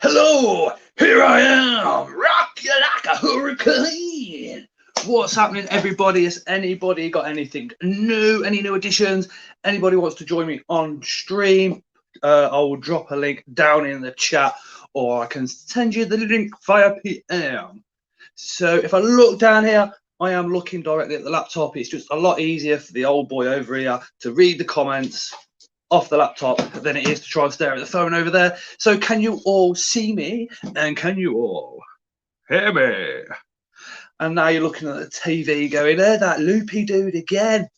Hello, here I am, rock you like a hurricane. What's happening, everybody? Has anybody got anything new, any new additions? Anybody wants to join me on stream? I will drop a link down in the chat, or I can send you the link via PM. So if I look down here, I am looking directly at the laptop. It's just a lot easier for the old boy over here to read the comments off the laptop than it is to try and stare at the phone over there. So can you all see me, and can you all hear me? And now you're looking at the TV going, that loopy dude again.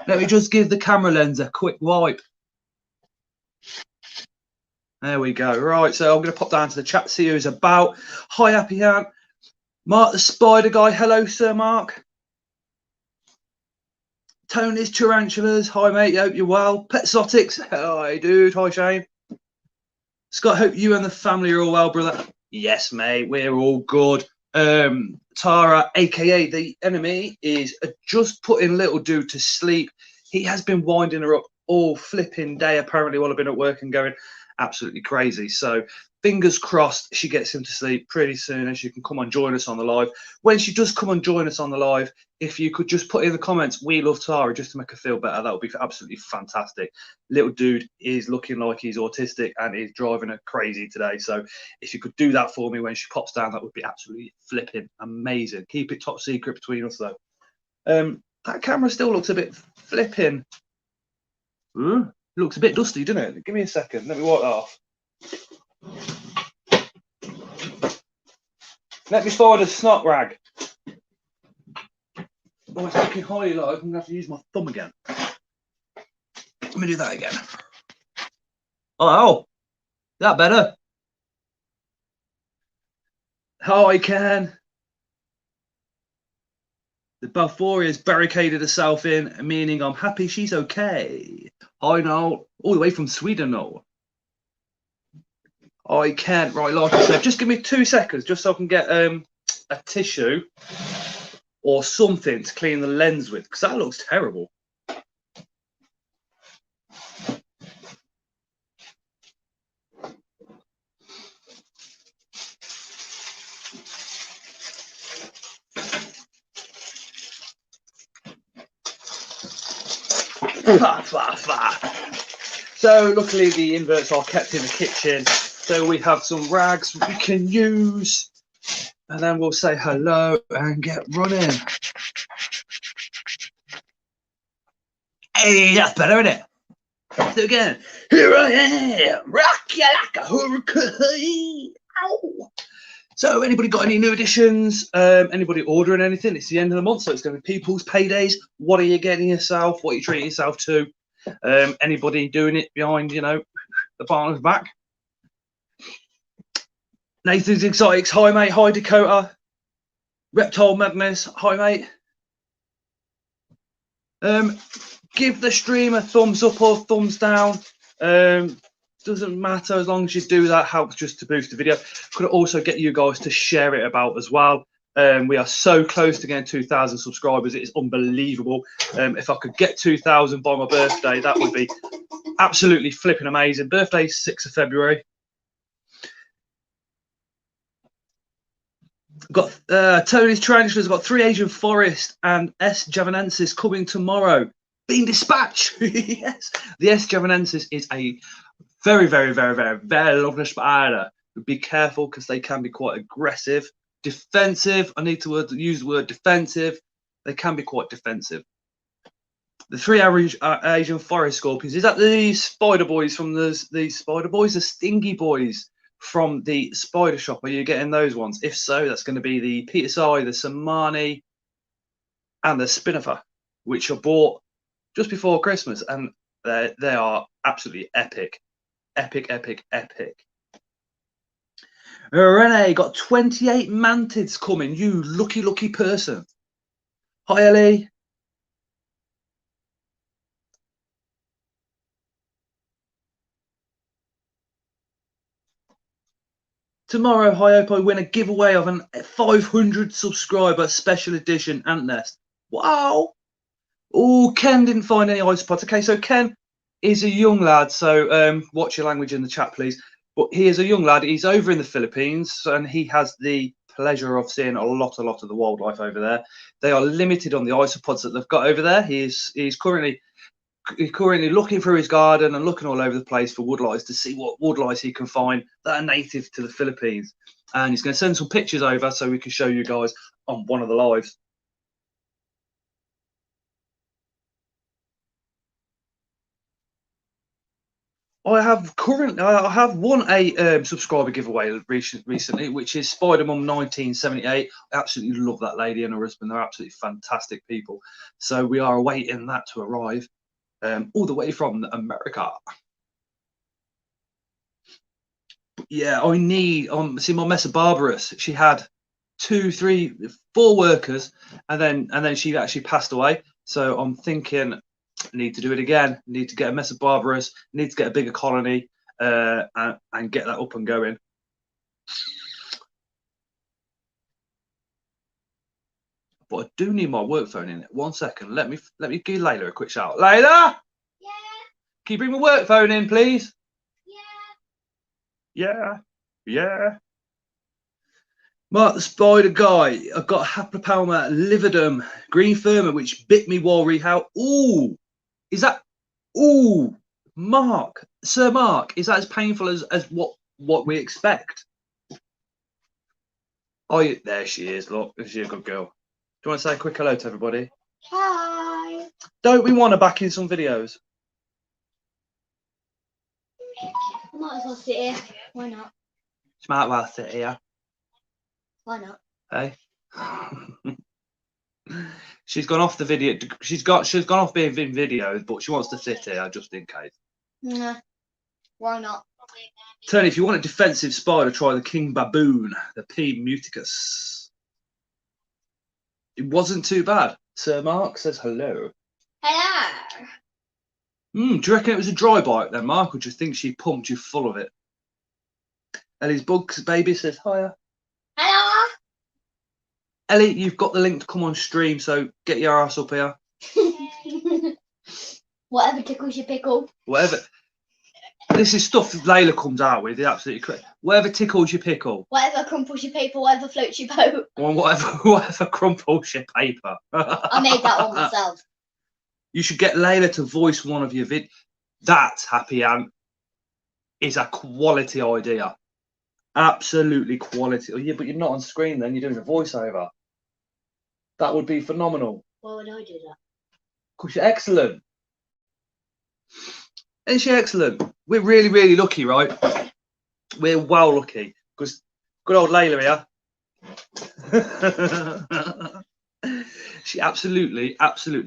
Let me just give the camera lens a quick wipe. There we go. Right, so I'm going to pop down to the chat, see who's about. Hi, Happy Ant. Mark the Spider Guy. Hello, Sir Mark. Tony's Tarantulas. Hi, mate. Hope you're well. Petsotics. Hi, dude. Hi, Shane. Scott, hope you and the family are all well, brother. Yes, mate. We're all good. Tara, a.k.a. the enemy, is just putting little dude to sleep. He has been winding her up all flipping day, apparently, while I've been at work and going absolutely crazy. So fingers crossed she gets him to sleep pretty soon and she can come and join us on the live. When she does come and join us on the live, if you could just put in the comments, "We love Tara," just to make her feel better, that would be absolutely fantastic. Little dude is looking like he's autistic and is driving her crazy today. So if you could do that for me when she pops down, that would be absolutely flipping amazing. Keep it top secret between us, though. That camera still looks a bit flipping. Looks a bit dusty, doesn't it? Give me a second. Let me wipe that off. Let me find a snot rag. Oh, it's fucking highly light. I'm going to have to use my thumb again. Let me do that again. Oh, is that better? Hi, Ken. The Balfouria's barricaded herself in, meaning I'm happy she's okay. Hi, Noel. All the way from Sweden, Noel. I can't. Right, like I said, just give me 2 seconds just so I can get a tissue or something to clean the lens with, because that looks terrible. So luckily the inverts are kept in the kitchen, so we have some rags we can use, and then we'll say hello and get running. Hey, that's better, isn't it? Let's do it again. Here I am, rock you like a hurricane. Ow. So anybody got any new additions? Anybody ordering anything? It's the end of the month, so it's going to be people's paydays. What are you getting yourself? What are you treating yourself to? Anybody doing it behind, the partner's back? Nathan's Exotics. Hi, mate. Hi, Dakota. Reptile Madness. Hi, mate. Give the stream a thumbs up or thumbs down. Doesn't matter, as long as you do that, helps just to boost the video. Could also get you guys to share it about as well. We are so close to getting 2,000 subscribers. It is unbelievable. If I could get 2,000 by my birthday, that would be absolutely flipping amazing. Birthday 6th of February. Got Tony's Tarantulas. Got 3 Asian Forest and S. javanensis coming tomorrow. Being dispatched. Yes, the S. javanensis is a very, very, very, very, very lovely spider. Be careful because they can be quite aggressive, defensive. I need to use the word defensive. They can be quite defensive. The 3 average Asian forest scorpions. Is that the spider boys from the spider boys, the stingy boys from the spider shop? Are you getting those ones? If so, that's going to be the Peter's Eye, the Samani, and the Spinnifer, which are bought just before Christmas, and they are absolutely epic. Epic, epic, epic. Renee got 28 mantids coming. You lucky, lucky person. Hi, Ellie. Tomorrow, I hope I win a giveaway of an 500 subscriber special edition ant nest. Wow. Oh, Ken didn't find any isopods. Okay, so Ken is a young lad, so watch your language in the chat, please. But he is a young lad. He's over in the Philippines, and he has the pleasure of seeing a lot of the wildlife over there. They are limited on the isopods that they've got over there. He's currently looking through his garden and looking all over the place for woodlice to see what woodlice he can find that are native to the Philippines. And he's going to send some pictures over so we can show you guys on one of the lives. I have won a subscriber giveaway recently, which is Spider Mum 1978. I absolutely love that lady and her husband. They're absolutely fantastic people. So we are awaiting that to arrive, all the way from America. But yeah, I need see my Mesa Barbarus. She had 2, 3, 4 workers, and then she actually passed away. So I'm thinking, need to do it again. Need to get a Mesa Barbarus. Need to get a bigger colony, and get that up and going. But I do need my work phone in it. 1 second. Let me give Layla a quick shout. Layla. Yeah. Can you bring my work phone in, please? Yeah. Yeah. Yeah. Mark the Spider Guy. I've got Haplopalma lividum green firma, which bit me while rehouse. Ooh, is that? Ooh, Mark, Sir Mark, is that as painful as what we expect? Oh, there she is. Look, she's a good girl. Do you want to say a quick hello to everybody? Hi. Don't we want her back in some videos? I might as well sit here. Why not? She might well sit here. Why not? Hey. She's gone off the video. She's gone off being in videos, but she wants to sit here just in case. Nah. Why not? Tony, if you want a defensive spider, try the King Baboon, the P. muticus. It wasn't too bad. Sir Mark says hello. Hello. Do you reckon it was a dry bite then, Mark, or do you think she pumped you full of it? Ellie's Bugs Baby says hiya. Hello. Ellie, you've got the link to come on stream, so get your ass up here. Whatever tickles your pickle. Whatever. This is stuff Layla comes out with. Absolutely correct. Whatever tickles your pickle. Whatever crumples your paper. Whatever floats your boat. Or whatever crumples your paper. I made that one myself. You should get Layla to voice one of your vid. That, Happy Ant, is a quality idea. Absolutely quality. Oh yeah, but you're not on screen then. You're doing a voiceover. That would be phenomenal. Why would I do that? Because you're excellent. Isn't she excellent? We're really, really lucky, right? We're well lucky. Because good old Layla here. She absolutely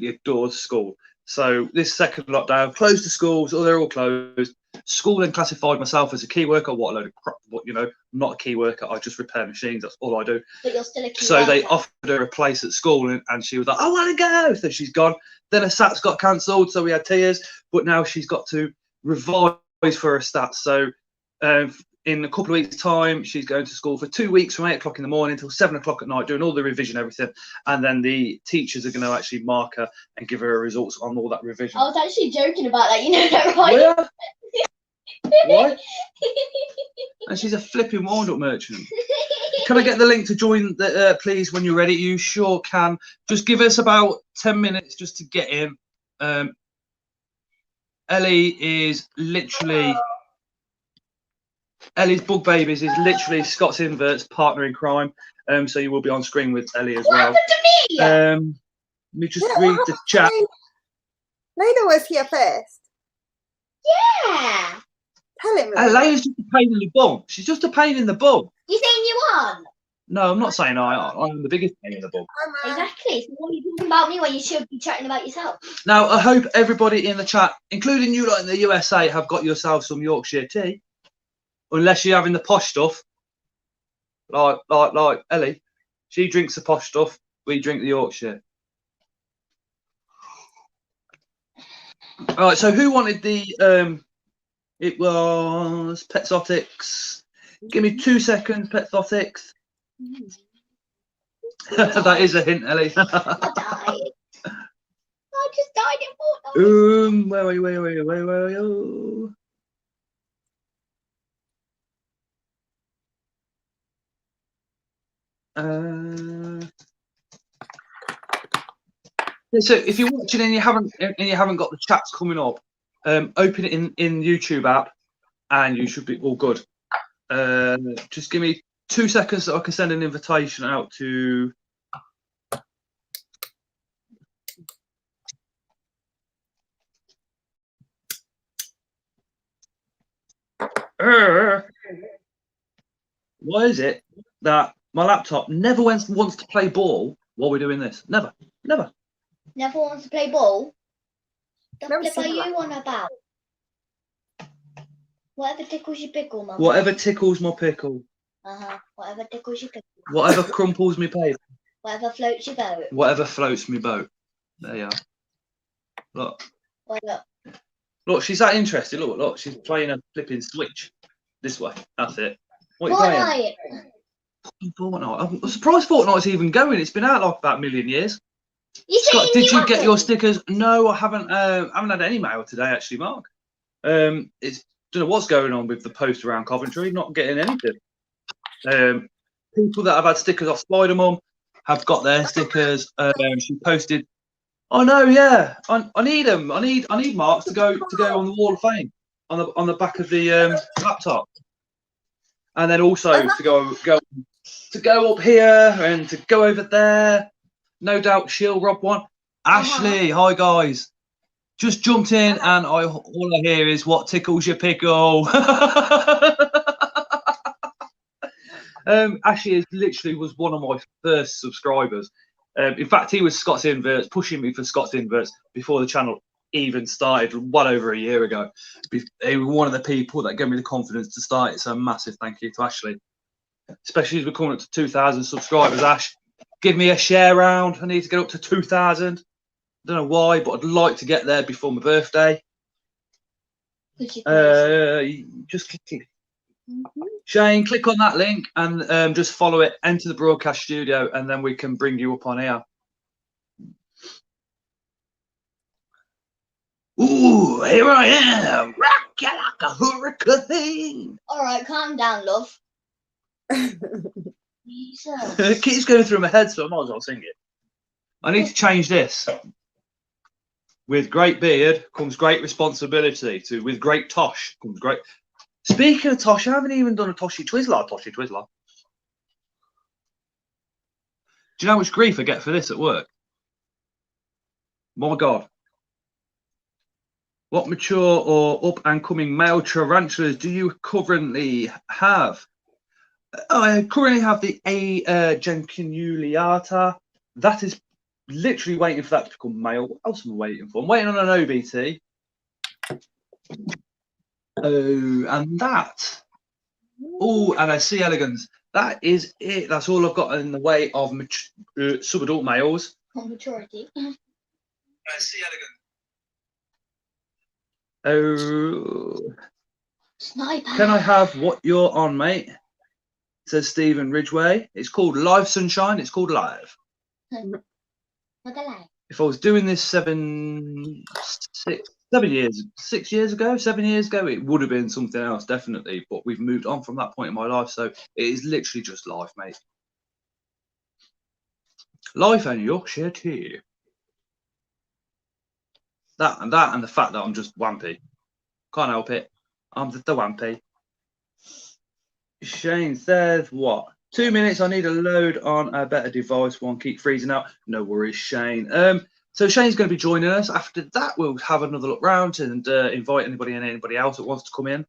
adores school. So this second lockdown, closed the schools, they're all closed. School then classified myself as a key worker. What a load of crap! You know, not a key worker. I just repair machines. That's all I do. But you're still a key So worker. they offered her a place at school, and she was like, "I want to go." So she's gone. Then her SATs got cancelled, so we had tears. But now she's got to revise for her SATs. So in a couple of weeks' time, she's going to school for 2 weeks from 8 o'clock in the morning until 7 o'clock at night, doing all the revision, everything. And then the teachers are going to actually mark her and give her results on all that revision. I was actually joking about that. You know that, right? Where? Why? And she's a flipping wind-up merchant. Can I get the link to join, please, when you're ready? You sure can. Just give us about 10 minutes just to get in. Ellie is literally... Ellie's Bug Babies is literally Scott's Invert's partner in crime. So you will be on screen with Ellie as well. What happened to me? Let me just read the chat. Layla was here first. Yeah. Tell him. Layla's just a pain in the bum. She's just a pain in the bum. You saying you won? No, I'm not saying I'm the biggest pain in the bum. Exactly. So what are you talking about me when you should be chatting about yourself? Now, I hope everybody in the chat, including you lot in the USA, have got yourself some Yorkshire tea. Unless you're having the posh stuff, like Ellie, she drinks the posh stuff. We drink the Yorkshire. All right. So who wanted the? It was Petzotics. Give me 2 seconds, Petzotics. That is a hint, Ellie. I died. I just died in Fortnite. Where are you? So if you're watching and you haven't got the chats coming up, open it in YouTube app, and you should be all good. Just give me 2 seconds so I can send an invitation out to. Why is it that my laptop never wants to play ball while we're doing this? Never. Never wants to play ball? Never What are seen you that. on about? Whatever tickles your pickle, Mum. Whatever tickles my pickle. Whatever tickles your pickle. Whatever crumples me paper. Whatever floats your boat. Whatever floats me boat. There you are. Look. Well, look. Look, she's that interested. Look, she's playing a flipping Switch. This way. That's it. What are you playing? Fortnite. I'm surprised Fortnite's even going. It's been out like about a million years. Scott, did you get your stickers? No, I haven't. Haven't had any mail today, actually, Mark. It's don't know what's going on with the post around Coventry. Not getting anything. People that have had stickers off Spider Mum have got their stickers. She posted. Oh no, yeah, I need them. I need marks to go on the Wall of Fame on the back of the laptop, and then also to go up here and to go over there. No doubt she'll rob one. Ashley, hi guys. Just jumped in and all I hear is what tickles your pickle. Ashley literally was one of my first subscribers. In fact, he was Scott's Inverts, pushing me for Scott's Inverts before the channel even started, well over a year ago. He was one of the people that gave me the confidence to start it. So massive thank you to Ashley. Especially as we're coming up to 2,000 subscribers, Ash. Give me a share round. I need to get up to 2,000. Don't know why, but I'd like to get there before my birthday. Just click. Shane, click on that link and just follow it. Enter the broadcast studio, and then we can bring you up on here. Ooh, here I am, rock you like a hurricane. All right, calm down, love. It keeps going through my head, so I might as well sing it. I need to change this. With great beard comes great responsibility. With great tosh comes great. Speaking of tosh, I haven't even done a Toshy Twizzler. Do you know how much grief I get for this at work? My God. What mature or up and coming male tarantulas do you currently have? I currently have the A. Genculiata. That is literally waiting for that to become male. What else am I waiting for? I'm waiting on an OBT. Oh, and that. Oh, and I see elegance. That is it. That's all I've got in the way of sub-adult males. Maturity. I see elegance. Oh. Sniper. Can I have what you're on, mate? Says Stephen Ridgway. It's called Live Sunshine. It's called Live. If I was doing this 7 years ago, it would have been something else, definitely. But we've moved on from that point in my life, so it is literally just life, mate. Life and Yorkshire tea. That and the fact that I'm just wampy. Can't help it. I'm the wampy. Shane says what? 2 minutes. I need a load on a better device. One keep freezing out. No worries, Shane. So Shane's going to be joining us. After that, we'll have another look round and invite anybody and anybody else that wants to come in.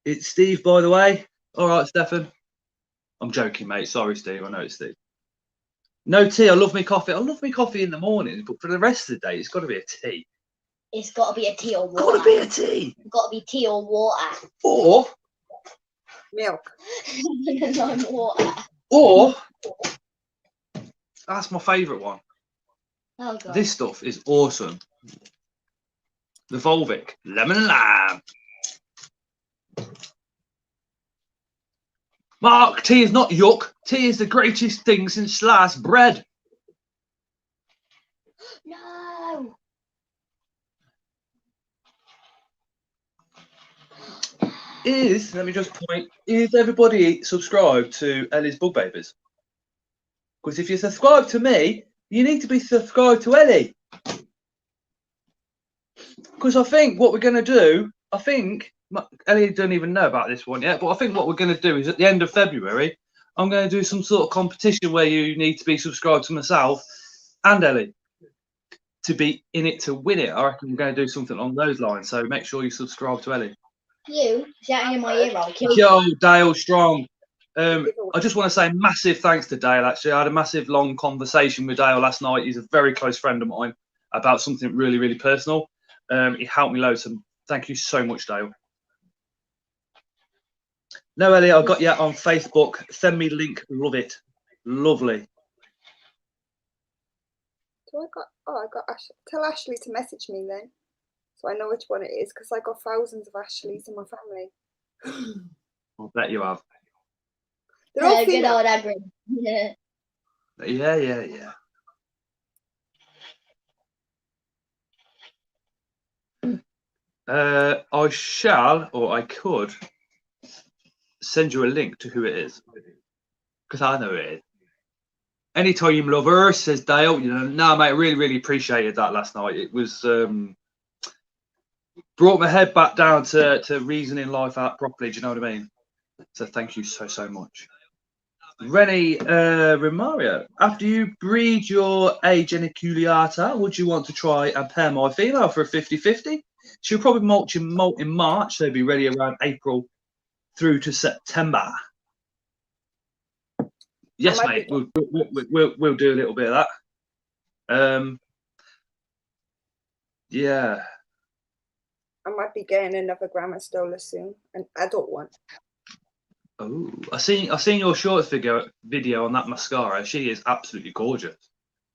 It's Steve, by the way. All right, Stefan. I'm joking, mate. Sorry, Steve. I know it's Steve. No tea. I love me coffee. I love me coffee in the morning, but for the rest of the day, it's got to be a tea. It's got to be a tea or water. Got to be a tea. It's got to be tea or water. Or milk. No water. Or that's my favourite one. Oh God. This stuff is awesome. The Volvic lemon and lime. Mark, tea is not yuck. Tea is the greatest thing since sliced bread. No. let me just point, is everybody subscribed to Ellie's Bug Babies? Because if you subscribe to me, you need to be subscribed to Ellie. Because I think what we're going to do, Ellie doesn't even know about this one yet, but I think what we're going to do is at the end of February, I'm going to do some sort of competition where you need to be subscribed to myself and Ellie to be in it to win it. I reckon we're going to do something along those lines. So make sure you subscribe to Ellie. You shouting in my ear, I'll kill Yo, you. Dale Strong. I just want to say massive thanks to Dale, actually. I had a massive long conversation with Dale last night. He's a very close friend of mine about something really, really personal. He helped me loads, and thank you so much, Dale. No, Ellie, I got you on Facebook. Send me link. Love it. Lovely. So I got tell Ashley to message me then, so I know which one it is, because I got thousands of Ashleys in my family. I bet you have. They're all Good female. old Agrin. Yeah. Yeah. I shall, or I could, send you a link to who it is, because I know it is. Anytime lover, says Dale. You know, no, mate, I really, really appreciated that last night. It was brought my head back down to reasoning life out properly. Do you know what I mean? So thank you so much. Rennie Romario, after you breed your A geniculata, would you want to try and pair my female for a 50-50? She'll probably molt in March, so be ready around April through to September. Yes, mate, we'll do a little bit of that. Yeah. I might be getting another Grammar Stola soon, an adult one. Oh, I seen your shorts video on that mascara. She is absolutely gorgeous.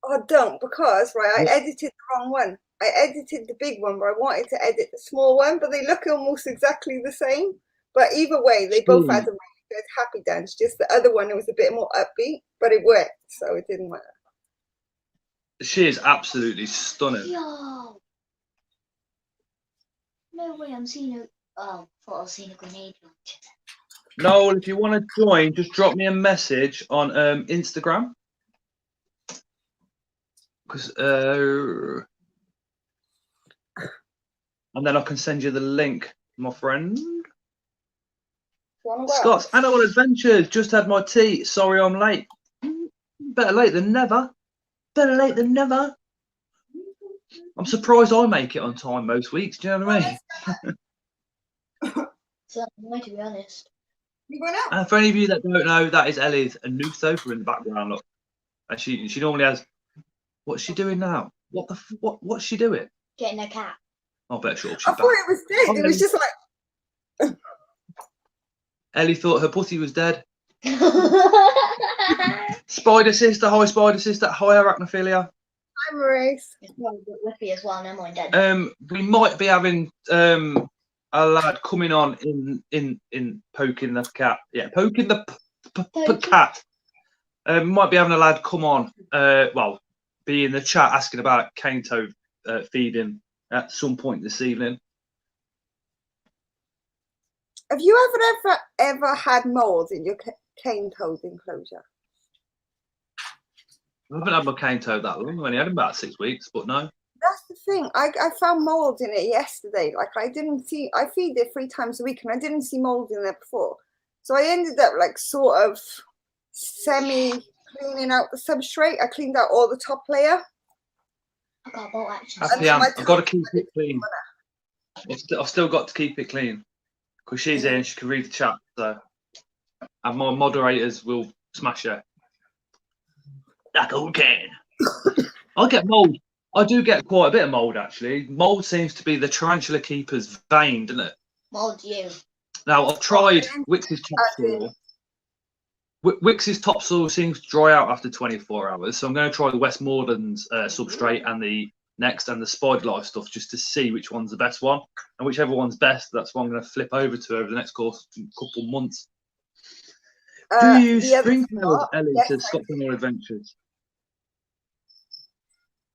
Oh, don't, because I edited the wrong one. I edited the big one, but I wanted to edit the small one, but they look almost exactly the same. But either way, they both had a really good happy dance. Just the other one, it was a bit more upbeat, but it worked, so it didn't matter. She is absolutely stunning. Yo. No way, I'm seeing a. Oh, I thought I was seeing a grenade launcher. Noel, if you want to join, just drop me a message on Instagram. And then I can send you the link, my friend. Scott's Animal Adventures. Just had my tea. Sorry I'm late. Better late than never. Better late than never. I'm surprised I make it on time most weeks. Do you know what I mean? So, to be honest. And for any of you that don't know, that is Ellie's a new sofa in the background. Look, and she normally has. What's she doing now? What's she doing? Getting a cat. I bet she'll. I thought it was dead. It was just like. Ellie thought her pussy was dead. Spider sister, hi Spider sister, hi Arachnophilia. Hi Maurice. It's probably a bit whippy as well. Never mind, dead. We might be having a lad coming on in poking the cat. Yeah, poking the cat. Might be having a lad come on. Well, be in the chat asking about cane toad feeding at some point this evening. Have you ever had mold in your cane toad enclosure? I haven't had my cane toad that long. I've only had him about 6 weeks, but no. That's the thing. I found mold in it yesterday. Like I feed it 3 times a week and I didn't see mold in there before. So I ended up like sort of semi cleaning out the substrate. I cleaned out all the top layer. I got a bolt action. I've got to keep it clean. I've still got to keep it clean because she's here and she can read the chat. So, and my moderators will smash her. Like who can? I get mold. I do get quite a bit of mold actually. Mold seems to be the tarantula keeper's vein, doesn't it? Mold you. Now I've tried Wix's topsoil. Wix's topsoil seems to dry out after 24 hours, so I'm going to try the Westmoreland's substrate and the Next and the Spider Life stuff just to see which one's the best one, and whichever one's best, that's what I'm going to flip over to over the next couple months. Do you use springtails, Ellie, to stop more adventures?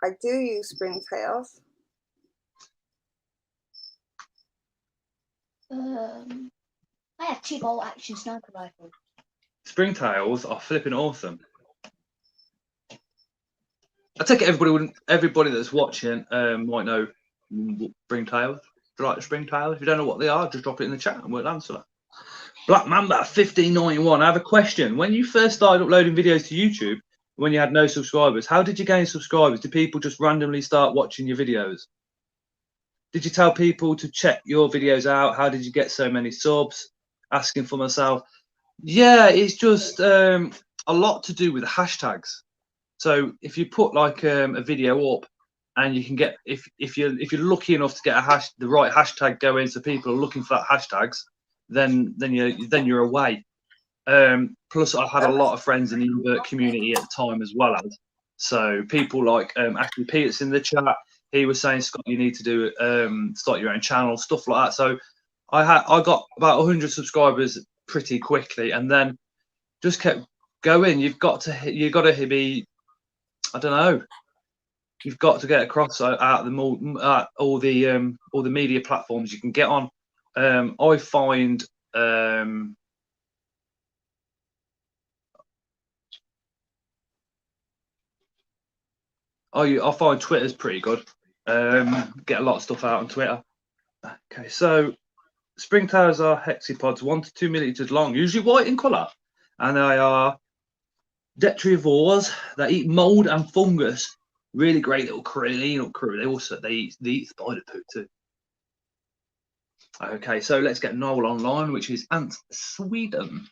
I do use springtails. I have 2 bolt action sniper rifle. Springtails are flipping awesome. I take it everybody that's watching might know springtails. Do you like the springtails? If you don't know what they are, just drop it in the chat and we'll answer that. Black Mamba 1591. I have a question. When you first started uploading videos to YouTube, when you had no subscribers, how did you gain subscribers? Did people just randomly start watching your videos? Did you tell people to check your videos out? How did you get so many subs? Asking for myself. Yeah, it's just a lot to do with the hashtags. So if you put like a video up, and you can get if you're lucky enough to get the right hashtag going, so people are looking for that hashtags, then you're away. Plus, I had a lot of friends in the invert community at the time as well as so people like Ashley Peters in the chat. He was saying, Scott, you need to do start your own channel, stuff like that. So I got about 100 subscribers pretty quickly, and then just kept going. You've got to be, I don't know. You've got to get across out all the media platforms you can get on. I find I find Twitter's pretty good. Get a lot of stuff out on Twitter. Okay, so springtails are hexapods, 1 to 2 millimeters long, usually white in colour, and they are detritivores that eat mold and fungus. Really great little crew. They eat spider poo too. Okay, so let's get Noel online, which is Ants Sweden.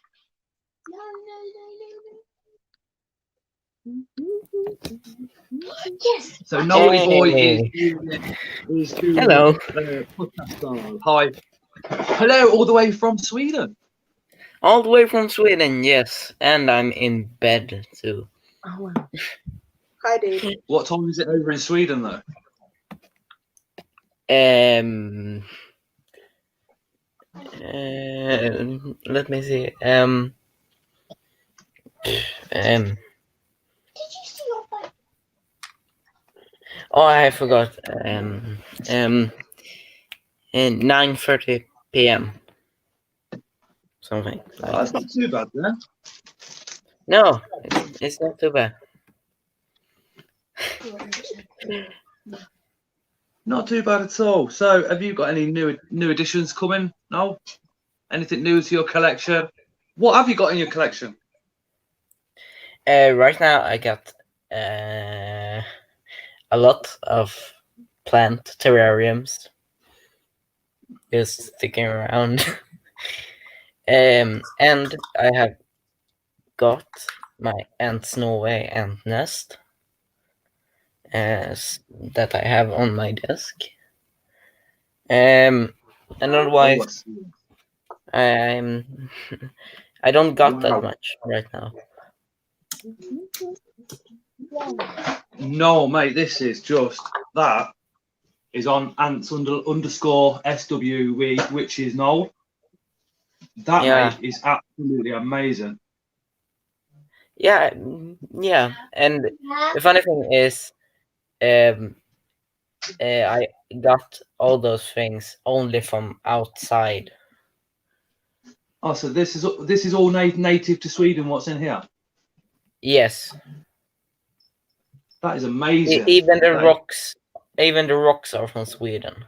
Yes. So Noel boy is Hello. Hi. Hello, all the way from Sweden. All the way from Sweden, yes. And I'm in bed too. Oh, wow. Hi, Dave. What time is it over in Sweden though? Let me see. Did you see your phone? Oh, I forgot. And 9:30 p.m. Something. Like That's not too bad then. No, it's not too bad. Not too bad at all. So, have you got any new additions coming? No? Anything new to your collection? What have you got in your collection? Right now, I got a lot of plant terrariums just sticking around. And I have got my Ant Norway ant nest that I have on my desk. And otherwise, I don't got that much right now. No, mate, this is just that is on ants underscore SWV, which is Noel. That mate is absolutely amazing. Yeah. And the funny thing is, I got all those things only from outside. Oh, so this is all native to Sweden. What's in here? Yes. That is amazing. Even the rocks are from Sweden.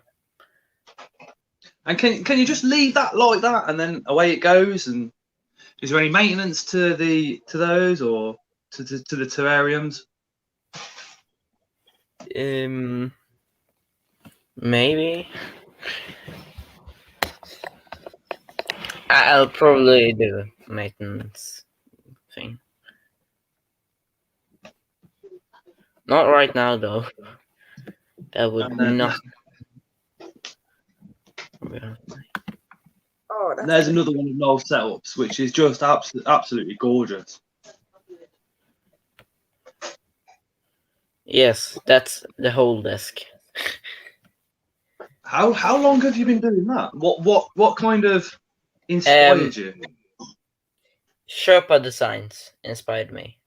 And can you just leave that like that and then away it goes? And is there any maintenance to those or to the terrariums? Maybe. I'll probably do a maintenance thing. Not right now though. That would not. Oh, there's another one of Noel's setups, which is just absolutely gorgeous. Yes, that's the whole desk. How long have you been doing that? What kind of inspired you? Sherpa Designs inspired me,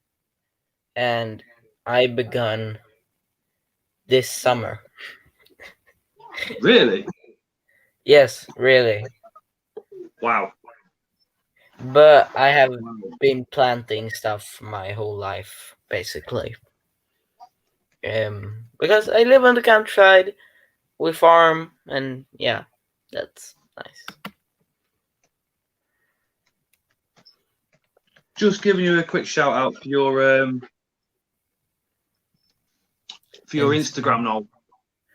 and I begun this summer. Really? Yes, really. Wow. But I have been planting stuff my whole life, basically. Because I live on the countryside, we farm, and yeah, that's nice. Just giving you a quick shout out for your Instagram, Noel.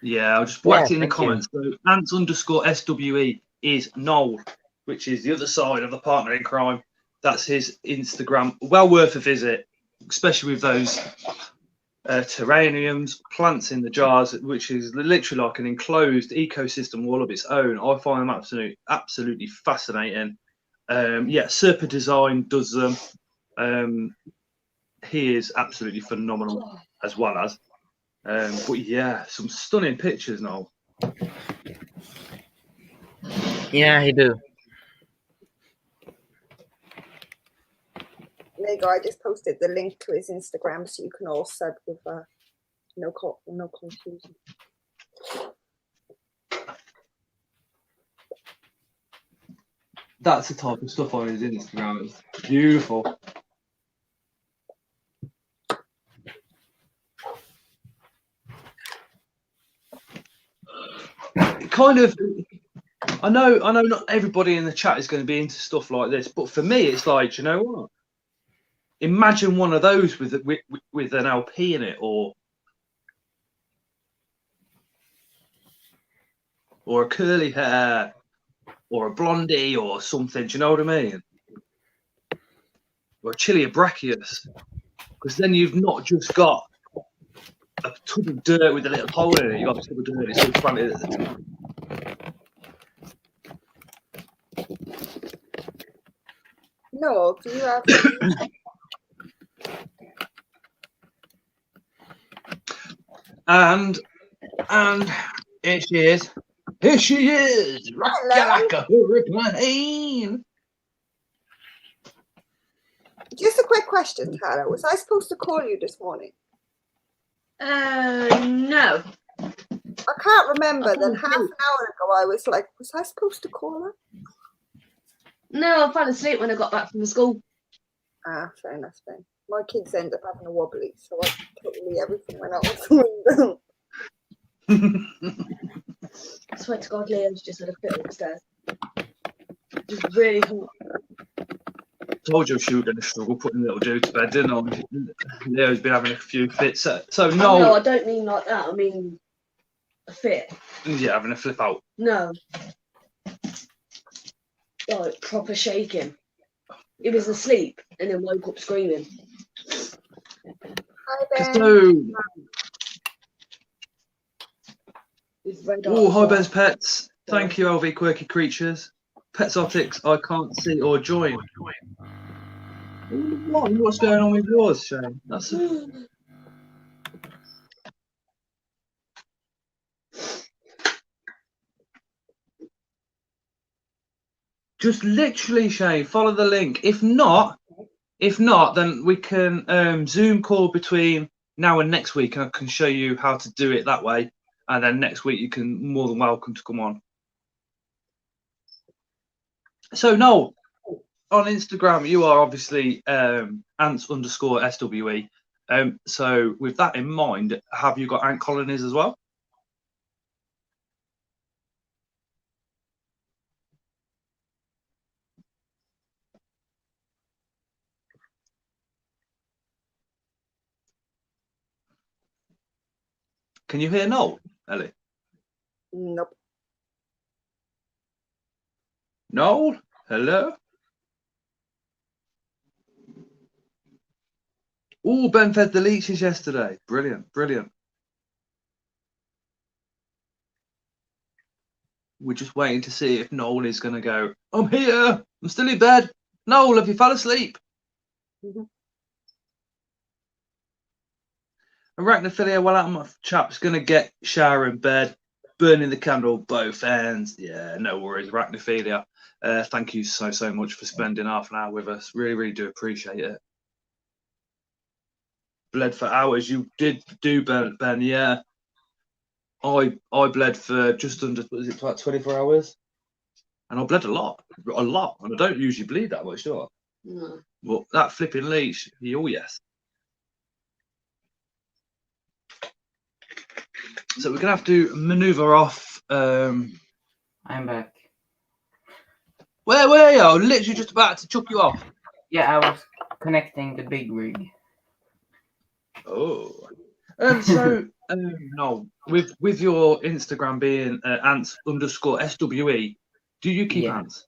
Yeah, I'll just whack it in the comments. So ants_SWE is Noel, which is the other side of the partner in crime. That's his Instagram. Well worth a visit, especially with those terrariums, plants in the jars, which is literally like an enclosed ecosystem all of its own. I find them absolutely fascinating. Yeah, Serpa Design does them. He is absolutely phenomenal as well as. But yeah, some stunning pictures now. Yeah, he do. There you go. I just posted the link to his Instagram, so you can all sub with no confusion. That's the type of stuff on his Instagram. It's beautiful. Kind of, I know not everybody in the chat is going to be into stuff like this, but for me it's like, you know what, imagine one of those with an LP in it, or a curly hair, or a blondie or something, do you know what I mean? Or a Chileobrachius, because then you've not just got a tub of dirt with a little hole in it, you've got a tub of dirt, it's all planted at the top. No, do you have? And here she is. Here she is. Rockin' like a hurricane. Just a quick question, Tara. Was I supposed to call you this morning? No. I can't remember. Then half an hour ago, I was like, was I supposed to call her? No, I fell asleep when I got back from school. Ah, fair enough then. My kids end up having a wobbly, so everything went out the window. I swear to God, Leo's just had a fit upstairs. Just really hot. Told you she was going to struggle putting little Joe to bed, didn't I? Leo's been having a few fits. So no. No, I don't mean like that. I mean a fit. Yeah, having a flip out. No. Like proper shaking. He was asleep and then woke up screaming. Hi, Ben. Oh, hi, Ben's Pets. Thank you, LV Quirky Creatures. Petsotics, I can't see or join. What's going on with yours, Shane? That's just literally, Shane, follow the link. If not, then we can Zoom call between now and next week, and I can show you how to do it that way. And then next week you can more than welcome to come on. So Noel, on Instagram, you are obviously ants_SWE. So with that in mind, have you got ant colonies as well? Can you hear Noel, Ellie? Nope. Noel, hello. Oh, Ben fed the leeches yesterday. Brilliant, brilliant. We're just waiting to see if Noel is going to go, I'm here, I'm still in bed. Noel, have you fell asleep? Arachnophilia, well, I'm a chap's going to get shower in bed, burning the candle both ends. Yeah, no worries, Arachnophilia. Thank you so much for spending half an hour with us. Really do appreciate it. Bled for hours. You did do, Ben. Yeah. I bled for just under, was it like 24 hours? and I bled a lot, and I don't usually bleed that much, do I? No. But that flipping leech, oh yes. So we're gonna have to manoeuvre off. I'm back. Where were you? I was literally just about to chuck you off. Yeah, I was connecting the big rig. Oh. So no, with your Instagram being ants_SWE, do you keep Yeah. ants?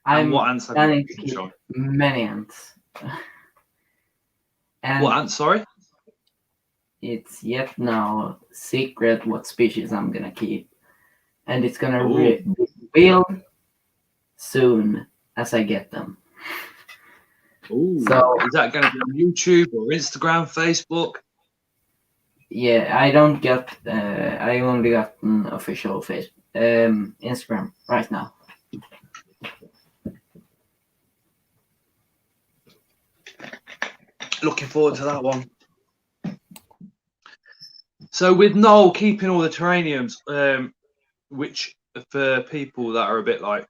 And I'm what ants have planning you to been keep showing? many ants. And What ants? Sorry. it's yet now secret what species I'm gonna keep. And it's gonna Ooh. be revealed soon as I get them. Ooh. So- Is that going to be on YouTube or Instagram, Facebook? Yeah, I don't get. I only got an official Instagram right now. Looking forward to that one. So with Noel keeping all the terrariums, which for people that are a bit like,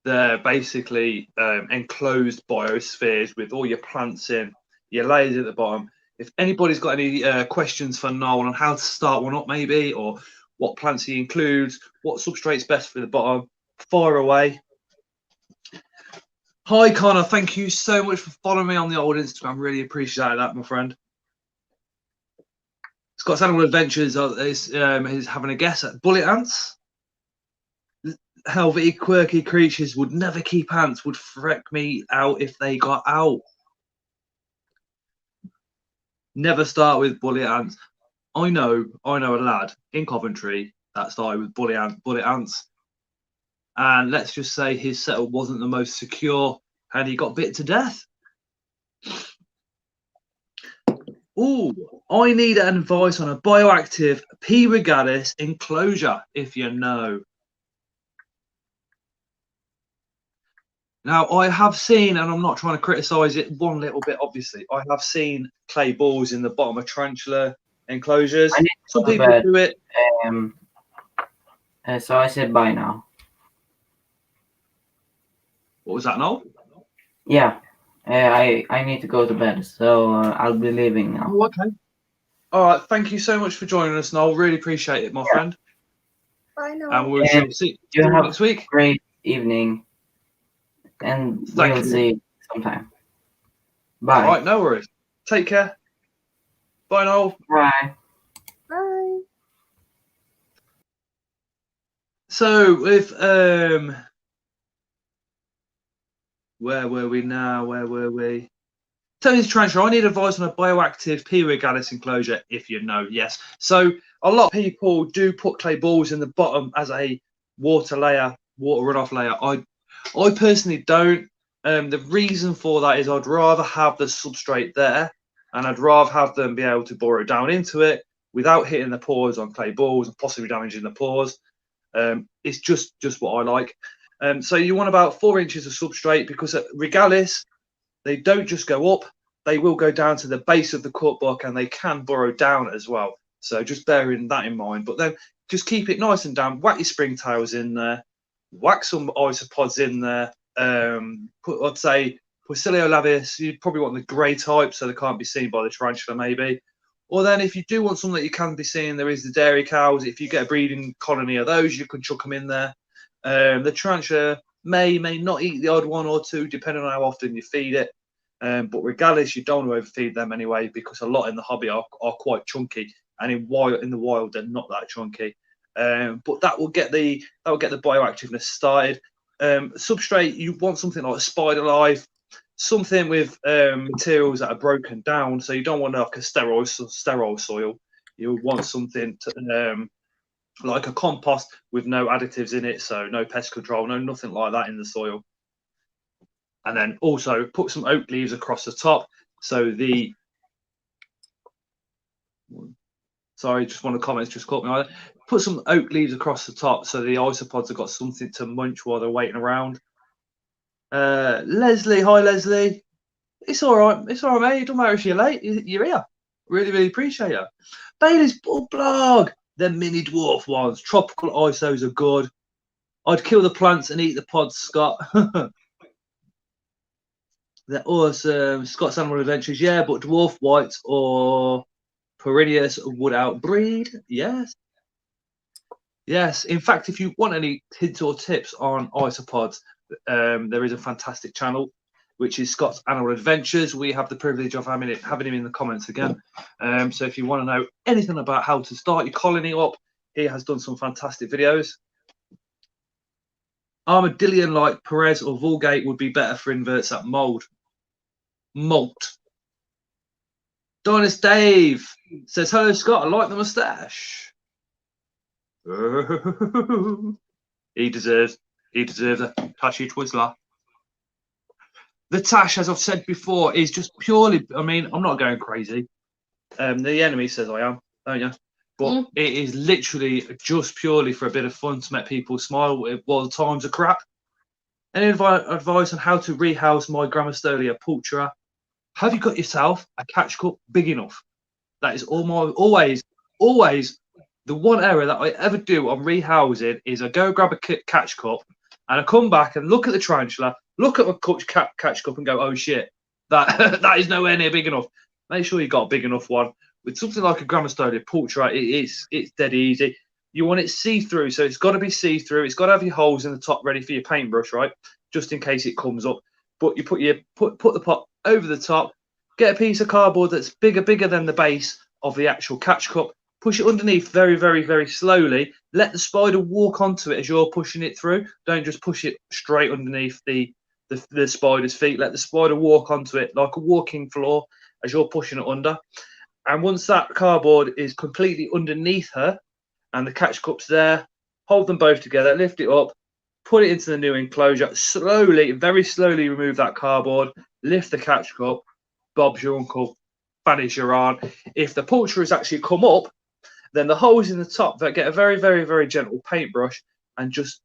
they're basically enclosed biospheres with all your plants in, your layers at the bottom. If anybody's got any questions for Noel on how to start one up maybe, or what plants he includes, what substrate's best for the bottom, fire away. Hi Connor, thank you so much for following me on the old Instagram. Really appreciate that, my friend. Scott's Animal Adventures is having a guess at bullet ants. Healthy, quirky creatures would never keep ants, would freak me out if they got out. Never start with bullet ants. I know a lad in Coventry that started with bullet ants. And let's just say his setup wasn't the most secure and he got bit to death. Ooh, I need advice on a bioactive P. regalis enclosure, if you know. Now, I have seen, and I'm not trying to criticise it one little bit, obviously, I have seen clay balls in the bottom of tarantula enclosures. I need to Some go to people bed. do it. So I said bye now. What was that, Noel? Yeah, I need to go to bed, so I'll be leaving now. Oh, okay. All right. Thank you so much for joining us, Noel. Really appreciate it, my friend. I know. And we shall see You you have next week. a great evening, and Thank we'll you. see sometime. Bye. All right. No worries. Take care. Bye, Noel. Bye. Bye. So with where were we now? Where were we? Tony's Tarantula, I need advice on a bioactive P. regalis enclosure, if you know. Yes. So a lot of people do put clay balls in the bottom as a water runoff layer. I personally don't. The reason for that is I'd rather have the substrate there, and I'd rather have them be able to burrow down into it without hitting the pores on clay balls and possibly damaging the pores. It's just what I like. So you want about 4 inches of substrate, because at regalis, they don't just go up, they will go down to the base of the cut book, and they can burrow down as well. So just bearing that in mind. But then just keep it nice and damp. Whack your springtails in there. Whack some isopods in there. I'd say Poecilia laevis, you probably want the grey type so they can't be seen by the tarantula maybe. Or then if you do want something that you can be seen, there is the dairy cows. If you get a breeding colony of those, you can chuck them in there. The tarantula may not eat the odd one or two, depending on how often you feed it. But regardless, you don't want to overfeed them anyway, because a lot in the hobby are quite chunky, and in the wild they're not that chunky. But that will get the bioactiveness started. Substrate, you want something like Spider Life, something with materials that are broken down. So you don't want like a sterile soil. You want something like a compost with no additives in it, so no pest control, nothing like that in the soil. And then also put some oak leaves across the top. So just one of the comments just caught me on it. Put some oak leaves across the top so the isopods have got something to munch while they're waiting around. Leslie, hi Leslie. It's all right, mate. It don't matter if you're late. You're here. Really appreciate it. Bailey's blog. The mini dwarf ones. Tropical ISOs are good. I'd kill the plants and eat the pods, Scott. They're awesome. Scott's Animal Adventures, yeah, but dwarf whites or perennius would outbreed. Yes. Yes. In fact, if you want any hints or tips on isopods, there is a fantastic channel, which is Scott's Animal Adventures. We have the privilege of having him in the comments again. So if you want to know anything about how to start your colony up, he has done some fantastic videos. Armadillion like Perez or Vulgate would be better for inverts that mold. Molt. Dynast Dave says, hello, Scott. I like the moustache. He deserves a Tashi Twizzler. The Tash, as I've said before, is just purely, I mean, I'm not going crazy. The enemy says I am, don't you? But it is literally just purely for a bit of fun to make people smile while the times are crap. Any advice on how to rehouse my Grammostolia pulchra? Have you got yourself a catch cup big enough? That is always the one error that I ever do on rehousing is I go grab a catch cup and I come back and look at the tarantula, look at my catch cup and go, oh shit, that is nowhere near big enough. Make sure you got a big enough one. With something like a Grammostolia pulchra, it's dead easy. You want it see-through, so it's got to be see-through. It's got to have your holes in the top ready for your paintbrush, right? Just in case it comes up. But you put the pot over the top, get a piece of cardboard that's bigger than the base of the actual catch cup, push it underneath very, very, very slowly. Let the spider walk onto it as you're pushing it through. Don't just push it straight underneath the spider's feet. Let the spider walk onto it like a walking floor as you're pushing it under. And once that cardboard is completely underneath her and the catch cup's there, hold them both together, lift it up, put it into the new enclosure, slowly, very slowly remove that cardboard, lift the catch cup, Bob's your uncle, vanish your aunt. If the pulchra has actually come up, then the holes in the top that get a very, very, very gentle paintbrush and just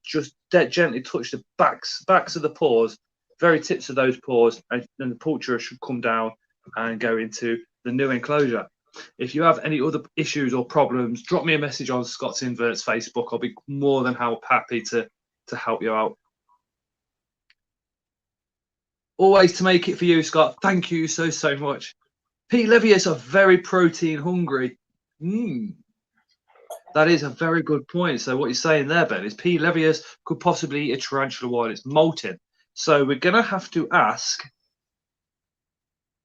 dead gently touch the backs of the paws, very tips of those paws, and then the pulchra should come down and go into the new enclosure. If you have any other issues or problems, drop me a message on Scott's Inverts Facebook. I'll be more than happy to help you out. Always to make it for you, Scott. Thank you so much. P. Levius are very protein hungry. That is a very good point. So what you're saying there, Ben, is P. Levius could possibly eat a tarantula while it's molting. So we're going to have to ask.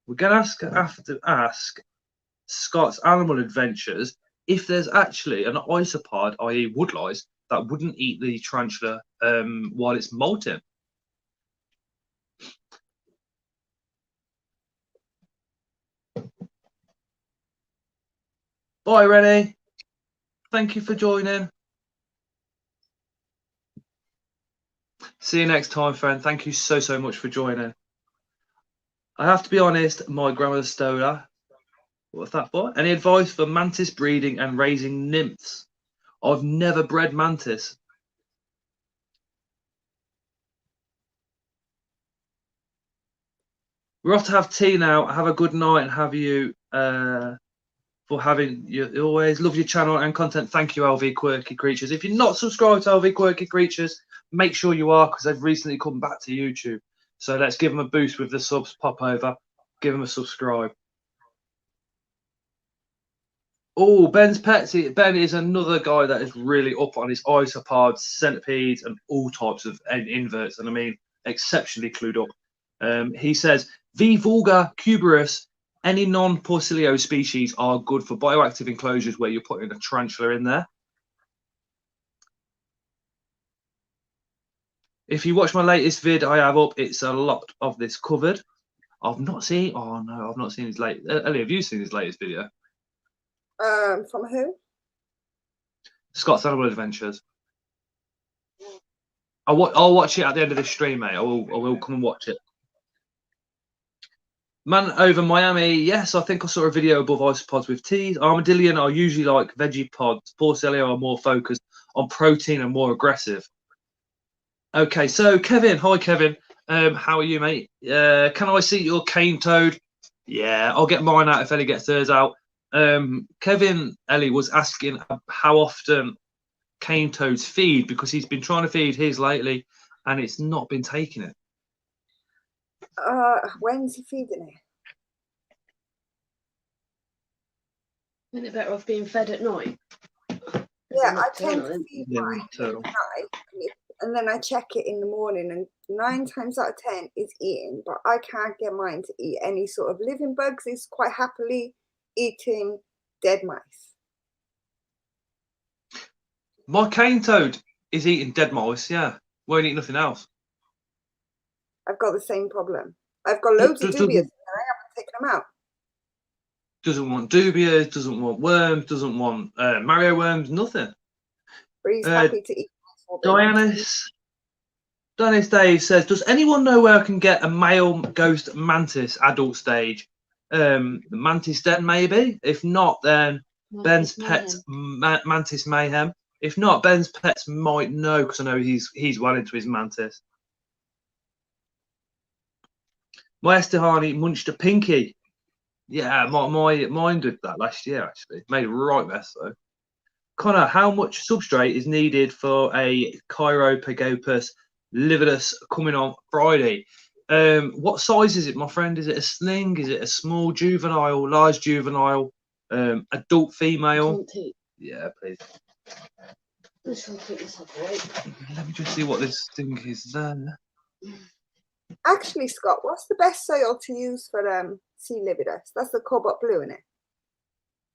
We're going to have to ask Scott's Animal Adventures if there's actually an isopod, i.e. woodlice, that wouldn't eat the tarantula while it's molting. Bye, Rennie. Thank you for joining. See you next time, friend. Thank you so much for joining. I have to be honest, my Grammostolia. What's that for? Any advice for mantis breeding and raising nymphs? I've never bred mantis. We're off to have tea now. Have a good night and have you for having you always love your channel and content. Thank you, LV Quirky Creatures. If you're not subscribed to LV Quirky Creatures, make sure you are, because they've recently come back to YouTube. So let's give them a boost with the subs. Pop over, give them a subscribe. Oh, Ben's Pets. Ben is another guy that is really up on his isopods, centipedes, and all types of inverts. And I mean, exceptionally clued up. He says, V. vulgar cuberus, any non-Porcilio species are good for bioactive enclosures where you're putting a tarantula in there. If you watch my latest vid I have up, it's a lot of this covered. I've not seen, oh no, I've not seen his late. Ellie, have you seen his latest video? From who? Scott's Animal Adventures. I'll watch it at the end of this stream, mate. I will come and watch it. Man over Miami. Yes, I think I saw a video above isopods with teas. Armadillion are usually like veggie pods. Porcilio are more focused on protein and more aggressive. Okay, so Kevin. Hi, Kevin. How are you, mate? Can I see your cane toad? Yeah, I'll get mine out if Ellie gets hers out. Kevin Ellie was asking how often cane toad's feed because he's been trying to feed his lately and it's not been taking it. When's he feeding it? Isn't it better off being fed at night? Yeah, I tend to feed Yeah, mine turtle. at night, and then I check it in the morning, and 9 times out of 10 it's eating, but I can't get mine to eat any sort of living bugs. It's quite happily eating dead mice. My cane toad is eating dead mice, yeah. Won't eat nothing else. I've got the same problem. I've got loads of dubious and I haven't taken them out. Doesn't want dubias, doesn't want worms, doesn't want Mario worms, nothing. But he's happy to eat. Dianis Dave says, does anyone know where I can get a male ghost mantis adult stage? Mantis Den, maybe? If not, then Ben's Pet Mantis Mayhem. If not, Ben's Pets might know because I know he's well into his mantis. My Estehani munched a pinky. Yeah, mine did that last year actually. Made a right mess though. Connor, how much substrate is needed for a Chiropagopus lividus coming on Friday? What size is it, my friend? Is it a sling? Is it a small juvenile, large juvenile, adult female? Yeah, please. Let me just see what this thing is there. Actually, Scott, what's the best soil to use for C. lividus? That's the cobalt blue, isn't it?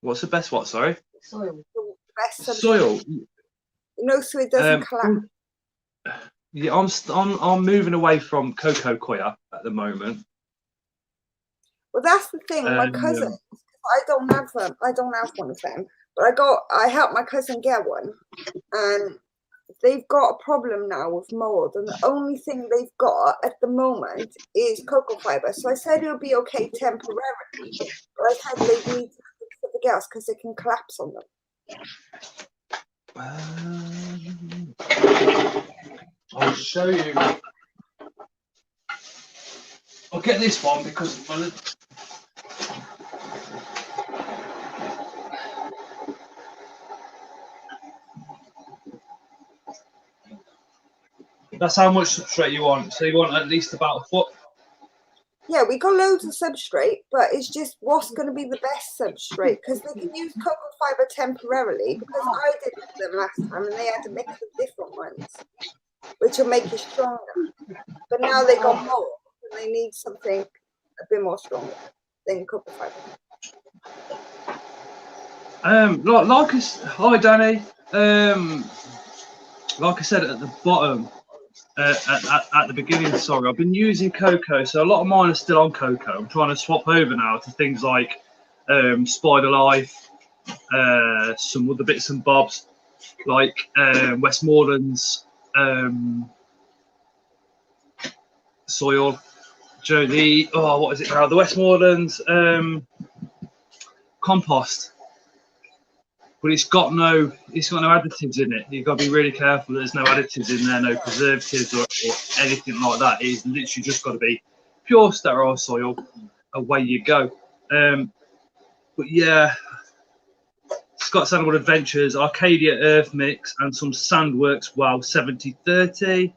What's the best what, sorry? Soil. The best Soil. You know, so it doesn't collapse. Yeah, I'm moving away from cocoa coir at the moment. Well, that's the thing. My cousin, I don't have them. I don't have one of them, but I helped my cousin get one, and they've got a problem now with mold, and the only thing they've got at the moment is cocoa fiber. So I said it'll be okay temporarily, but I said they need to do something else because it can collapse on them. I'll show you. I'll get this one because that's how much substrate you want. So you want at least about a foot. Yeah, we got loads of substrate, but it's just what's going to be the best substrate because they can use cocoa fiber temporarily because I did it them last time and they had to mix with different ones, which will make it stronger. But now they got mold and they need something a bit more stronger than cocoa fiber. Hi Danny. Like I said at the bottom. At the beginning, sorry, I've been using cocoa, so a lot of mine are still on cocoa. I'm trying to swap over now to things like Spider Life, some other bits and bobs, like Westmoreland's soil. What is it now? The Westmoreland's compost. But it's got no additives in it. You've got to be really careful that there's no additives in there, no preservatives or anything like that. It's literally just got to be pure sterile soil. Away you go. But yeah, Scott Sandwood Adventures, Arcadia Earth Mix, and some Sandworks Wow 70/30.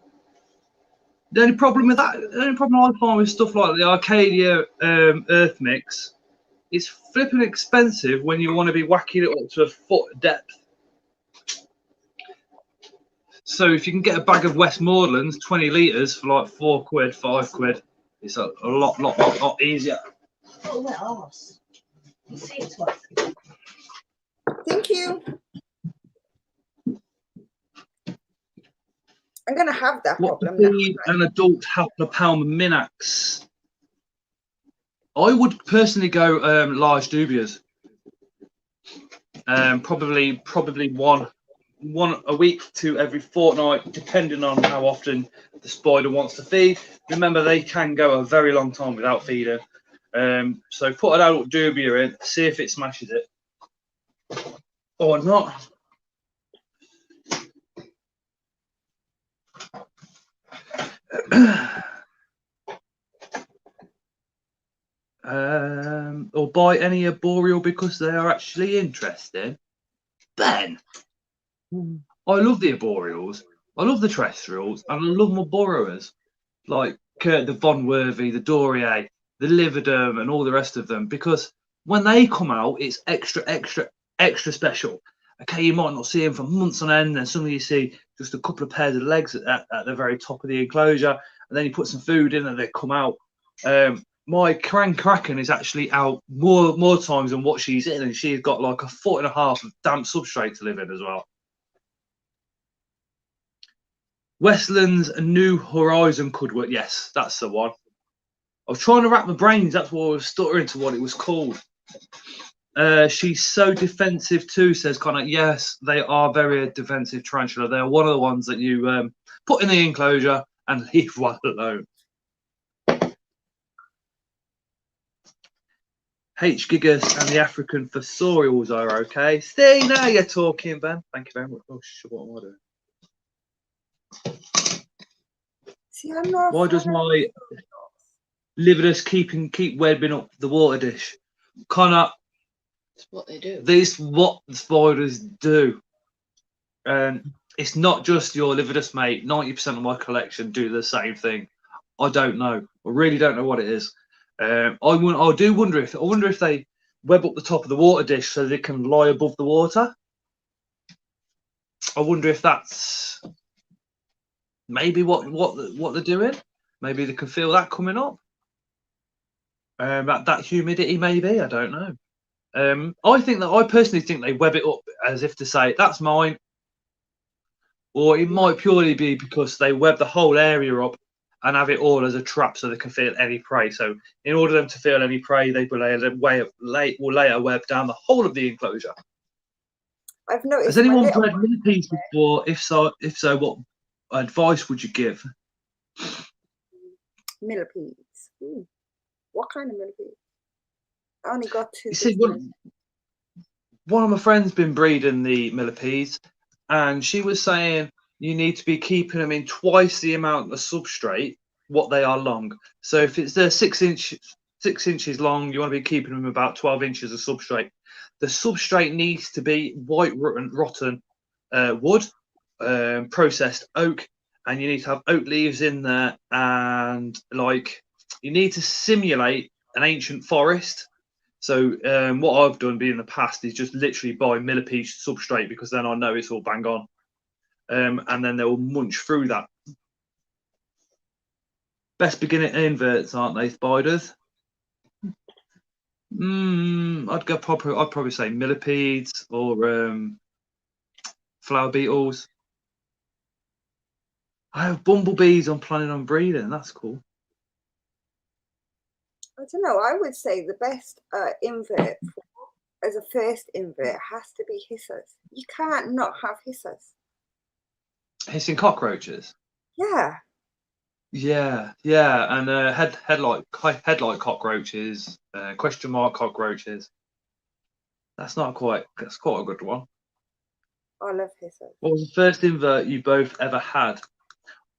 The only problem I find with stuff like the Arcadia Earth Mix, it's flipping expensive when you want to be whacking it up to a foot depth. So if you can get a bag of Westmorelands, 20 litres for like £4, £5, it's a lot easier. Oh, my arse. You see it twice. Thank you. I'm going to have that problem now. An adult Hapnopalma Minax. I would personally go large dubias. Probably one a week to every fortnight, depending on how often the spider wants to feed. Remember, they can go a very long time without feeding. So put an adult dubia in, see if it smashes it or not. Or buy any arboreal because they are actually interesting. Ben, I love the arboreals, I love the terrestrials, and I love my burrowers, like the Von Worthy, the Dorier, the Lividum, and all the rest of them, because when they come out, it's extra special. Okay, you might not see them for months on end, and suddenly you see just a couple of pairs of legs at the very top of the enclosure, and then you put some food in and they come out. My Cran Kraken is actually out more times than what she's in, and she's got like 1.5 foot of damp substrate to live in as well. Westland's New Horizon could work. Yes, that's the one. I was trying to wrap my brains. That's why I was stuttering to what it was called. She's so defensive too, says Connor. Yes, they are very defensive tarantula. They're one of the ones that you put in the enclosure and leave one alone. H. gigas and the African fossorials are okay. See, now you're talking, Ben. Thank you very much. Oh, shit, what am I doing? See, I'm not. Why does my Lividus keep webbing up the water dish? Connor, That's what they do. this is what the spiders do. It's not just your Lividus, mate. 90% of my collection do the same thing. I don't know. I really don't know what it is. I do wonder if they web up the top of the water dish so they can lie above the water. I wonder if that's maybe what they're doing. Maybe they can feel that coming up. That humidity, maybe. I don't know. I personally think they web it up as if to say that's mine, or it might purely be because they web the whole area up and have it all as a trap so they can feel any prey. So in order for them to feel any prey, they will lay a web down the whole of the enclosure. I've noticed. Has anyone bred millipedes before? If so, what advice would you give? Millipedes. Ooh. What kind of millipede? I only got 2. You see, one of my friends been breeding the millipedes, and she was saying you need to be keeping them in twice the amount of substrate what they are long. So if they're 6 inches long, you want to be keeping them about 12 inches of substrate. The substrate needs to be white rotten wood, processed oak, and you need to have oak leaves in there, and like you need to simulate an ancient forest. So what I've done in the past is just literally buy millipede substrate, because then I know it's all bang on. And then they'll munch through that. Best beginner inverts, aren't they, spiders? I'd probably say millipedes or flower beetles. I have bumblebees I'm planning on breeding. That's cool. I don't know. I would say the best invert as a first invert has to be hissers. You can't not have hissers. Hissing cockroaches. Yeah. Yeah, and headlight cockroaches, question mark cockroaches. That's quite a good one. I love hissers. What was the first invert you both ever had?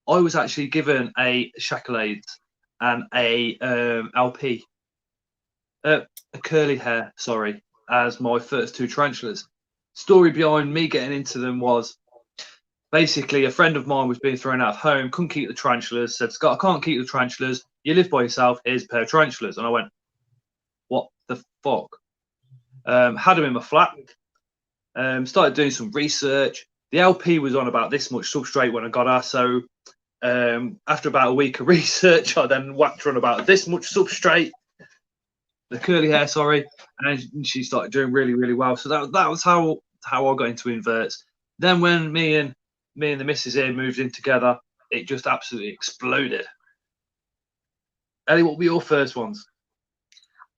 I was actually given a Shakalades and a LP, a curly hair, sorry, as my first 2 tarantulas. Story behind me getting into them was basically a friend of mine was being thrown out of home, couldn't keep the tarantulas, said, Scott, I can't keep the tarantulas. You live by yourself. Here's a pair of tarantulas. And I went, what the fuck? Had them in my flat. Started doing some research. The LP was on about this much substrate when I got her. So after about a week of research, I then whacked her on about this much substrate. The curly hair, sorry. And she started doing really, really well. So that was how I got into inverts. Then when me and the missus here moved in together, it just absolutely exploded. Ellie, what were your first ones?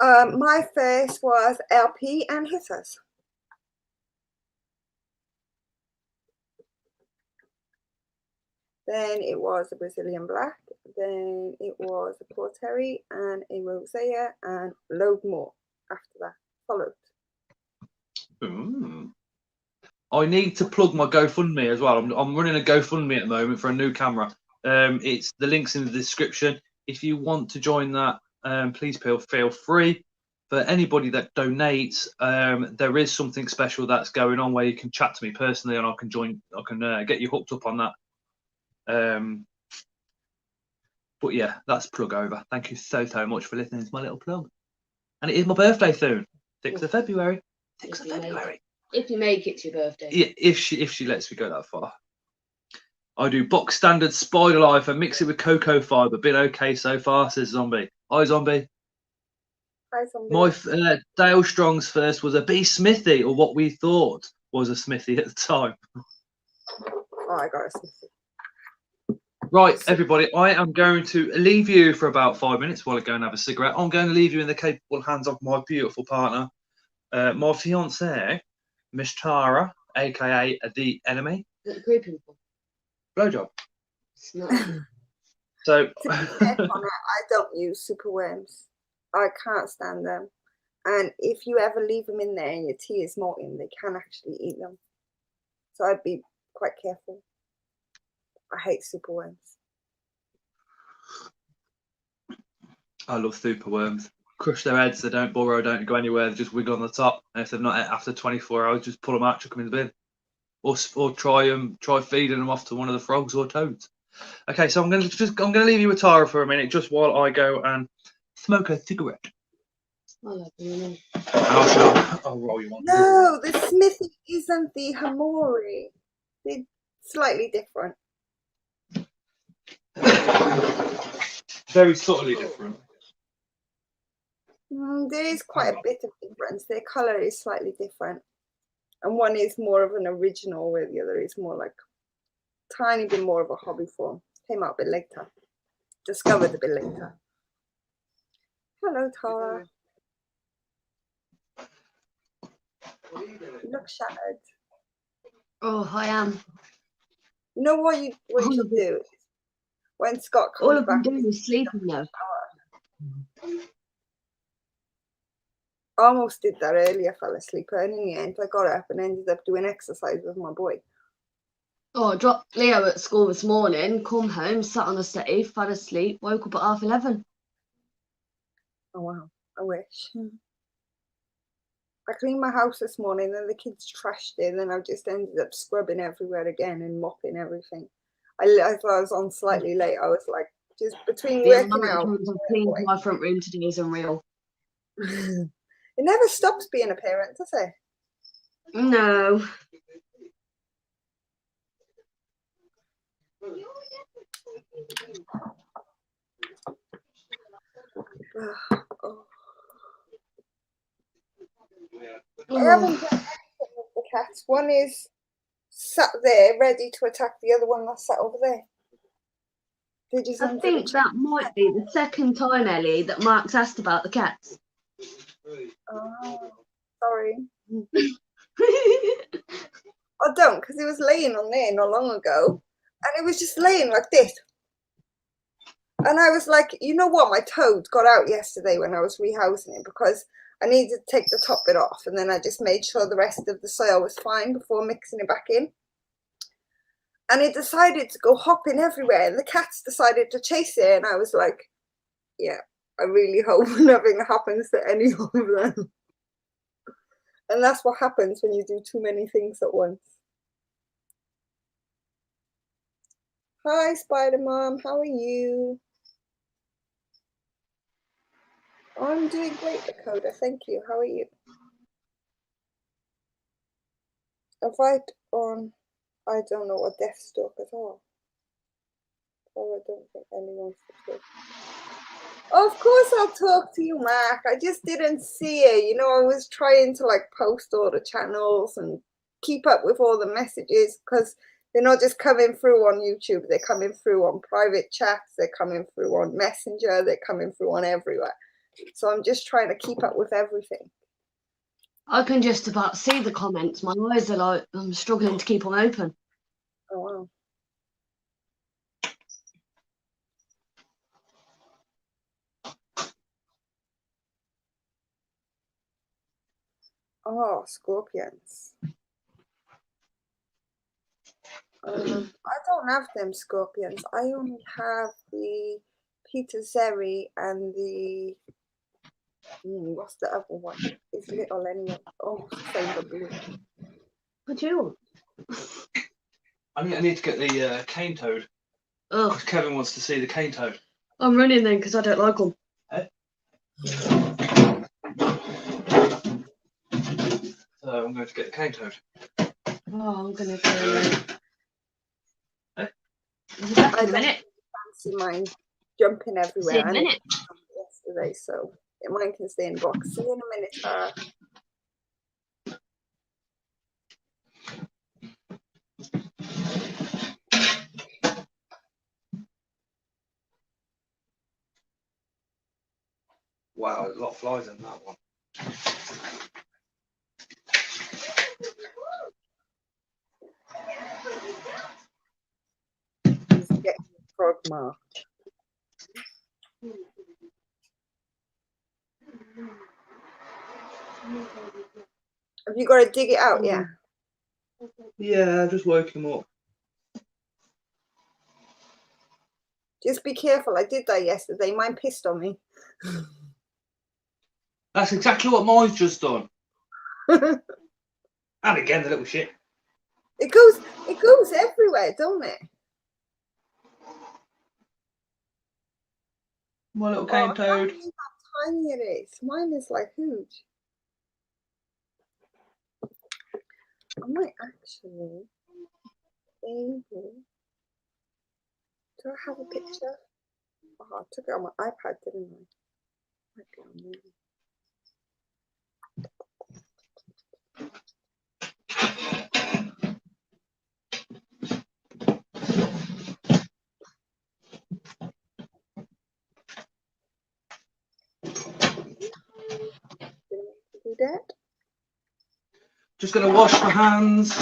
My first was LP and hissers. Then it was a Brazilian black. Then it was a Porteri and a Rosea, and load more after that followed. I need to plug my GoFundMe as well. I'm running a GoFundMe at the moment for a new camera. It's the link's in the description. If you want to join that, please feel free. for anybody that donates, there is something special that's going on where you can chat to me personally, and I can join. I can get you hooked up on that. But yeah, that's plug over. Thank you so much for listening to my little plug. And it is my birthday soon, 6th of February. 6th of February. If you make it to your birthday. Yeah, if she lets me go that far. I do box standard Spider Life and mix it with cocoa fibre. Been okay so far, says Zombie. Hi, Zombie. Hi, Zombie. My Dale Strong's first was a B Smithy, or what we thought was a Smithy at the time. Oh, I got a Smithy. Right, everybody, I am going to leave you for about 5 minutes while I go and have a cigarette. I'm going to leave you in the capable hands of my beautiful partner, my fiancée, Miss Tara, aka the enemy. Is that the creepy one? Blowjob. It's not. So, To be fair, Connor, I don't use superworms. I can't stand them. And if you ever leave them in there and your tea is not in, they can actually eat them. So I'd be quite careful. I hate superworms. I love superworms. Crush their heads, they don't burrow, don't go anywhere, they just wiggle on the top. And if they're not after 24 hours, just pull them out, chuck them in the bin. Or try feeding them off to one of the frogs or toads. Okay, so I'm gonna leave you with Tara for a minute, just while I go and smoke a cigarette. I like them. And I'll roll you one. No, the Smithy isn't the Hamori. They're slightly different. Very subtly different. There is quite a bit of difference. Their colour is slightly different. And one is more of an original, where the other is more like tiny bit more of a hobby form. Came out a bit later. Discovered a bit later. Hello, Tara. You look shattered. Oh, I am. You know what you should do? When Scott comes All I've been back, doing is sleeping now. I almost did that earlier, fell asleep, and in the end I got up and ended up doing exercise with my boy. Oh, I dropped Leo at school this morning, come home, sat on the settee, fell asleep, woke up at 11:30. Oh wow, I wish. I cleaned my house this morning and the kids trashed it, and then I just ended up scrubbing everywhere again and mopping everything. I thought I was on slightly late. I was like, just between working out. I've cleaned my front room today is unreal. It never stops being a parent, does it? No. Oh. I haven't done anything with the cats. One is sat there ready to attack the other one that's sat over there. I think that might be the second time, Ellie, that Mark's asked about the cats. Oh, sorry. I don't, because it was laying on there not long ago, and it was just laying like this. And I was like, you know what? My toad got out yesterday when I was rehousing it, because I needed to take the top bit off, and then I just made sure the rest of the soil was fine before mixing it back in. And it decided to go hopping everywhere, and the cats decided to chase it, and I was like, yeah, I really hope nothing happens to any of them. And that's what happens when you do too many things at once. Hi, Spider Mom, how are you? I'm doing great, Dakota, thank you. How are you? Invite on, I don't know what Deathstalk at all. Oh, I don't think anyone's talk. Of course I'll talk to you, Mark. I just didn't see it. You know, I was trying to like post all the channels and keep up with all the messages, because they're not just coming through on YouTube. They're coming through on private chats. They're coming through on Messenger. They're coming through on everywhere. So I'm just trying to keep up with everything. I can just about see the comments. My eyes are like, I'm struggling to keep them open. Oh, wow. Oh, scorpions. I don't have them scorpions. I only have the Peter Zeri and the What's the other one? It's little anyway. Almost the same but blue. What do you want? I need to get the cane toad. Oh, Because Kevin wants to see the cane toad. I'm running then because I don't like them. So I'm going to get the cane toad. Oh, I'm gonna go. Eh? I'll be back in a minute. Fancy mine jumping See everywhere. you in a minute. Yesterday, so mine can stay in the box. See you in a minute, Tara. Wow, a lot of flies in that one. He's getting frog mark. Have you got to dig it out? Yeah. Yeah, I just woke him up. Just be careful. I did that yesterday. Mine pissed on me. That's exactly what mine's just done. And again, the little shit. It goes everywhere, don't it? My little cane I can't toad. believe how tiny it is. Mine is like huge. I might actually be able. Do I have a picture? Oh, I took it on my iPad, didn't I? Might be on there. Do that. Just going to wash my hands.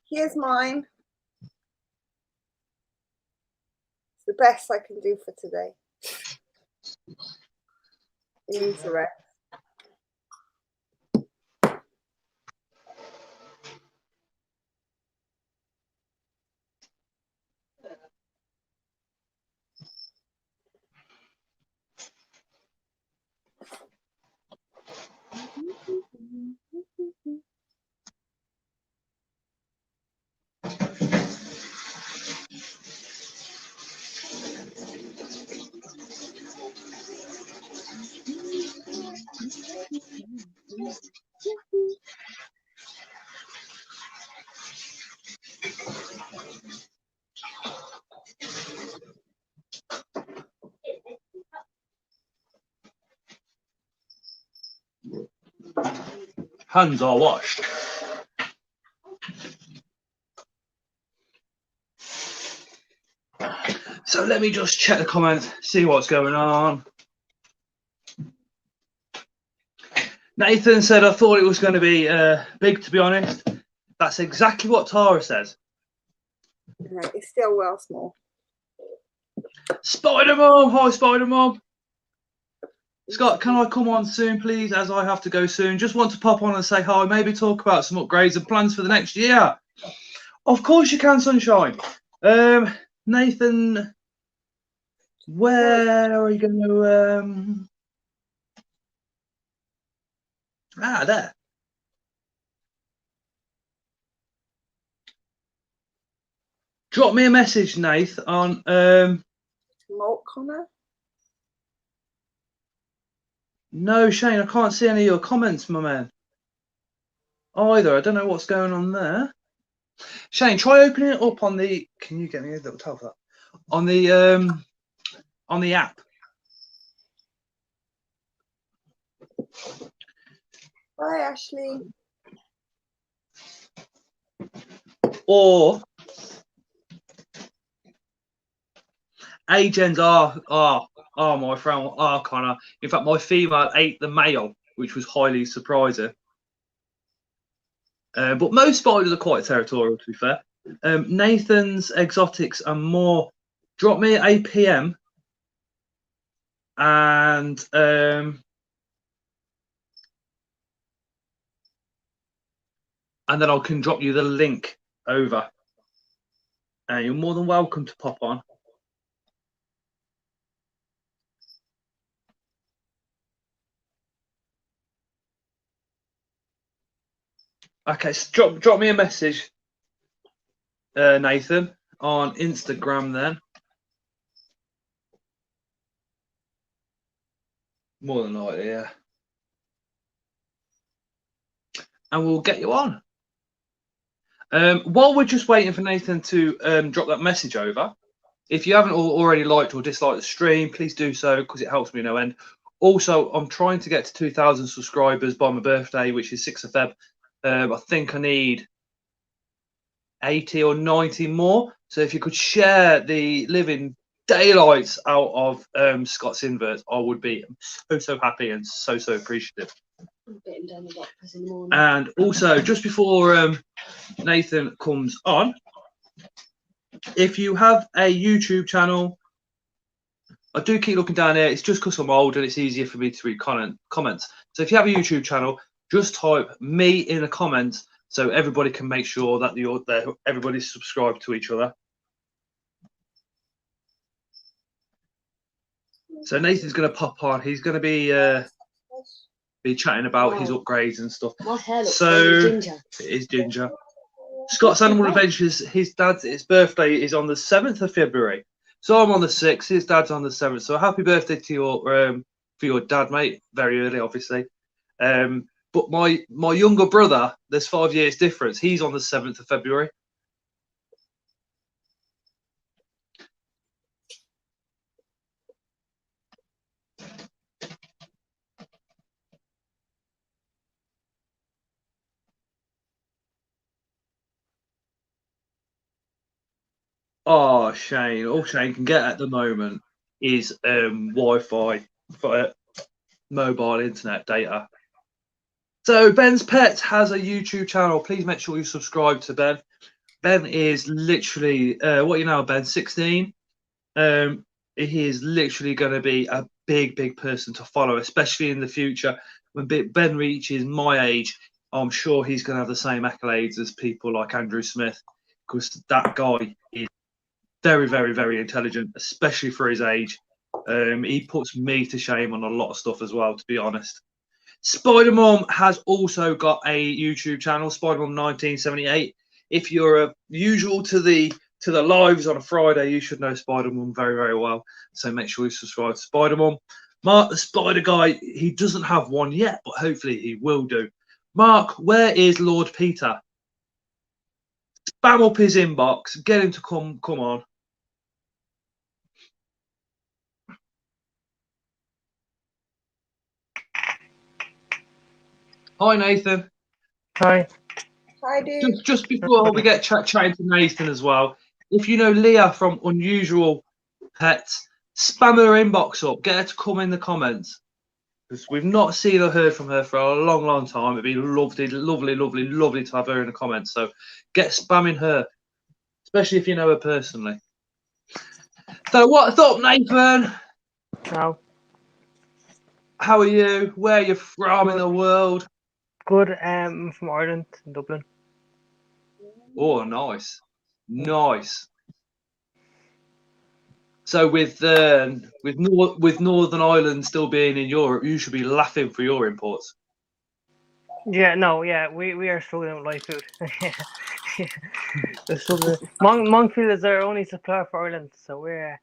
Here's mine. It's the best I can do for today. It needs a rest. Hands are washed. So let me just check the comments, see what's going on. Nathan said, I thought it was going to be big, to be honest. That's exactly what Tara says. Right, it's still well small. Spider Mom, hi Spider Mom. Scott, can I come on soon, please, as I have to go soon? Just want to pop on and say hi, maybe talk about some upgrades and plans for the next year. Of course you can, Sunshine. Nathan, where are you going to... there. Drop me a message, Nath, on... Malt Connor? No, Shane, I can't see any of your comments, my man. Either. I don't know what's going on there. Shane, try opening it up on the... Can you get me a little towel for that? On the app. Hi, Ashley. Or... Agents are my friend, Connor. In fact, my female ate the male, which was highly surprising. But most spiders are quite territorial, to be fair. Nathan's Exotics and more. Drop me a PM, and then I can drop you the link over. And you're more than welcome to pop on. Okay, drop me a message, Nathan, on Instagram then. More than likely, yeah. And we'll get you on. While we're just waiting for Nathan to drop that message over, if you haven't already liked or disliked the stream, please do so because it helps me no end. Also, I'm trying to get to 2,000 subscribers by my birthday, which is 6th of Feb. I think I need 80 or 90 more. So if you could share the living daylights out of Scott's inverts, I would be so happy and so appreciative. I'm getting down the doctors in the morning. And also, just before Nathan comes on, if you have a YouTube channel, I do keep looking down here. It's just because I'm old and it's easier for me to read comments. So if you have a YouTube channel, just type me in the comments so everybody can make sure that everybody's subscribed to each other. So Nathan's going to pop on. He's going to be chatting about his upgrades and stuff. My hair looks very ginger. It is ginger. Scott's Animal Adventures, his birthday is on the 7th of February. So I'm on the 6th, his dad's on the 7th. So happy birthday to your for your dad, mate. Very early, obviously. But my younger brother, there's 5 years difference. He's on the 7th of February. Oh, Shane. All Shane can get at the moment is Wi-Fi for mobile internet data. So Ben's Pet has a YouTube channel. Please make sure you subscribe to Ben. Ben is literally, what you know, Ben, 16. He is literally going to be a big person to follow, especially in the future. When Ben reaches my age, I'm sure he's going to have the same accolades as people like Andrew Smith, because that guy is very intelligent, especially for his age. He puts me to shame on a lot of stuff as well, to be honest. Spider Mom has also got a YouTube channel, Spider Mom 1978. If you're usual to the lives on a Friday, you should know Spider Mom very well. So make sure you subscribe to Spider Mom. Mark the Spider Guy, he doesn't have one yet, but hopefully he will do. Mark, where is Lord Peter? Spam up his inbox. Get him to come on. Hi, Nathan. Hi. Hi, dude. Just before we get chatting to Nathan as well, if you know Leah from Unusual Pets, spam her inbox up. Get her to come in the comments. Because we've not seen or heard from her for a long time. It'd be lovely to have her in the comments. So get spamming her, especially if you know her personally. So what's up, Nathan? Ciao. How are you? Where are you from in the world? Good. From Ireland, Dublin. Oh, nice. So with Northern Ireland still being in Europe, you should be laughing for your imports. Yeah, no, yeah, we are struggling with live food. We're struggling. Monkfield is our only supplier for Ireland, so we're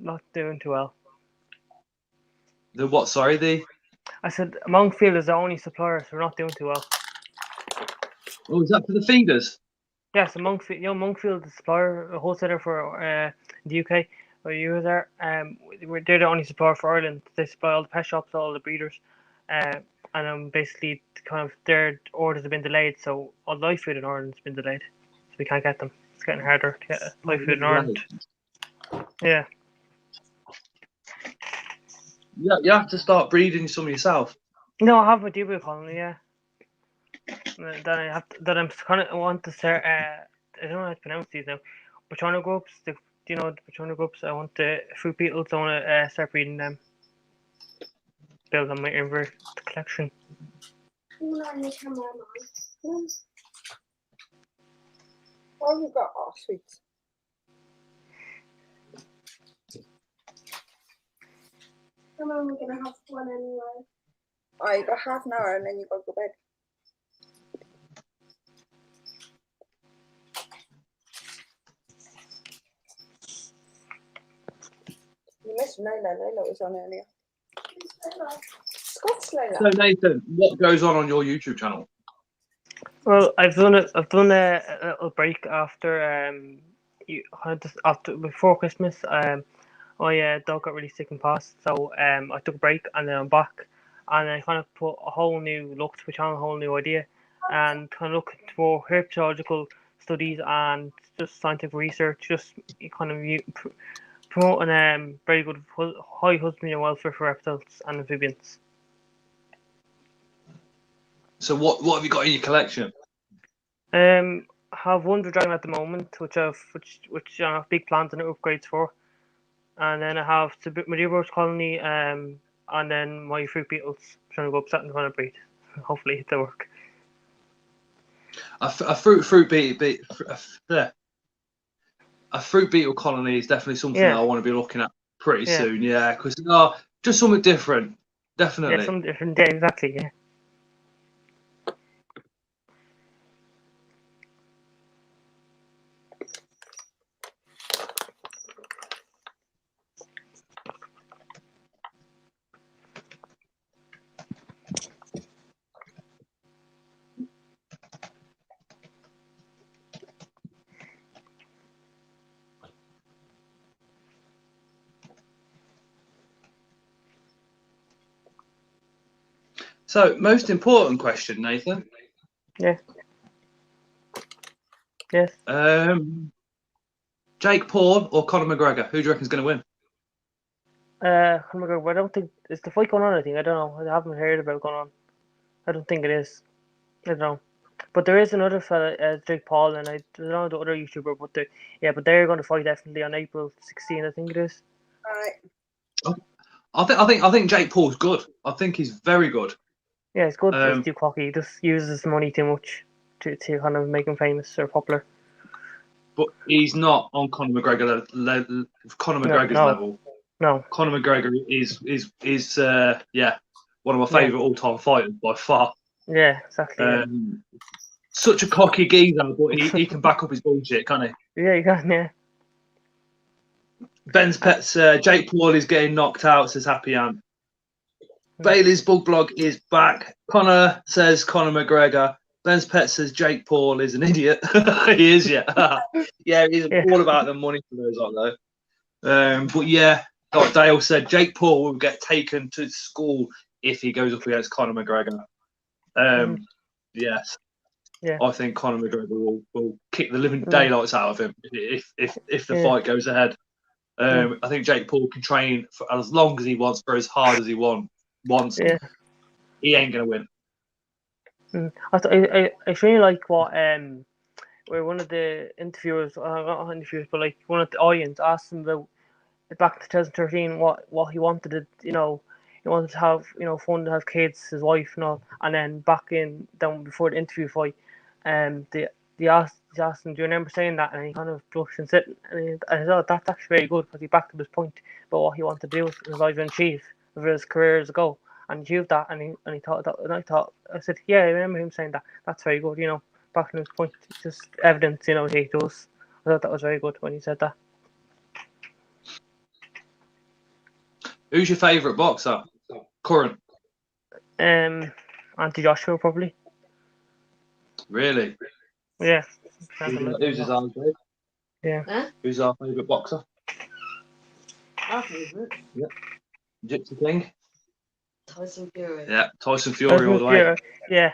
not doing too well. The what? Sorry, I said Monkfield is our only supplier, so we're not doing too well. Oh, is that for the feeders? Yeah, so Monkfield is a supplier, a wholesaler for the UK, or US are. They're the only supplier for Ireland. They supply all the pet shops, all the breeders, and basically kind of their orders have been delayed. So all live food in Ireland has been delayed, so we can't get them. It's getting harder to get live food in Ireland. Yeah. Yeah, you have to start breeding some yourself. No, I have a deal with colony. Yeah. I want to start. I don't know how to pronounce these now. Patrono groups. Do you know the Patrono groups? I want the fruit beetles. I want to start breeding them. Build on my invert collection. What have we got? Oh, sweet. How long are we gonna have one anyway? Oh, you got half an hour and then you got to go bed. Where's Layla? Layla was on earlier. Scott's Layla. So Nathan, what goes on your YouTube channel? Well, I've done a little break after after before Christmas. My dog got really sick and passed, so I took a break and then I'm back, and I kind of put a whole new look to the channel, a whole new idea, and kind of look for herpetological studies and just scientific research, just kind of promoting very good high husbandry and welfare for reptiles and amphibians. So what have you got in your collection? I have Wonder Dragon at the moment, which I have big plans and upgrades for, and then I have the Medieval Colony, and then my fruit beetles. I'm trying to go upset and trying to breed. Hopefully they work. A fruit beetle colony is definitely something that I want to be looking at pretty soon. Yeah, because just something different. Definitely. Yeah, something different. Yeah, exactly. Yeah. So, most important question, Nathan. Yeah. Yes. Jake Paul or Conor McGregor? Who do you reckon is going to win? Oh my God, I don't think is the fight going on. I think I don't know. I haven't heard about it going on. I don't think it is. I don't know. But there is another fella, Jake Paul, and I don't know the other YouTuber, but they're going to fight definitely on April 16, I think it is. Right. I think Jake Paul's good. I think he's very good. Yeah, it's good, but he's too cocky. He just uses his money too much to kind of make him famous or popular. But he's not on Conor McGregor's level. No. Conor McGregor is one of my favourite all-time fighters by far. Yeah, exactly. Such a cocky geezer, but he can back up his bullshit, can't he? Yeah, he can. Yeah. Ben's Pets, Jake Paul is getting knocked out, says Happy Ant. Bailey's Bug Blog is back. Connor says Conor McGregor. Ben's Pet says Jake Paul is an idiot. He is, yeah. Yeah, he's all about the money for those, aren't they? But yeah, like Dale said, Jake Paul will get taken to school if he goes up against Conor McGregor. Yes. Yeah. I think Conor McGregor will kick the living daylights out of him if the fight goes ahead. I think Jake Paul can train for as long as he wants, for as hard as he wants. Yeah. He ain't gonna win. I really like what where one of the interviewers, not interviewers, but like one of the audience asked him about back in 2013 what he wanted to, he wanted to have fun, to have kids, his wife and all, and then down before the interview fight, they asked him, do you remember saying that? And he kind of blushed and said, and I thought that's actually very good because he backed up his point about what he wanted to do in his life and achieve of his career as a goal, and achieved that, and he thought that, and I said, yeah, I remember him saying that. That's very good, backing his point. It's just evidence, he does. I thought that was very good when he said that. Who's your favourite boxer? Current. Anthony Joshua probably. Really? Yeah. Who's his own favourite? Yeah. Huh? Who's our favourite boxer? Our favourite. Yeah. Gypsy King. Tyson Fury. Yeah, Tyson Fury all the way. Yeah.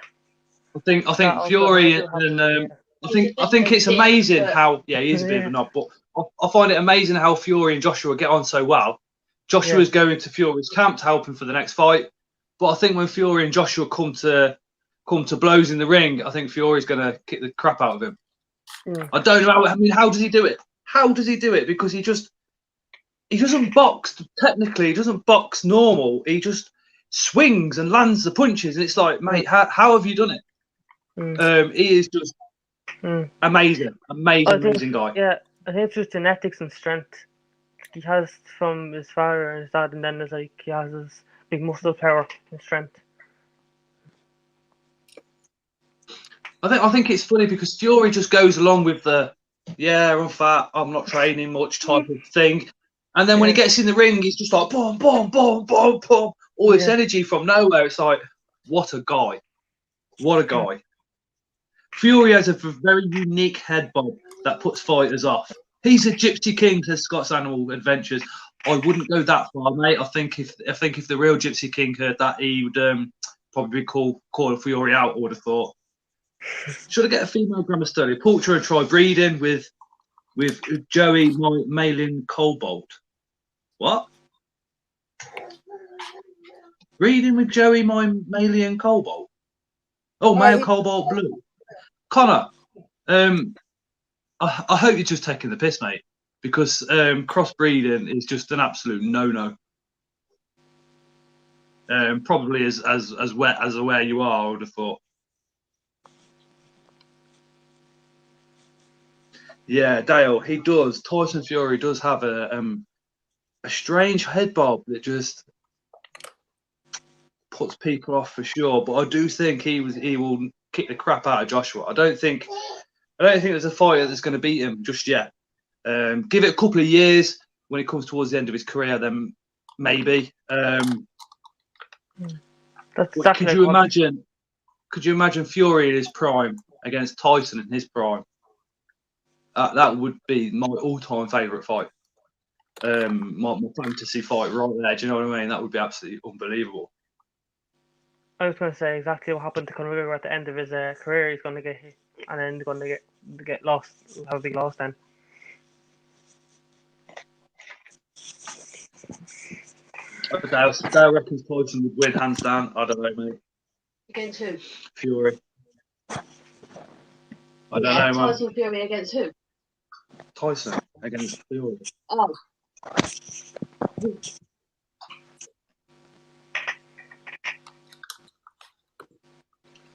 I think Fury and I think it's amazing how he is a bit of a knob, but I find it amazing how Fury and Joshua get on so well. Joshua's going to Fury's camp to help him for the next fight, but I think when Fury and Joshua come to blows in the ring, I think Fury's going to kick the crap out of him. I don't know. How does he do it? Because he doesn't box technically. He doesn't box normal. He just swings and lands the punches, and it's like, mate, how have you done it? He is just amazing guy. Yeah, I think it's just genetics and strength. He has from his father and his dad, and then there's he has his big muscle power and strength. I think it's funny because Fury just goes along with the I'm fat, I'm not training much type of thing. And then when he gets in the ring, he's just like boom, boom, boom, boom, boom. All this energy from nowhere. It's like, what a guy. What a guy. Fury has a very unique head bob that puts fighters off. He's a Gypsy King, says Scott's Animal Adventures. I wouldn't go that far, mate. I think if the real Gypsy King heard that, he would probably call Fury out, I would have thought. Should I get a female grammar study? Portrait and try breeding with Joey Malin Cobalt. What? Breeding with Joey Malin Cobalt? Oh, male Cobalt Blue. Connor, I hope you're just taking the piss, mate, because crossbreeding is just an absolute no-no. Probably as wet as aware you are, I would have thought. Yeah, Dale, he does. Tyson Fury does have a strange head bob that just puts people off for sure. But I do think he will kick the crap out of Joshua. I don't think there's a fighter that's going to beat him just yet. Give it a couple of years when it comes towards the end of his career, then maybe. Could you imagine Fury in his prime against Tyson in his prime? That would be my all-time favourite fight. My fantasy fight right there. Do you know what I mean? That would be absolutely unbelievable. I was going to say exactly what happened to Conor McGregor at the end of his career. He's going to get hit, and then he's going to get lost. Have a big loss then. Dale reckons Tyson would win hands down. I don't know, mate. Against who? Fury. I don't know, man. Tyson Fury against who? Tyson against Fury. Oh.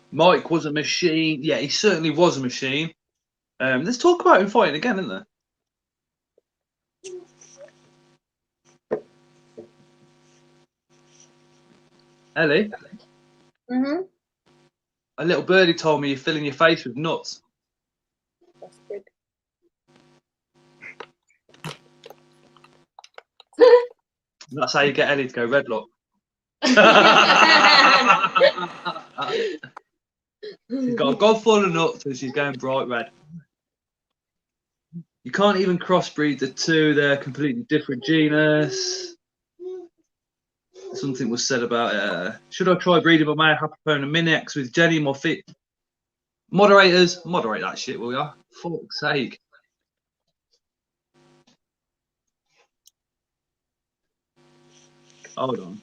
Mike was a machine. Yeah, he certainly was a machine. Let's talk about him fighting again, isn't there? Ellie? Mm-hmm. A little birdie told me you're filling your face with nuts. That's good. That's how you get Ellie to go redlock. She's got a god full of nuts and she's going bright red. You can't even crossbreed the two. They're completely different genus. Something was said about should I try breeding my male Happapone and Minex with Jenny Moffitt? Moderators, moderate that shit, will ya? Fuck's sake. Hold on.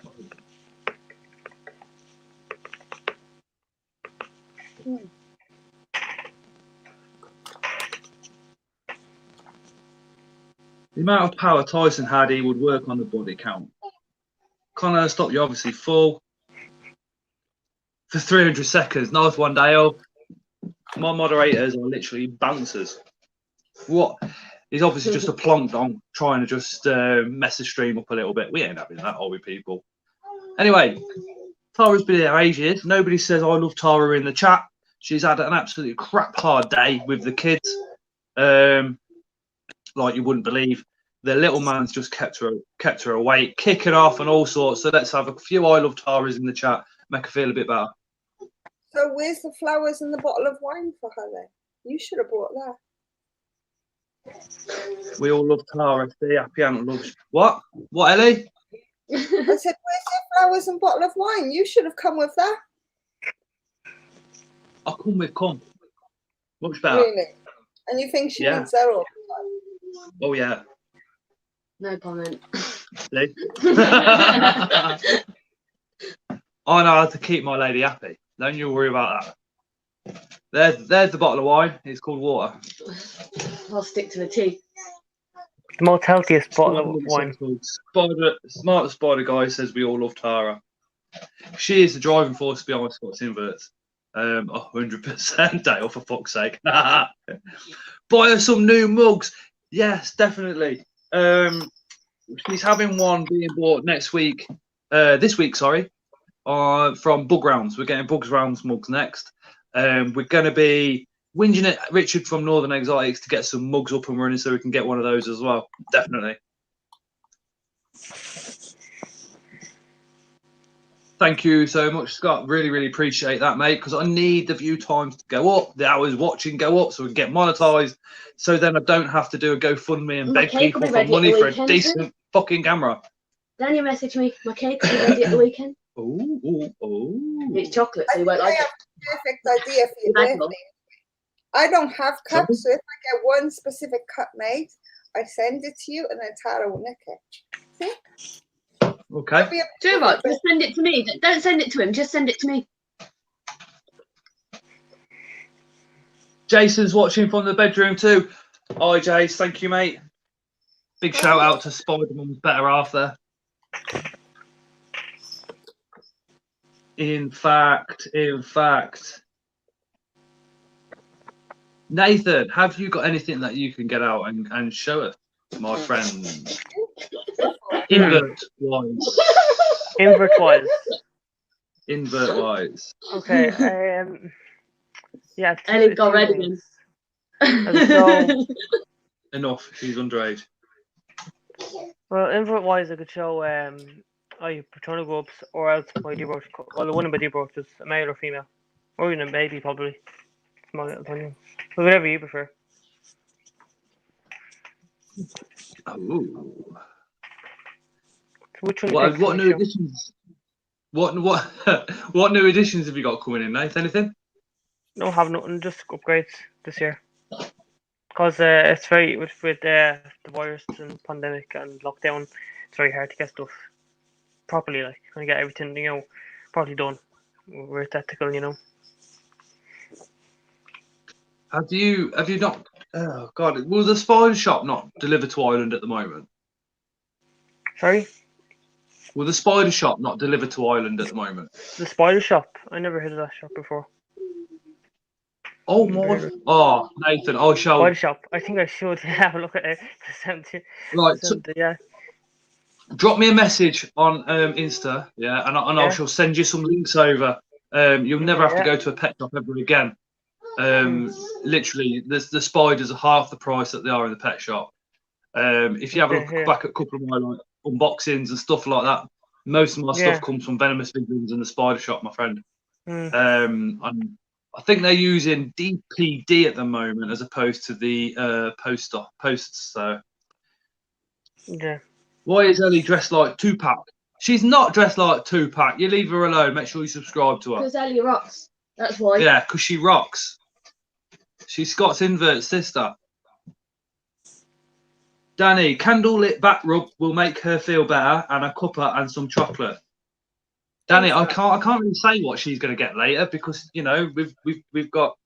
The amount of power Tyson had, he would work on the body count. Connor, stop, you're obviously full. For 300 seconds. Nice one, Dale. My moderators are literally bouncers. What? He's obviously just a plonk on trying to just mess the stream up a little bit. We ain't having that, are we, people? Anyway, Tara's been here ages. Nobody says I love Tara in the chat. She's had an absolutely crap hard day with the kids. Like you wouldn't believe. The little man's just kept her awake, kicking off and all sorts. So let's have a few I love Taras in the chat, make her feel a bit better. So where's the flowers and the bottle of wine for her then? You should have brought that. We all love Tara. Stay happy and love. What? What, Ellie? I said, where's the flowers and bottle of wine? You should have come with that. I'll come with come. Much better. Really? And you think she needs that all? Oh yeah. No comment. See? I know how to keep my lady happy. Don't you worry about that. There's the bottle of wine. It's called water. I'll stick to the tea. The most healthiest bottle of wine. Smart Spider Guy says we all love Tara. She is the driving force behind Scott's Inverts. 100%, Dale, for fuck's sake. Buy her some new mugs. Yes, definitely. She's having one being bought this week, sorry, from Bug Rounds. We're getting Bug Rounds mugs next. We're going to be whinging at Richard from Northern Exotics to get some mugs up and running so we can get one of those as well. Definitely. Thank you so much, Scott. Really, really appreciate that, mate, because I need the view times to go up, the hours watching go up, so we can get monetized. So then I don't have to do a GoFundMe and My beg cake will people be for ready at money the for a weekend, decent fucking camera. Then you message me. My cake will be ready at the weekend. Oh. It's chocolate, so I you think won't I like have it. a perfect idea for your Imagine. birthday. I don't have Sorry? cups, so if I get one specific cup made, I send it to you, and then Tara will nick it. Okay. It'll be a Do you know what? Just send it to me. Don't send it to him. Just send it to me. Jason's watching from the bedroom too. Hi, Jace. Thank you, mate. Big shout out to Spider-Man's better half there. In fact, Nathan, have you got anything that you can get out and show us, my friend? Invert wise. Invert wise. Invert wise. Okay. Yeah. Ellie got red again. So, Enough. He's underage. well, invert wise, I could show paternal groups, or else my dear brooch. Well, the one in my dear brooch is a male or female, or even a baby probably. Small little tiny. But whatever you prefer. Oh. So which one? do you think What I new show? additions? What what new additions have you got coming in, Nathan? Anything? Don't have nothing. Just upgrades this year. Because it's very with the virus and pandemic and lockdown, it's very hard to get stuff properly, like, and get everything, properly done. We're ethical, Have you not? Oh God, will the Spider Shop not deliver to Ireland at the moment? Sorry, Will the Spider Shop not deliver to Ireland at the moment? the Spider Shop. I never heard of that shop before. Oh my! Oh, Nathan, I shall. Spider Shop. I think I should have a look at it. Right, so Yeah. drop me a message on Insta, yeah, and I Yeah. shall send you some links over. You'll never have to Yeah. go to a pet shop ever again. Literally, the spiders are half the price that they are in the pet shop. If you have a look back at a couple of my like unboxings and stuff like that, most of my Yeah. stuff comes from Venomous Visions and the Spider Shop, my friend. Mm. And I think they're using DPD at the moment as opposed to the posts. So Yeah. why is Ellie dressed like Tupac? She's not dressed like Tupac. You leave her alone. Make sure you subscribe to her. Because Ellie rocks. That's why. Yeah, because she rocks. She's Scott's invert sister. Danny, candlelit back rub will make her feel better, and a cuppa and some chocolate. Danny, I can't really say what she's going to get later because we've got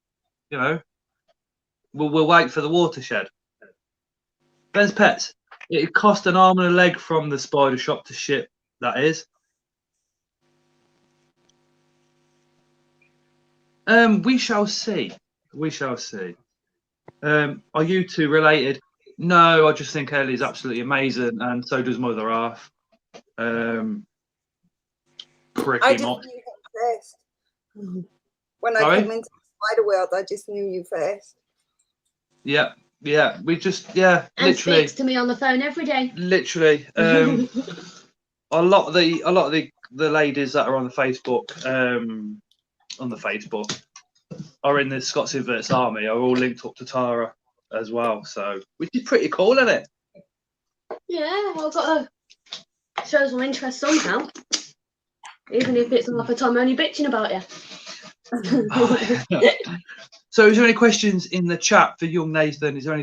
we'll wait for the watershed. Ben's Pets. It cost an arm and a leg from the Spider Shop to ship. That is. We shall see. We shall see. Are you two related? No, I just think Ellie's absolutely amazing, and so does Mother Half. I Pretty just much. knew him first. When I Sorry? came into the spider world, I just knew you first. Yeah. We just And literally. speaks to me on the phone every day. Literally. A lot of the ladies that are on the Facebook, are in the Scots Inverts army are all linked up to Tara as well. So which is pretty cool, isn't it? Yeah, I've got to show some interest somehow. Even if it's half the time only bitching about you. So is there any questions in the chat for young Nathan? Is there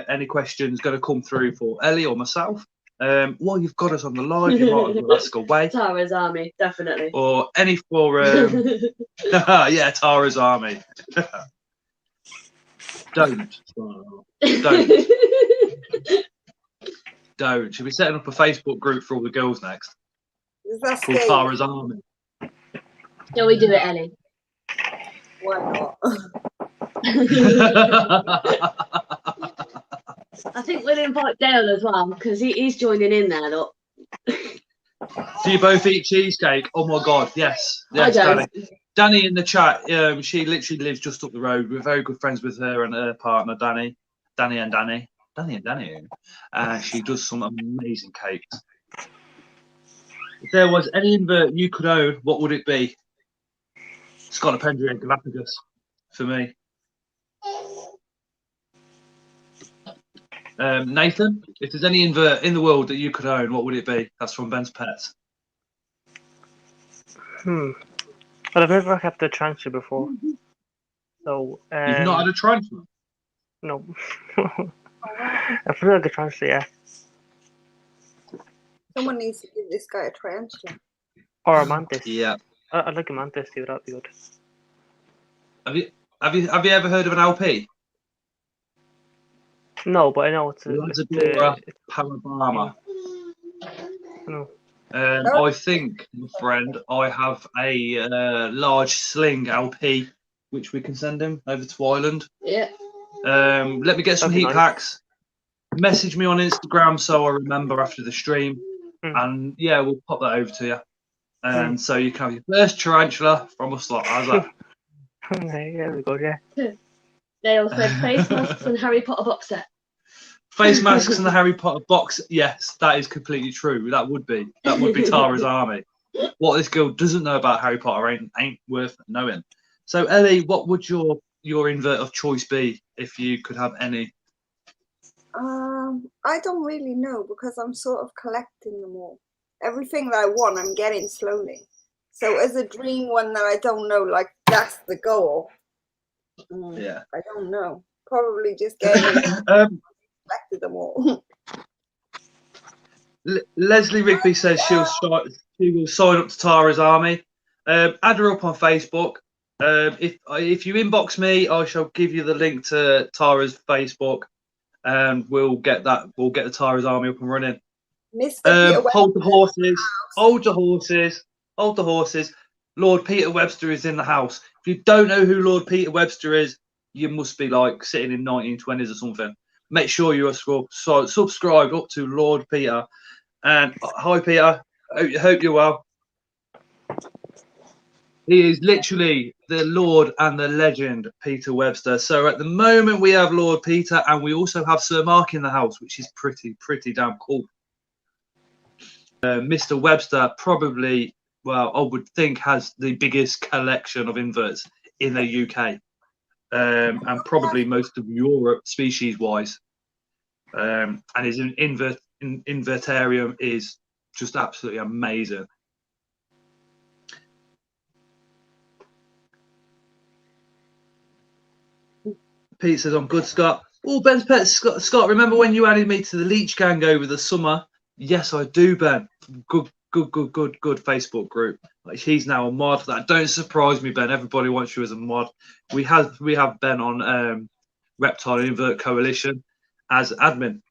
any questions going to come through for Ellie or myself? While you've got us on the live, you might as well ask away. Tara's army, definitely. Or any for yeah, Tara's army. Don't. Should be setting up a Facebook group for all the girls next. Is that Called scary? Tara's army. Shall we do it, Ellie? Why not? I think we'll invite Dale as well because he's joining in there. Look. Do you both eat cheesecake? Oh my God, yes, I don't. Danny. Danny in the chat. She literally lives just up the road. We're very good friends with her and her partner, Danny. She does some amazing cakes. If there was any invert you could own, what would it be? Scolopendria Galapagos for me. Nathan, if there's any invert in the world that you could own, what would it be? That's from Ben's Pets. Well, I've never kept a transfer before. So, You've not had a transfer? no. I feel like a transfer, yeah. Someone needs to give this guy a tarantula. Or a mantis. Yeah. I'd like a mantis too, that'd be good. Have you ever heard of an LP? No, but I know it's a. Lazadora Parabama. No. I think, my friend, I have a large sling LP which we can send him over to Ireland. Yeah. Let me get some That'd be heat nice. packs. Message me on Instagram so I remember after the stream, and yeah, we'll pop that over to you. And so you can have your first tarantula from us lot. How's that? Yeah, we go, yeah. They all said face masks and Harry Potter box set. Face masks and the Harry Potter box. Yes, that is completely true. That would be Tara's army. What this girl doesn't know about Harry Potter ain't worth knowing. So Ellie, what would your invert of choice be if you could have any? I don't really know because I'm sort of collecting them all. Everything that I want, I'm getting slowly. So as a dream one that I don't know, like that's the goal. Yeah. I don't know. Probably just getting collected them all. Leslie Rigby says she will sign up to Tara's army. Add her up on Facebook. If you inbox me, I shall give you the link to Tara's Facebook, and we'll get the Tara's army up and running. Hold the horses. Hold the horses. Hold the horses. Lord Peter Webster is in the house. If you don't know who Lord Peter Webster is, you must be like sitting in 1920s or something. Make sure you are subscribed up to Lord Peter. And hi, Peter. Hope you're well. He is literally the Lord and the legend, Peter Webster. So at the moment we have Lord Peter, and we also have Sir Mark in the house, which is pretty damn cool. Mr. Webster probably, well, I would think, has the biggest collection of inverts in the UK, and probably most of Europe species-wise. And his invertarium is just absolutely amazing. Pete says, I'm good, Scott. Oh, Ben's Pets, Scott, remember when you added me to the Leech Gang over the summer? Yes, I do, Ben. Good Facebook group. Like, he's now a mod. That don't surprise me, Ben. Everybody wants you as a mod. We have Ben on Reptile Invert Coalition as admin.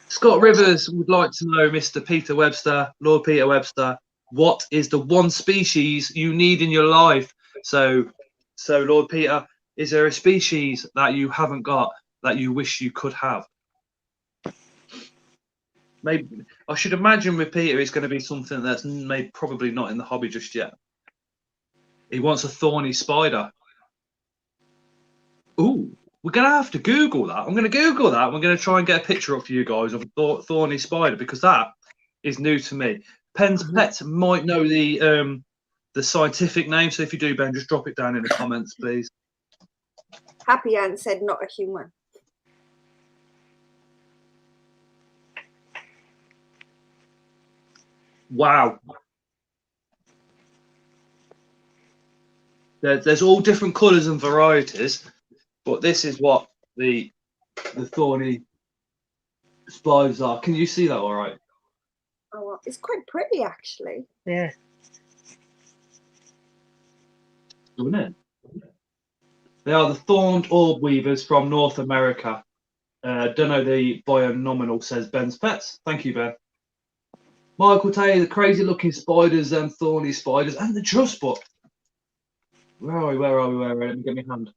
Scott Rivers would like to know, Mr. Peter Webster, Lord Peter Webster, what is the one species you need in your life? So Lord Peter, is there a species that you haven't got that you wish you could have? Maybe I should imagine with Peter it's going to be something that's maybe probably not in the hobby just yet. He wants a thorny spider. Ooh, we're going to have to Google that. I'm going to Google that. We're going to try and get a picture up for you guys of a thorny spider, because that is new to me. Ben's Pets might know the scientific name, so if you do, Ben, just drop it down in the comments, please. Happy Ant said not a human. Wow. There's all different colours and varieties, but this is what the thorny spiders are. Can you see that all right? Oh, well, it's quite pretty, actually. Yeah. Isn't it? They are the thorned orb weavers from North America. Don't know the bionominal, says Ben's Pets. Thank you, Ben. Michael Taylor, the crazy looking spiders and thorny spiders and the trust book. Where are we? Let me get my hand.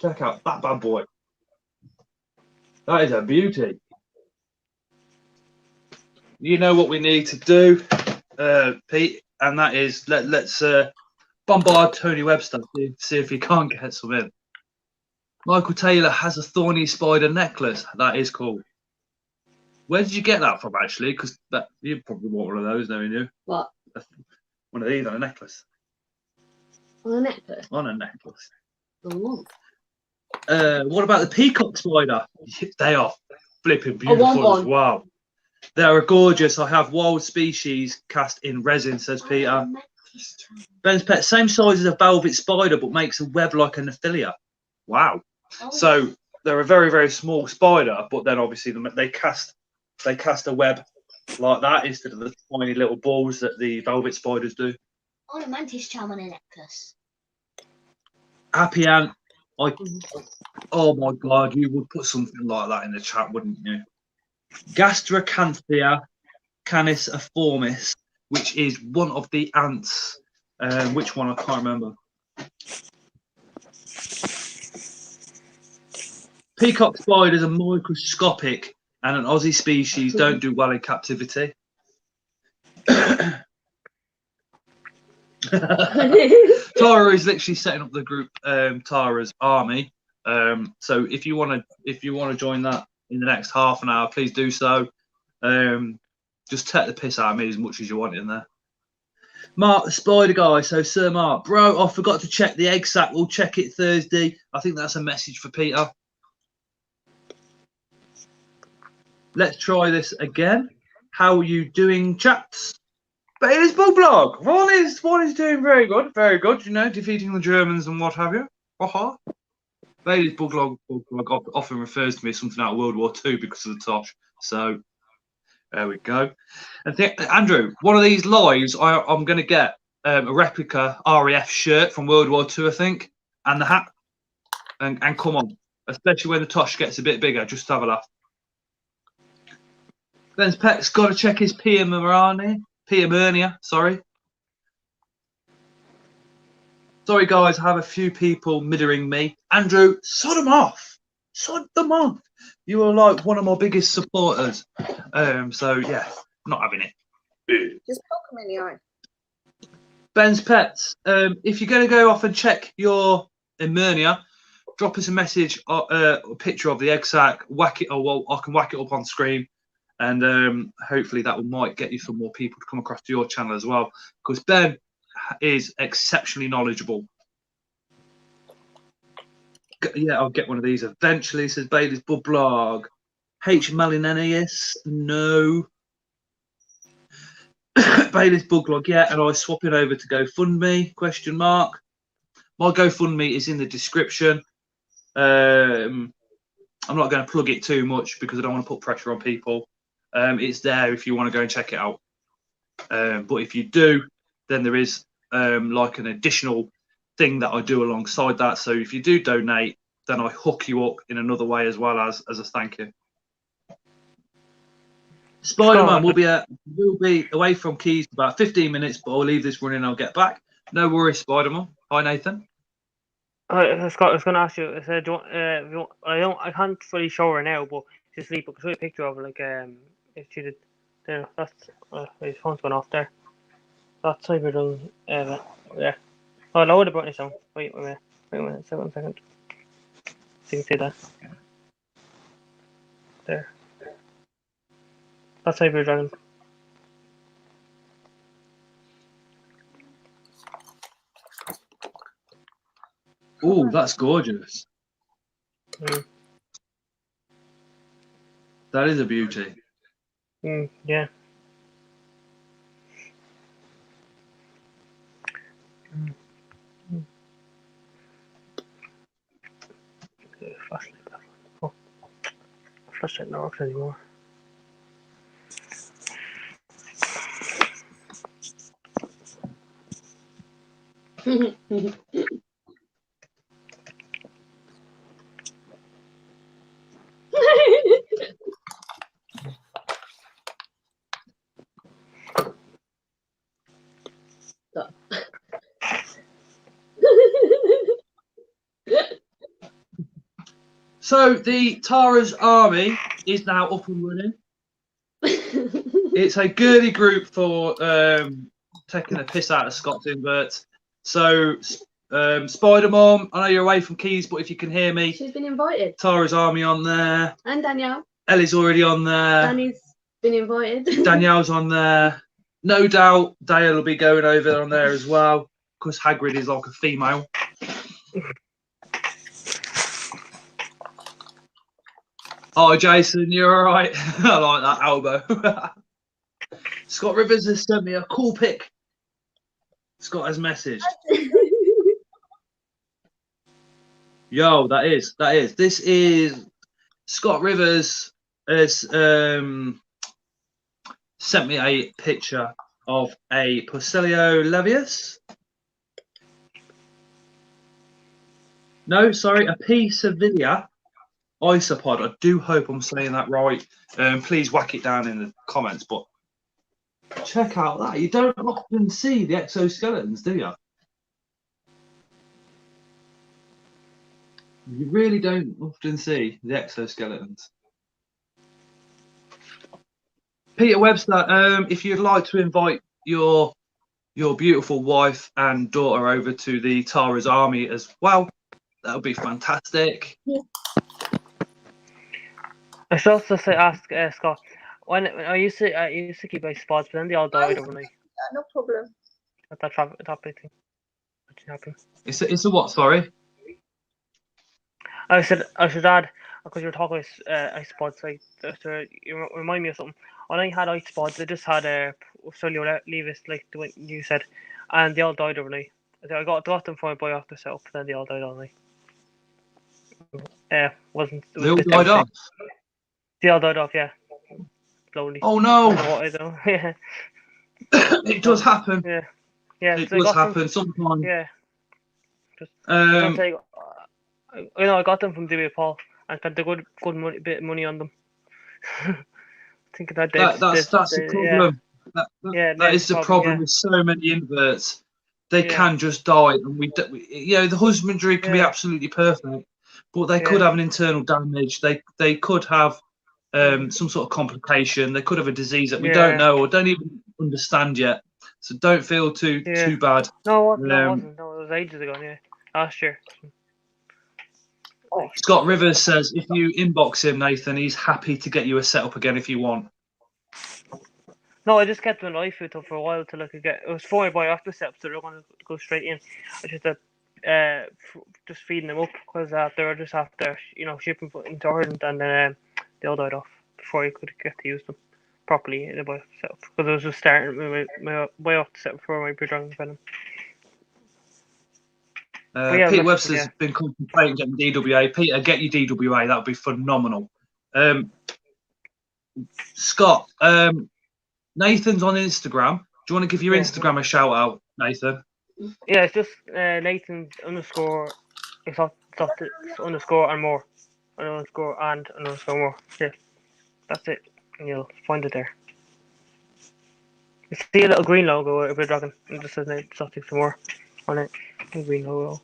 Check out that bad boy. That is a beauty. You know what we need to do, Pete, and that is let's bombard Tony Webster, see if he can't get some in. Michael Taylor has a thorny spider necklace. That is cool. Where did you get that from, actually? Because you probably want one of those, knowing you. What? One of these on a necklace. On a necklace? On a necklace. Oh. What about the peacock spider? They are flipping I want beautiful as one. well. They are gorgeous. I have wild species cast in resin, says Peter. Ben's Pet, same size as a velvet spider, but makes a web like a Nephilia. Wow. So they're a very, very small spider, but then obviously they cast a web like that instead of the tiny little balls that the velvet spiders do. I want a mantis charm on a necklace. Happy Ant, oh my God, you would put something like that in the chat, wouldn't you? Gastracanthia canis which is one of the ants. Which one? I can't remember. Peacock spiders are microscopic and an Aussie species, don't do well in captivity. Tara is literally setting up the group Tara's Army. So if you want to join that in the next half an hour, please do so. Just take the piss out of me as much as you want in there. Mark the Spider Guy. So Sir Mark, bro, I forgot to check the egg sack. We'll check it Thursday. I think that's a message for Peter. Let's try this again. How are you doing, chaps? But it is Bullblog. One is doing very good, you know, defeating the Germans and what have you. Haha. Bailey's Bullblog often refers to me as something out of World War II because of the tosh. So there we go. And Andrew, one of these lives, I'm going to get a replica RAF shirt from World War II, I think, and the hat. And come on, especially when the tosh gets a bit bigger, just have a laugh. Ben's Pet's got to check his Pia Murnia, sorry. Sorry, guys, I have a few people middering me. Andrew, sod them off. Sod them off. You are like one of my biggest supporters. So, yeah, I'm not having it. Just poke him in the eye. Ben's Pets, if you're going to go off and check your Emernia, drop us a message, a picture of the egg sack, whack it, well, I can whack it up on screen. And hopefully that might get you some more people to come across to your channel as well, because Ben is exceptionally knowledgeable. Yeah, I'll get one of these eventually, says Bailey's Bullblog. H. Malinenius, no. Bailey's Bullblog, yeah, and I was swapping over to GoFundMe, question mark. My GoFundMe is in the description. I'm not going to plug it too much because I don't want to put pressure on people. It's there if you want to go and check it out. But if you do, then there is like an additional thing that I do alongside that. So if you do donate, then I hook you up in another way as well as a thank you. Spider-Man will be away from Keys for about 15 minutes, but I'll leave this running and I'll get back. No worries, Spider-Man. Hi, Nathan. Scott, I was going to ask you. I said, I can't fully show her now, but she's asleep. I can show you a picture of her, like if she did. There, that's his phone's gone off there. That's Cyberdrone. Yeah. Oh, lower the brightness down. Wait a minute. 1 second. So you can see that. There. That's Cyberdrone. Oh, that's gorgeous. That is a beauty. Yeah. Flashlight. Oh, flashlight not works anymore. So the Tara's Army is now up and running. It's a girly group for taking a piss out of Scott's inverts. So Spider Mom, I know you're away from Keys, but if you can hear me, She's been invited. Tara's Army on there. And Danielle. Ellie's already on there. Danny's been invited. Danielle's on there. No doubt Dale will be going over on there as well, because Hagrid is like a female. Oh, Jason, you're all right. I like that elbow. Scott Rivers has sent me a cool pic. Scott has messaged. Yo, that is. This is Scott Rivers has sent me a picture of a Porcelio Levius. No, sorry, a P. Sevilla Isopod. I do hope I'm saying that right. Please whack it down in the comments. But check out that. You don't often see the exoskeletons, do you? You really don't often see the exoskeletons. Peter Webster, if you'd like to invite your beautiful wife and daughter over to the Tara's army as well, that would be fantastic. I should also say, ask Scott. When I used to keep my spots, but then they all died overnight. No problem. That big thing. What did happen? It's a what? Sorry. I should add, because you're talking about ice pods, like you remind me of something. When I had ice pods, I just had Porcelio Levis, like the way you said, and they all died overnight. I got them for my boy off the self, but then they all died all night. They all died off. They all died off, yeah. Slowly. Oh no! I don't know. Yeah. It does happen. Yeah. Yeah. It so does happen sometimes. Yeah. I got them from DB Paul and spent a good bit of money on them. Thinking that that's the problem. Yeah. That is the problem with so many inverts. They can just die, and the husbandry can be absolutely perfect, but they could have an internal damage. They could have some sort of complication. They could have a disease that we don't know or don't even understand yet. So don't feel too bad. No, it wasn't. No, it was ages ago. Yeah, last year. Scott Rivers says if you inbox him, Nathan, he's happy to get you a setup again if you want. No, I just kept them alive for a while till I could get. It was for my boy after setup, so they're going to go straight in. I just just feeding them up because they were just after shipping into Ireland, and then they all died off before you could get to use them properly in the boy setup because I was just starting my way off the setup before my Dragon Venom. Pete Webster's been contemplating getting DWA. Peter, get your DWA. That would be phenomenal. Scott, Nathan's on Instagram. Do you want to give your Instagram a shout out, Nathan? Yeah, it's just Nathan _ exotics _ and more. _ more. Yeah, that's it. And you'll find it there. You see a little green logo of a dragon. It just says exotics and more on it. Green logo.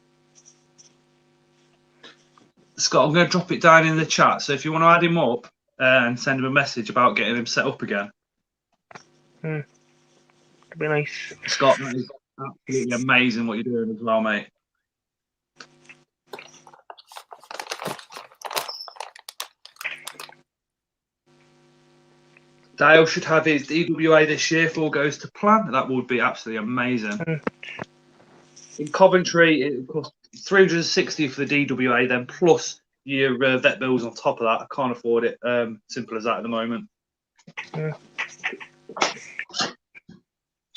Scott, I'm going to drop it down in the chat. So if you want to add him up and send him a message about getting him set up again. That'd be nice. Scott, that is absolutely amazing what you're doing as well, mate. Dale should have his DWA this year if all goes to plan. That would be absolutely amazing. In Coventry, it costs $360 for the DWA, then plus your vet bills on top of that. I can't afford it. Simple as that at the moment.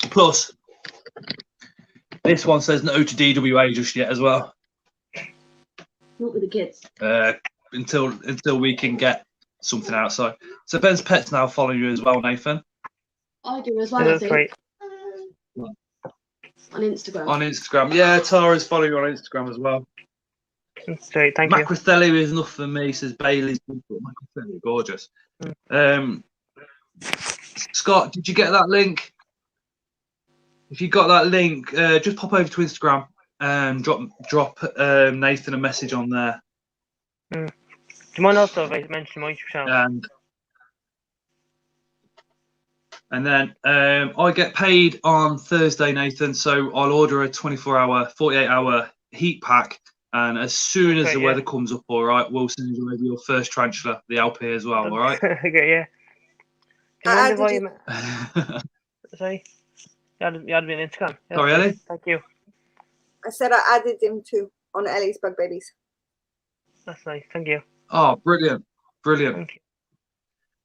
Plus, this one says no to DWA just yet as well. Not with the kids. Until we can get something outside. So Ben's Pet's now following you as well, Nathan. I do as well, I think. Great. On Instagram. On Instagram. Yeah, Tara's following you on Instagram as well. Great, thank you. Macrothelli is enough for me, says Bailey's. Macrothelli, gorgeous. Scott, did you get that link? If you got that link, just pop over to Instagram and drop Nathan a message on there. Do you mind also if I mention my YouTube channel? And then I get paid on Thursday, Nathan, so I'll order a 48-hour heat pack And as soon as Okay, the yeah. weather comes up, all right, we'll send you over your first tarantula, the LP as well, all right? Okay, yeah. Do you I mind if added I... Sorry? You had me on Instagram. Yeah, Sorry, that's Ellie? nice. Thank you. I said I added him too on Ellie's Bug Babies. That's nice. Thank you. Oh, brilliant. Brilliant. Thank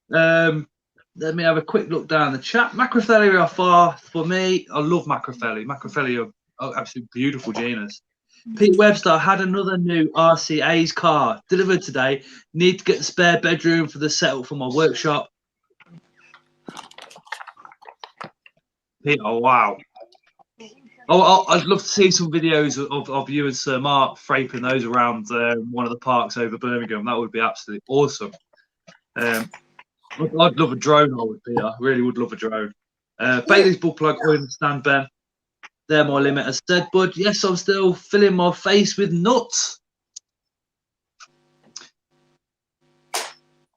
you. Let me have a quick look down the chat. Macrophylla are far for me. I love Macrophylla. Macrophylla are absolutely beautiful genus. Pete Webster had another new RCA's car delivered today. Need to get the spare bedroom for the setup for my workshop. Pete, oh wow. Oh, I'd love to see some videos of you and Sir Mark fraping those around one of the parks over Birmingham. That would be absolutely awesome. I'd love a drone, I would be. I really would love a drone. Bailey's bull plug, I understand, Ben. They're my limit, as said, bud. Yes, I'm still filling my face with nuts.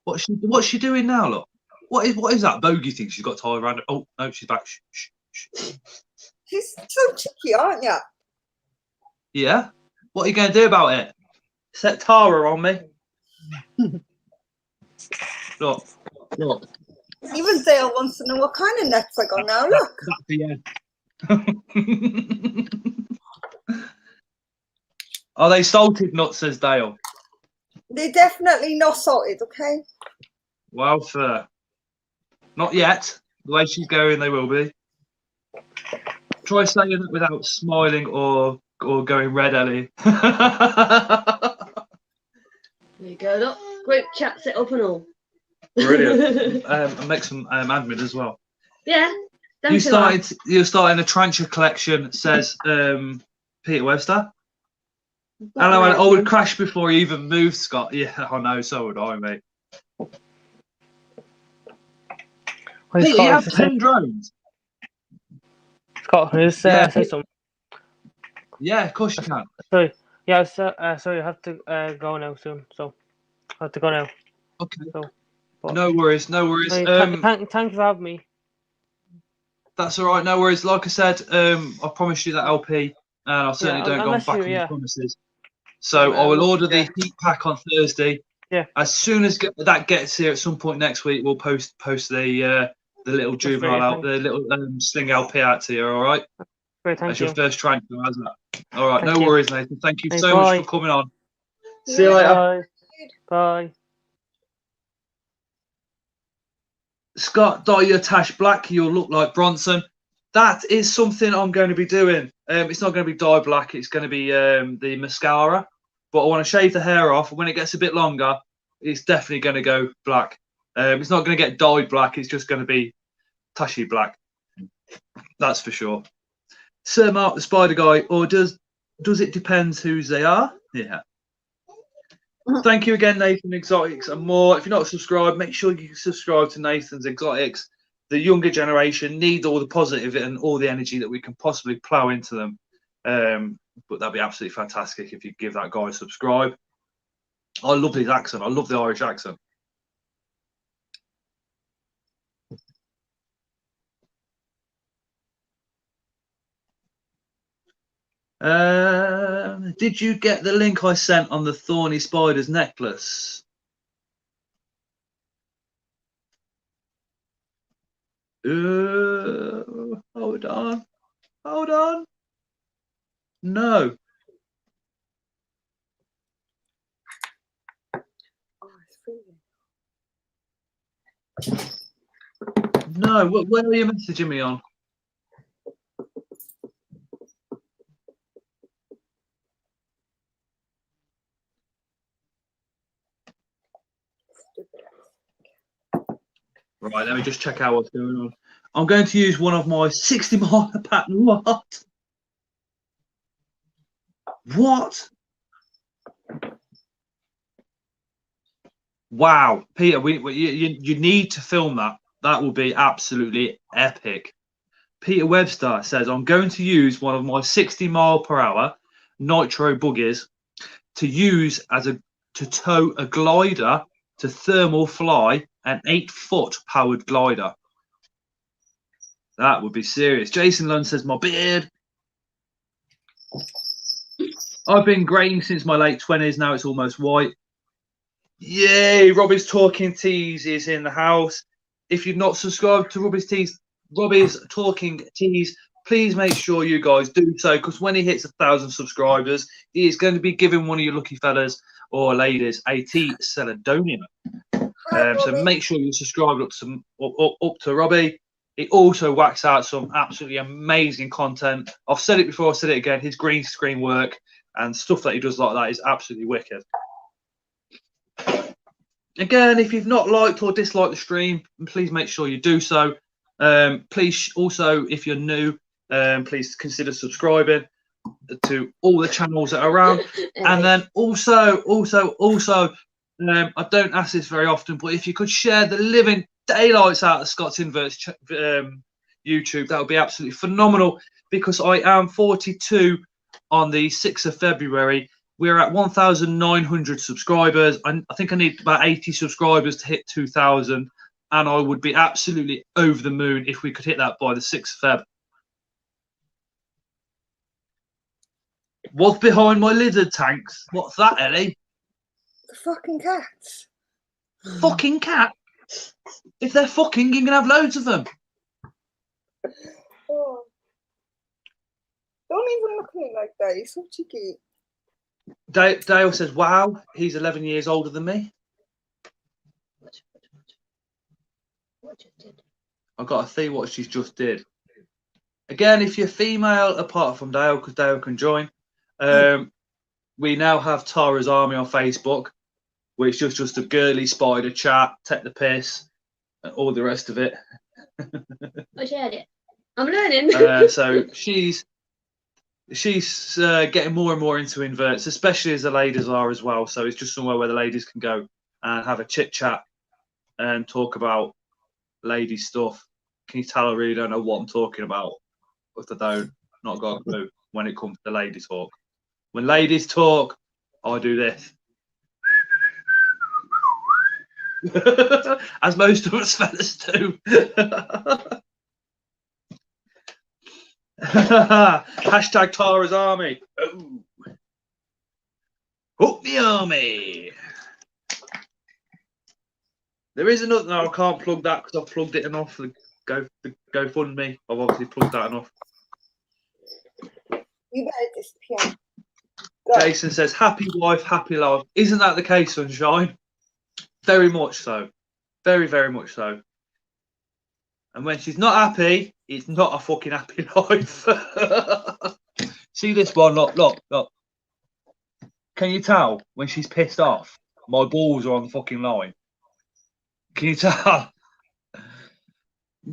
What's she doing now, look? What is that bogey thing she's got tied around her? Oh, no, she's back. Shh, shh, shh. She's so cheeky, aren't you? Yeah? What are you going to do about it? Set Tara on me? Look. Even Dale wants to know what kind of nuts I got now. Look. That's the end. Are they salted nuts, says Dale? They're definitely not salted, okay? Well, fair. Not yet. The way she's going, they will be. Try saying that without smiling or going red, Ellie. There you go, look. Group chat set up and all. Brilliant. And make some admin as well. Yeah. You're starting a tarantula collection, says Peter Webster. Hello, I would crash before you even moved, Scott. Yeah, I know, so would I, mate. Peter, you have 10 drones. Scott, can you just say something? Yeah, of course you can. Sorry. Yeah, sorry, I have to go now soon. So, I have to go now. Okay. So, but, no worries. thank you for having me. That's all right, no worries. Like I said, I promised you that LP, and I certainly don't go back on the promises. So I will order the heat pack on Thursday. Yeah. As soon as that gets here at some point next week, we'll post the little juvenile out, the little sling LP out to you. All right. Great, thank you. That's your first tarantula, hasn't it? All right, Thank no you. worries, Nathan. Thank you Hey, so much for coming on. See you Bye. later. Bye. Scott, dye your tash black. You'll look like Bronson. That is something I'm going to be doing. It's not going to be dye black. It's going to be the mascara. But I want to shave the hair off. When it gets a bit longer, it's definitely going to go black. It's not going to get dyed black. It's just going to be tashy black. That's for sure. Sir Mark the Spider Guy, or does it depend whose they are? Yeah. Thank you again, Nathan Exotics and more. If you're not subscribed, make sure you subscribe to Nathan's Exotics. The younger generation need all the positive and all the energy that we can possibly plow into them. But that'd be absolutely fantastic if you give that guy a subscribe. I love his accent. I love the Irish accent. Did you get the link I sent on the Thorny Spiders necklace? Hold on. No. No. Where are you messaging me on? Right, let me just check out what's going on. I'm going to use one of my 60 mile pattern. What? Wow, Peter, you need to film that. That will be absolutely epic. Peter Webster says, I'm going to use one of my 60 mile per hour nitro buggies to tow a glider to thermal fly an 8-foot powered glider. That would be serious. Jason Lund says, my beard. I've been greying since my late 20s. Now it's almost white. Yay! Robbie's Talking Teas is in the house. If you've not subscribed to Robbie's Talking Teas, please make sure you guys do so, because when he hits 1,000 subscribers, he is going to be giving one of you lucky fellas or ladies a tea Celedonia. So make sure you subscribe up to Robbie. He also whacks out some absolutely amazing content. I've said it before, I've said it again. His green screen work and stuff that he does like that is absolutely wicked. Again, if you've not liked or disliked the stream, please make sure you do so. Please also, if you're new, please consider subscribing to all the channels that are around. And then also, I don't ask this very often, but if you could share the living daylights out of Scott's Inverts YouTube, that would be absolutely phenomenal, because I am 42 on the 6th of February. We're at 1,900 subscribers. I think I need about 80 subscribers to hit 2,000, and I would be absolutely over the moon if we could hit that by the 6th of Feb. What's behind my lizard tanks? What's that, Ellie? The fucking cats. Fucking cat? If they're fucking, you can have loads of them. Oh. Don't even look at me like that. You're so cheeky. Dale says, wow, he's 11 years older than me. I've got to see what she's just did. Again, if you're female, apart from Dale, because Dale can join, we now have Tara's Army on Facebook, which is just a girly spider chat, take the piss, and all the rest of it. I shared it. I'm learning. So she's getting more and more into inverts, especially as the ladies are as well. So it's just somewhere where the ladies can go and have a chit chat and talk about lady stuff. Can you tell I really don't know what I'm talking about? If I don't, not got a clue when it comes to lady talk. When ladies talk, I do this. As most of us fellas do. Hashtag Tara's Army. Oh. Up the army. There is another. No, I can't plug that because I've plugged it enough. The GoFundMe. I've obviously plugged that enough. You better disappear. Jason says, happy wife, happy life. Isn't that the case, Sunshine? Very much so. Very, very much so. And when she's not happy, it's not a fucking happy life. See this one? Look. Can you tell when she's pissed off? My balls are on the fucking line. Can you tell?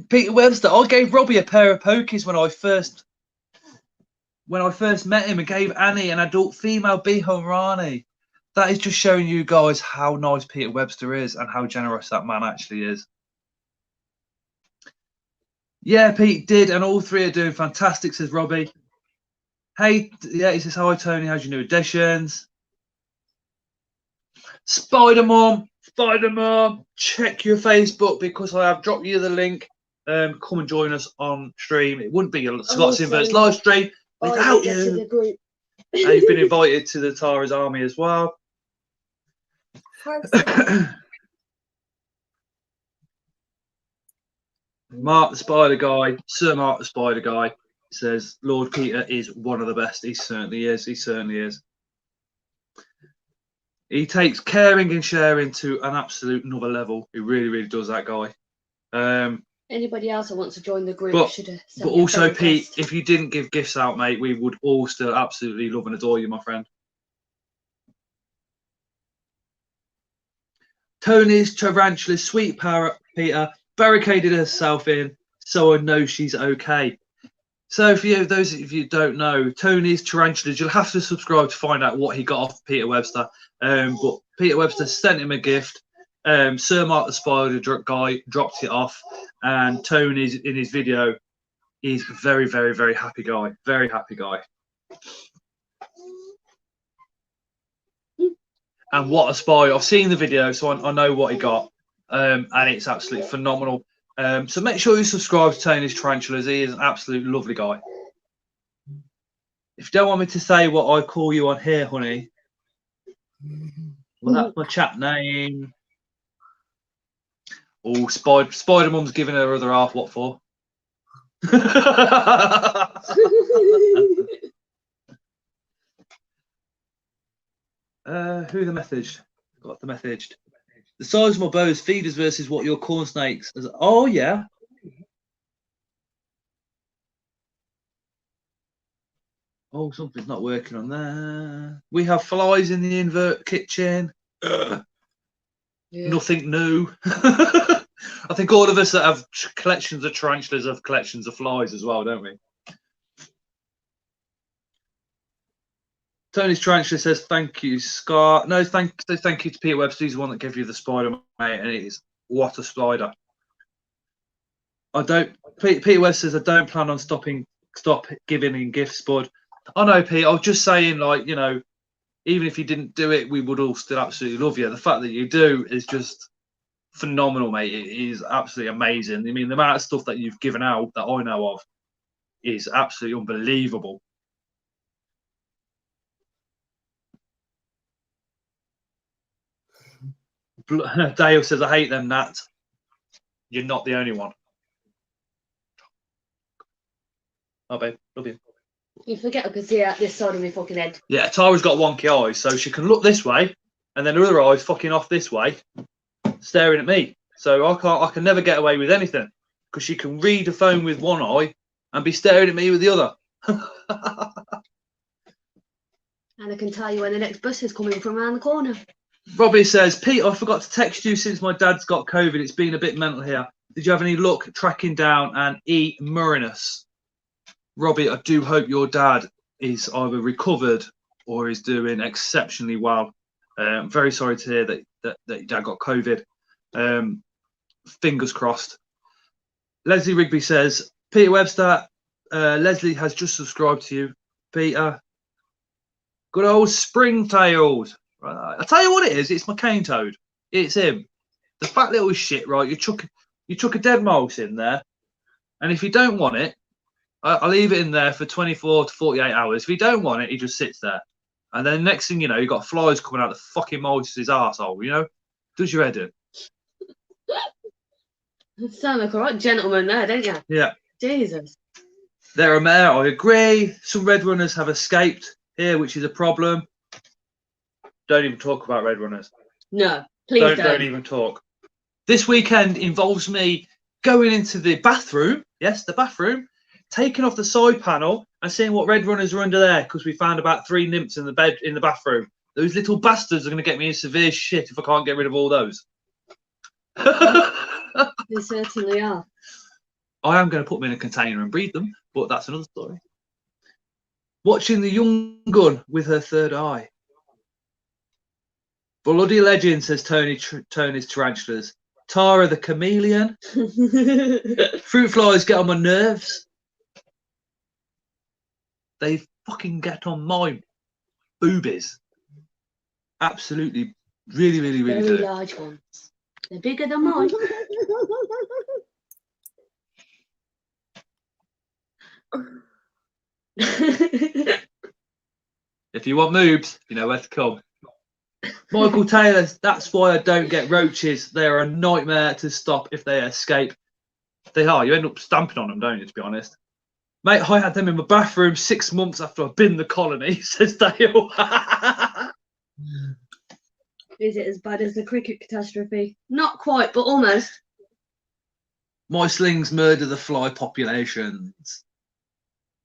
Peter Webster, I gave Robbie a pair of pokies when I first met him, and gave Annie an adult female Bihon Rani. That is just showing you guys how nice Peter Webster is and how generous that man actually is. Yeah, Pete did, and all three are doing fantastic, says Robbie. Hey, yeah, he says, hi, Tony, how's your new additions? Spider-Mom, check your Facebook, because I have dropped you the link. Come and join us on stream. It wouldn't be a Scott's Inverts live stream without you. And you've been invited to the Tara's Army as well. Mark the Spider Guy, Sir Mark the Spider Guy, says Lord Peter is one of the best. He certainly is. He certainly is. He takes caring and sharing to an absolute another level. He really, really does, that guy. Anybody else that wants to join the group should have. But also, Pete, if you didn't give gifts out, mate, we would all still absolutely love and adore you, my friend. Tony's tarantula, sweet parrot, Peter, barricaded herself in, so I know she's okay. So for you, those of you who don't know, Tony's tarantulas, you'll have to subscribe to find out what he got off Peter Webster. But Peter Webster sent him a gift. Sir Mark the Spider Guy dropped it off, and Tony's in his video. He's a very, very, very happy guy. Very happy guy. And what a spy. I've seen the video, so I know what he got. And it's absolutely phenomenal. So make sure you subscribe to Tony's Tarantulas. He is an absolute lovely guy. If you don't want me to say what I call you on here, honey, well, that's my chat name. Oh, Spider Mum's giving her other half what for? Who the messaged? Got the messaged. The size of my bow is feeders versus what your corn snakes. Oh yeah. Oh, something's not working on there. We have flies in the invert kitchen. Yeah. Nothing new. I think all of us that have collections of tarantulas have collections of flies as well, don't we? Tony's Tarantula says, thank you, Scar. No, thank you to Peter Webster. He's the one that gave you the spider, mate, and it is what a spider. Peter Webster says, I don't plan on stop giving in gifts, bud. I know, Pete. I was just saying, like, you know, even if you didn't do it, we would all still absolutely love you. The fact that you do is just phenomenal, mate. It is absolutely amazing. I mean, the amount of stuff that you've given out that I know of is absolutely unbelievable. Dale says, I hate them, Nat. You're not the only one. Oh, babe, love you. You forget I can see out this side of my fucking head. Yeah, Tara's got wonky eyes, so she can look this way, and then her other eye's fucking off this way, staring at me. So I can never get away with anything, because she can read a phone with one eye and be staring at me with the other. And I can tell you when the next bus is coming from around the corner. Robbie says, Pete, I forgot to text you since my dad's got COVID. It's been a bit mental here. Did you have any luck tracking down an E. Murinus? Robbie, I do hope your dad is either recovered or is doing exceptionally well. I'm very sorry to hear that your dad got COVID. Fingers crossed. Leslie Rigby says, Peter Webster, Leslie has just subscribed to you. Peter, good old Springtails. Right, I'll tell you what it is. It's my cane toad. It's him. The fat little shit, right? You chuck a dead mouse in there, and if you don't want it, I'll leave it in there for 24 to 48 hours. If you don't want it, he just sits there. And then next thing you know, you've got flies coming out of the fucking mouse's arsehole, you know? Does your head in? You sound like a right gentleman there, don't you? Yeah. Jesus. There are mayor, I agree. Some red runners have escaped here, which is a problem. Don't even talk about red runners. No, please Don't even talk. This weekend involves me going into the bathroom. Yes, the bathroom. Taking off the side panel and seeing what red runners are under there, because we found about 3 nymphs in the bathroom. Those little bastards are going to get me in severe shit if I can't get rid of all those. They certainly are. I am going to put them in a container and breed them, but that's another story. Watching the young gun with her third eye. Bloody legend, says Tony's Tarantulas. Tara the chameleon. Fruit flies get on my nerves. They fucking get on my boobies. Absolutely, really, really, really Very do. large ones. They're bigger than mine. If you want moobs, you know where to come. Michael Taylor, that's why I don't get roaches. They're a nightmare to stop if they escape. They are. You end up stamping on them, don't you, to be honest? Mate, I had them in my bathroom 6 months after I've been the colony, says Dale. Is it as bad as the cricket catastrophe? Not quite, but almost. My slings murder the fly populations.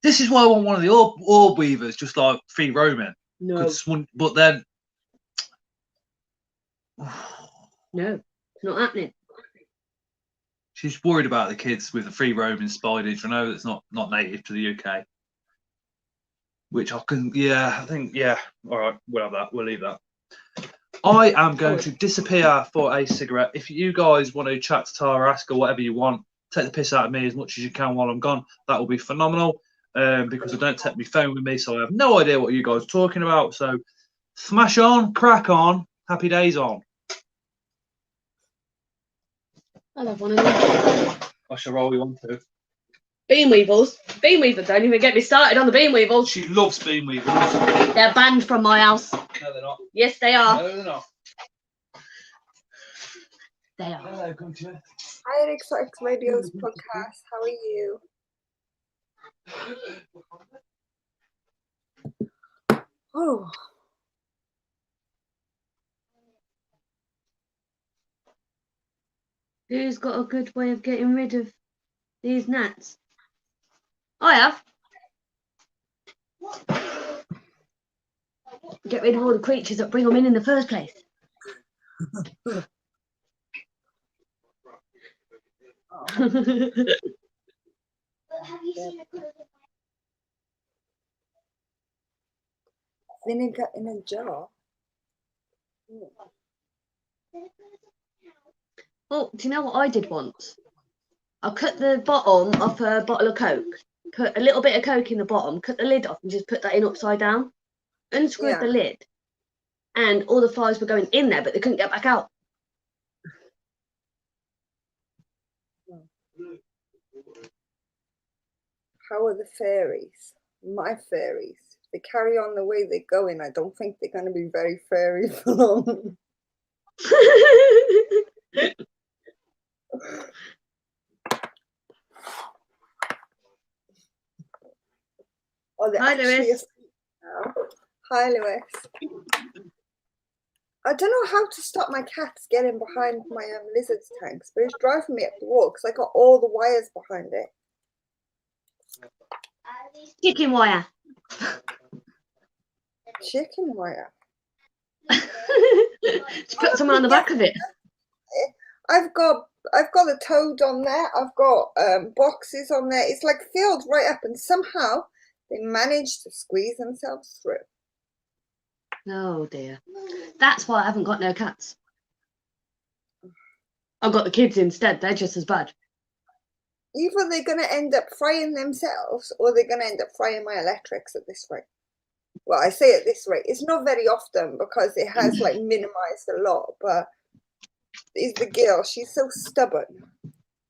This is why I want one of the orb weavers, just like free roaming. No. But then... No, it's not happening. She's worried about the kids with the free roaming spiders. I know that's not native to the UK. Which I can, yeah, I think, yeah. All right, we'll have that. We'll leave that. I am going to disappear for a cigarette. If you guys want to chat to Tara, ask her whatever you want, take the piss out of me as much as you can while I'm gone, that will be phenomenal. Because I don't take my phone with me, so I have no idea what you guys are talking about. So smash on, crack on, happy days on. I'll have one of them. I shall roll you on too. Bean weevils. Bean weevils. Don't even get me started on the bean weevils. She loves bean weevils. They're banned from my house. No, they're not. Yes, they are. No, they're not. They are. Hello, come to you. Hi, Exotic Radio's podcast. How are you? Oh, Who's got a good way of getting rid of these gnats? I have. Get rid of all the creatures that bring them in the first place. vinegar in a jar. Oh, do you know what I did once? I cut the bottom off a bottle of Coke, put a little bit of Coke in the bottom, cut the lid off and just put that in upside down, unscrewed the lid, and all the flies were going in there, but they couldn't get back out. How are the fairies? My fairies. They carry on the way they're going. I don't think they're going to be very fairy for long. Oh, they're Hi, actually Lewis. asleep now. Hi, Lewis. I don't know how to stop my cats getting behind my lizard's tanks, but it's driving me up the wall because I got all the wires behind it. Chicken wire. Chicken wire. Just put some on the back of it. I've got a toad on there. I've got boxes on there. It's like filled right up, and somehow they managed to squeeze themselves through. Oh dear. That's why I haven't got no cats. I've got the kids instead. They're just as bad. Either they're going to end up frying themselves or they're going to end up frying my electrics at this rate. Well, I say at this rate. It's not very often because it has like minimized a lot, but is the girl. She's so stubborn.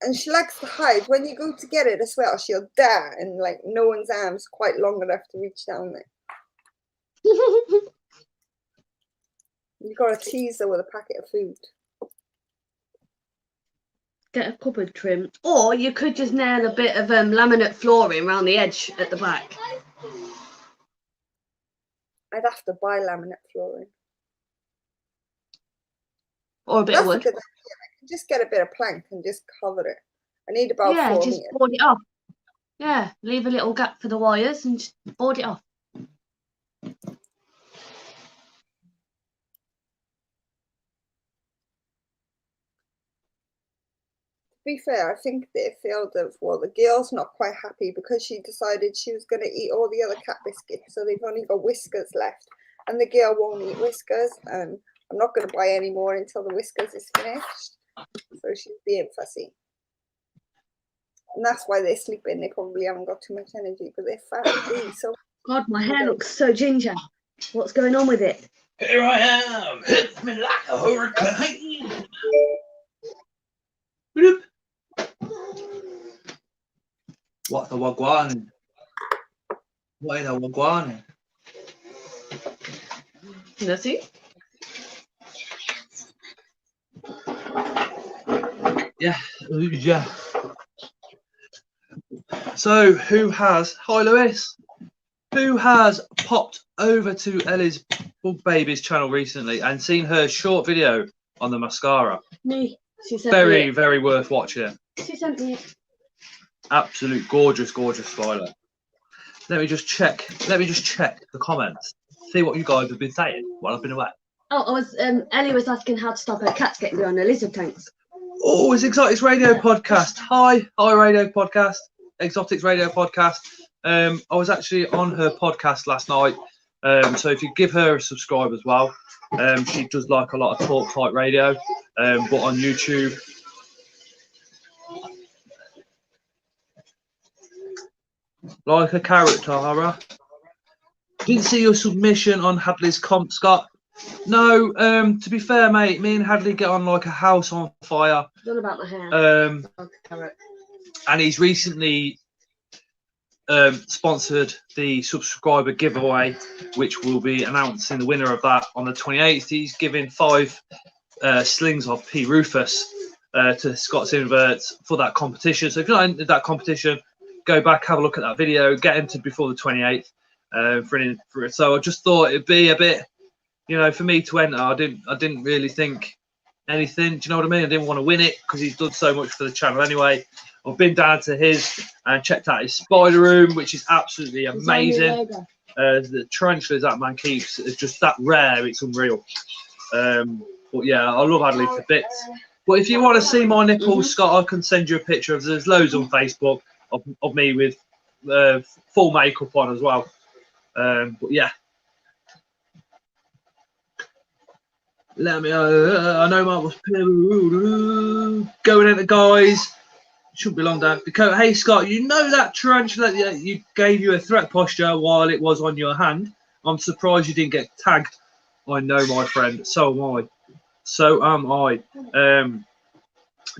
And she likes to hide. When you go to get it as well, she'll dare and like no one's arms quite long enough to reach down there. You got to tease her with a packet of food. Get a cupboard trim. Or you could just nail a bit of laminate flooring around the edge at the back. I'd have to buy laminate flooring. Or a bit of That's a wood. good idea. I can just get a bit of plank and just cover it. I need about Yeah, 4 just meters. board it off. Yeah, leave a little gap for the wires and just board it off. To be fair, I think they feel that, well, the girl's not quite happy because she decided she was going to eat all the other cat biscuits, so they've only got Whiskers left. And the girl won't eat Whiskers, and I'm not going to buy any more until the Whiskers is finished. So she's being fussy. And that's why they're sleeping. They probably haven't got too much energy, but they're fat. So God, my hair looks so ginger. What's going on with it? Here I am, hit me like a hurricane. Bloop. What the wagwan? What is a wagwan? Let's see. Yeah. So, hi Lewis, who has popped over to Ellie's Bug Babies channel recently and seen her short video on the mascara? Me. She sent Very, me very worth watching. it. She sent me it. Absolute gorgeous Violet. Let me just check the comments. See what you guys have been saying while I've been away. Oh, I was Ellie was asking how to stop her cats getting behind the lizard tanks. Oh, it's Exotics Radio Podcast. Hi Radio Podcast. Exotics Radio Podcast. I was actually on her podcast last night. So if you give her a subscribe as well. She does like a lot of talk type radio, but on YouTube. Like a carrot, Tara. Didn't see your submission on Hadley's comp, Scott. No, to be fair, mate, me and Hadley get on like a house on fire. It's all about my hair. And he's recently sponsored the subscriber giveaway, which will be announcing the winner of that on the 28th. He's giving 5 slings of P. Rufus to Scott's Inverts for that competition. So if you're not entered that competition, go back, have a look at that video, get entered before the 28th. So I just thought it'd be a bit, you know, for me to enter. I didn't really think anything. Do you know what I mean? I didn't want to win it because he's done so much for the channel anyway. I've been down to his and checked out his spider room, which is absolutely amazing. The tarantulas that man keeps is just that rare. It's unreal. But yeah, I love Adelaide for bits. But if you want to see my nipples, Scott, I can send you a picture of. There's loads on Facebook of me with full makeup on as well. But yeah, let me. I know Mark was going into guys. Shouldn't be long down. Dakota, hey Scott, you know that tarantula that you gave you a threat posture while it was on your hand? I'm surprised you didn't get tagged. I know, my friend. So am I. So am I.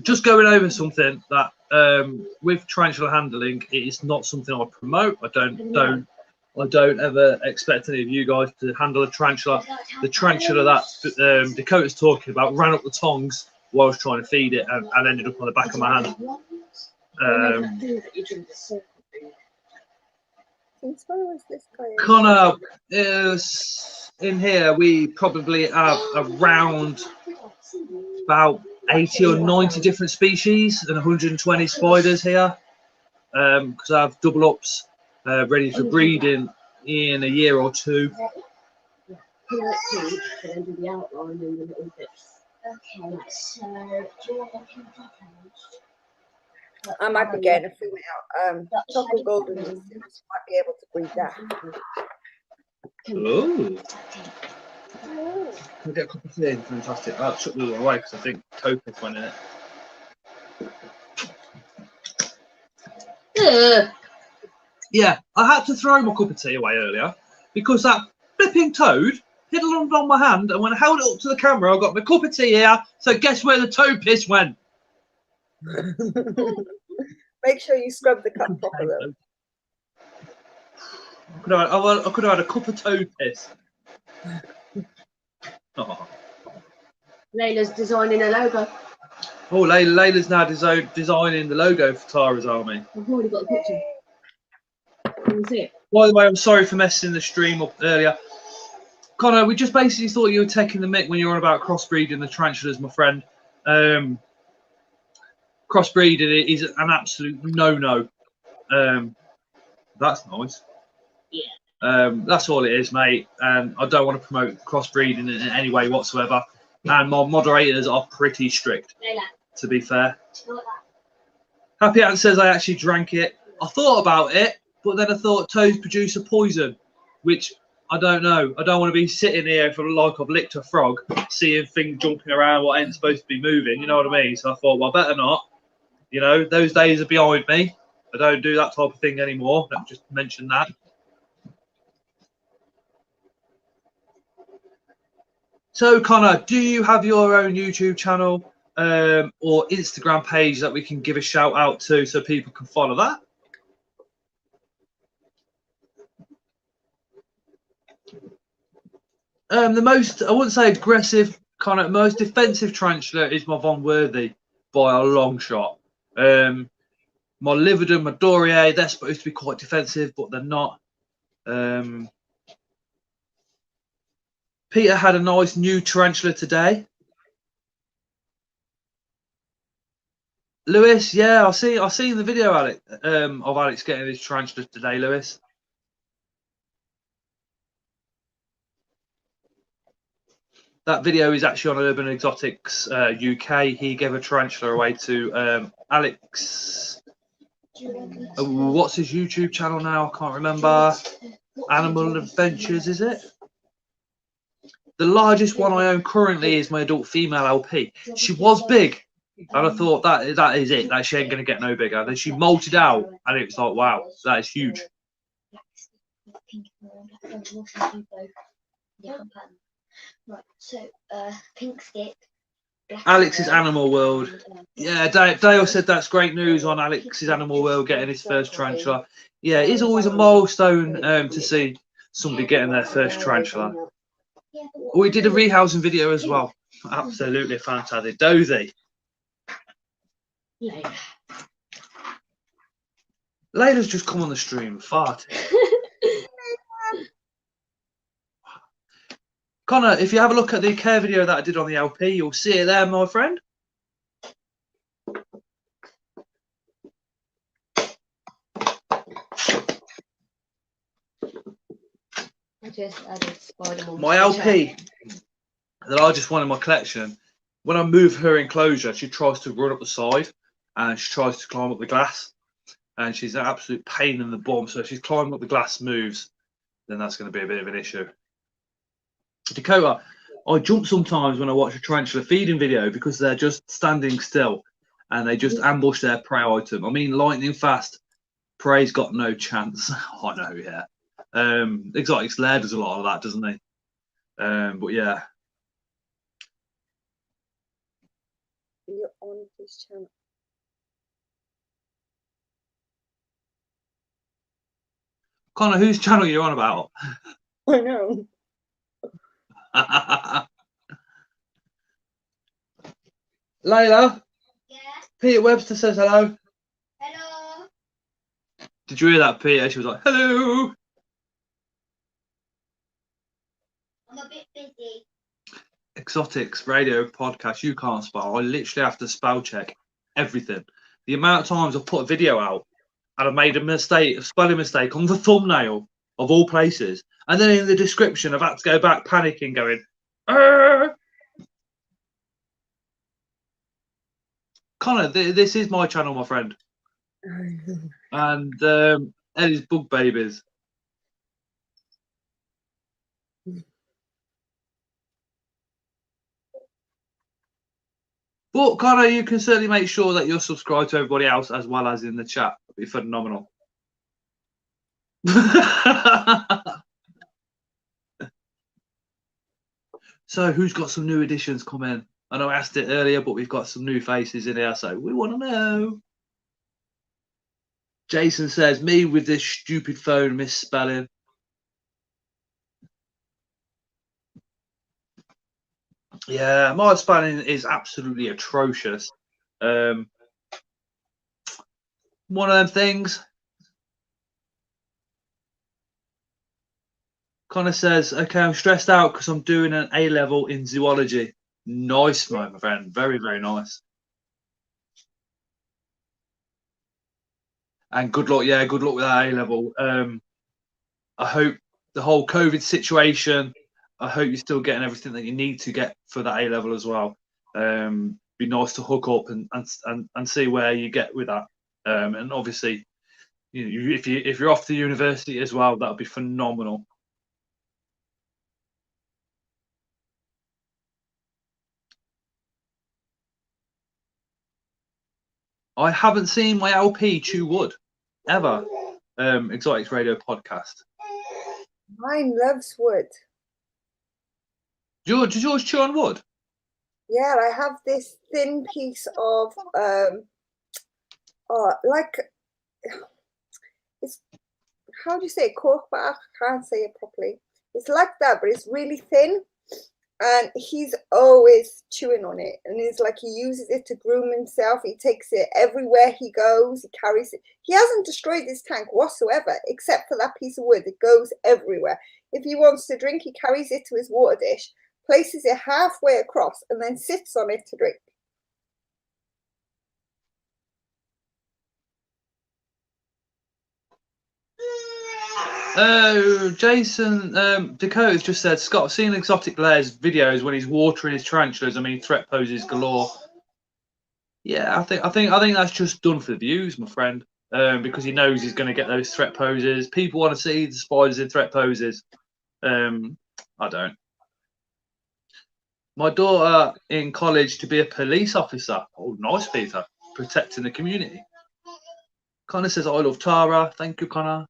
Just going over something that with tarantula handling, it is not something I promote. I don't ever expect any of you guys to handle a tarantula. The tarantula that Dakota's talking about ran up the tongs while I was trying to feed it and ended up on the back of my hand. Connor, in here we probably have around about 80 or 90 different species and 120 spiders here, because I have double ups ready for breeding in a year or two. Okay, so do you want the details? I might be getting a female chocolate golden might be able to breed that. Oh, can I get a cup of tea? Fantastic. I'll shut the other one away because I think Topaz went in it. Yeah, I had to throw my cup of tea away earlier because that flipping toad piddled on my hand, and when I held it up to the camera, I got my cup of tea here. So guess where the toe piss went? Make sure you scrub the cup properly. I could have had a cup of toad piss. Oh. Layla's designing a logo. Oh, Layla's now designing the logo for Tara's Army. I've already got a picture. Can you see it? By the way, I'm sorry for messing the stream up earlier. Connor, we just basically thought you were taking the mick when you were on about crossbreeding the tarantulas, my friend. Crossbreeding is an absolute no-no. That's nice. Yeah. That's all it is, mate. And I don't want to promote crossbreeding in any way whatsoever. And my moderators are pretty strict, to be fair. Happy Ant says I actually drank it. I thought about it, but then I thought toads produce a poison, which I don't know. I don't want to be sitting here for like I've licked a frog, seeing things jumping around what ain't supposed to be moving. You know what I mean? So I thought, well, better not. You know, those days are behind me. I don't do that type of thing anymore. Let me just mention that. So, Connor, do you have your own YouTube channel or Instagram page that we can give a shout out to so people can follow that? The most, I wouldn't say aggressive, Connor, most defensive tarantula is my Von Worthy by a long shot. My Liverdon, my Dorier, they're supposed to be quite defensive, but they're not. Peter had a nice new tarantula today. Lewis, yeah, I've seen the video, Alex, of Alex getting his tarantula today, Lewis. That video is actually on Urban Exotics UK. He gave a tarantula away to Alex. What's his YouTube channel now? I can't remember. Animal Adventures, is it? The largest one I own currently is my adult female LP. She was big, and I thought that is it. That she ain't gonna get no bigger. Then she molted out, and it was like, wow, that is huge. Right, so pink stick, Alex's Animal World. Yeah, Dale said that's great news on Alex's Animal World getting his first tarantula. Yeah, it is always a milestone to see somebody getting their first tarantula. We did a rehousing video as well. Absolutely fantastic. Dozy. Layla's just come on the stream. Fart. Connor, if you have a look at the care video that I did on the LP, you'll see it there, my friend. I just added Spider-Man. My LP, the largest one in my collection, when I move her enclosure, she tries to run up the side and she tries to climb up the glass. And she's an absolute pain in the bum. So if she's climbing up the glass moves, then that's going to be a bit of an issue. Dakota, I jump sometimes when I watch a tarantula feeding video because they're just standing still and they just ambush their prey item. I mean, lightning fast, prey's got no chance. I know, yeah. Exotics Lair does a lot of that, doesn't he? But yeah. You're on this channel. Connor, whose channel are you on about? I know. Layla? Yeah. Peter Webster says hello. Hello. Did you hear that, Peter? She was like, hello. I'm a bit busy. Exotics Radio Podcast. You can't spell. I literally have to spell check everything. The amount of times I've put a video out and I've made a spelling mistake on the thumbnail of all places. And then in the description, I've had to go back panicking, going, Arr! Connor, this is my channel, my friend. And Eddie's Bug Babies. But Connor, you can certainly make sure that you're subscribed to everybody else as well as in the chat. It'd be phenomenal. So who's got some new additions come in? I know I asked it earlier, but we've got some new faces in here, so we want to know. Jason says, me with this stupid phone misspelling. Yeah, my spelling is absolutely atrocious. One of them things. Connor says, okay, I'm stressed out because I'm doing an A-level in zoology. Nice, my friend. Very, very nice. And good luck, yeah, good luck with that A-level. I hope the whole COVID situation, I hope you're still getting everything that you need to get for that A-level as well. Be nice to hook up and see where you get with that. And obviously, you know, if you're off to university as well, that would be phenomenal. I haven't seen my LP chew wood ever. Exotics Radio Podcast. Mine loves wood. Does yours chew on wood? Yeah, I have this thin piece of like it's, how do you say it? Cork bark? I can't say it properly. It's like that, but it's really thin. And he's always chewing on it, and it's like he uses it to groom himself. He takes it everywhere he goes. He carries it. He hasn't destroyed this tank whatsoever, except for that piece of wood. It goes everywhere. If he wants to drink, he carries it to his water dish, places it halfway across, and then sits on it to drink. Oh, Jason Dakota's just said, Scott, I've seen Exotic Lair's videos when he's watering his tarantulas. I mean, threat poses galore. Yeah, I think that's just done for the views, my friend, because he knows he's going to get those threat poses. People want to see the spiders in threat poses. I don't. My daughter in college to be a police officer. Oh, nice, Peter. Protecting the community. Connor says, I love Tara. Thank you, Connor.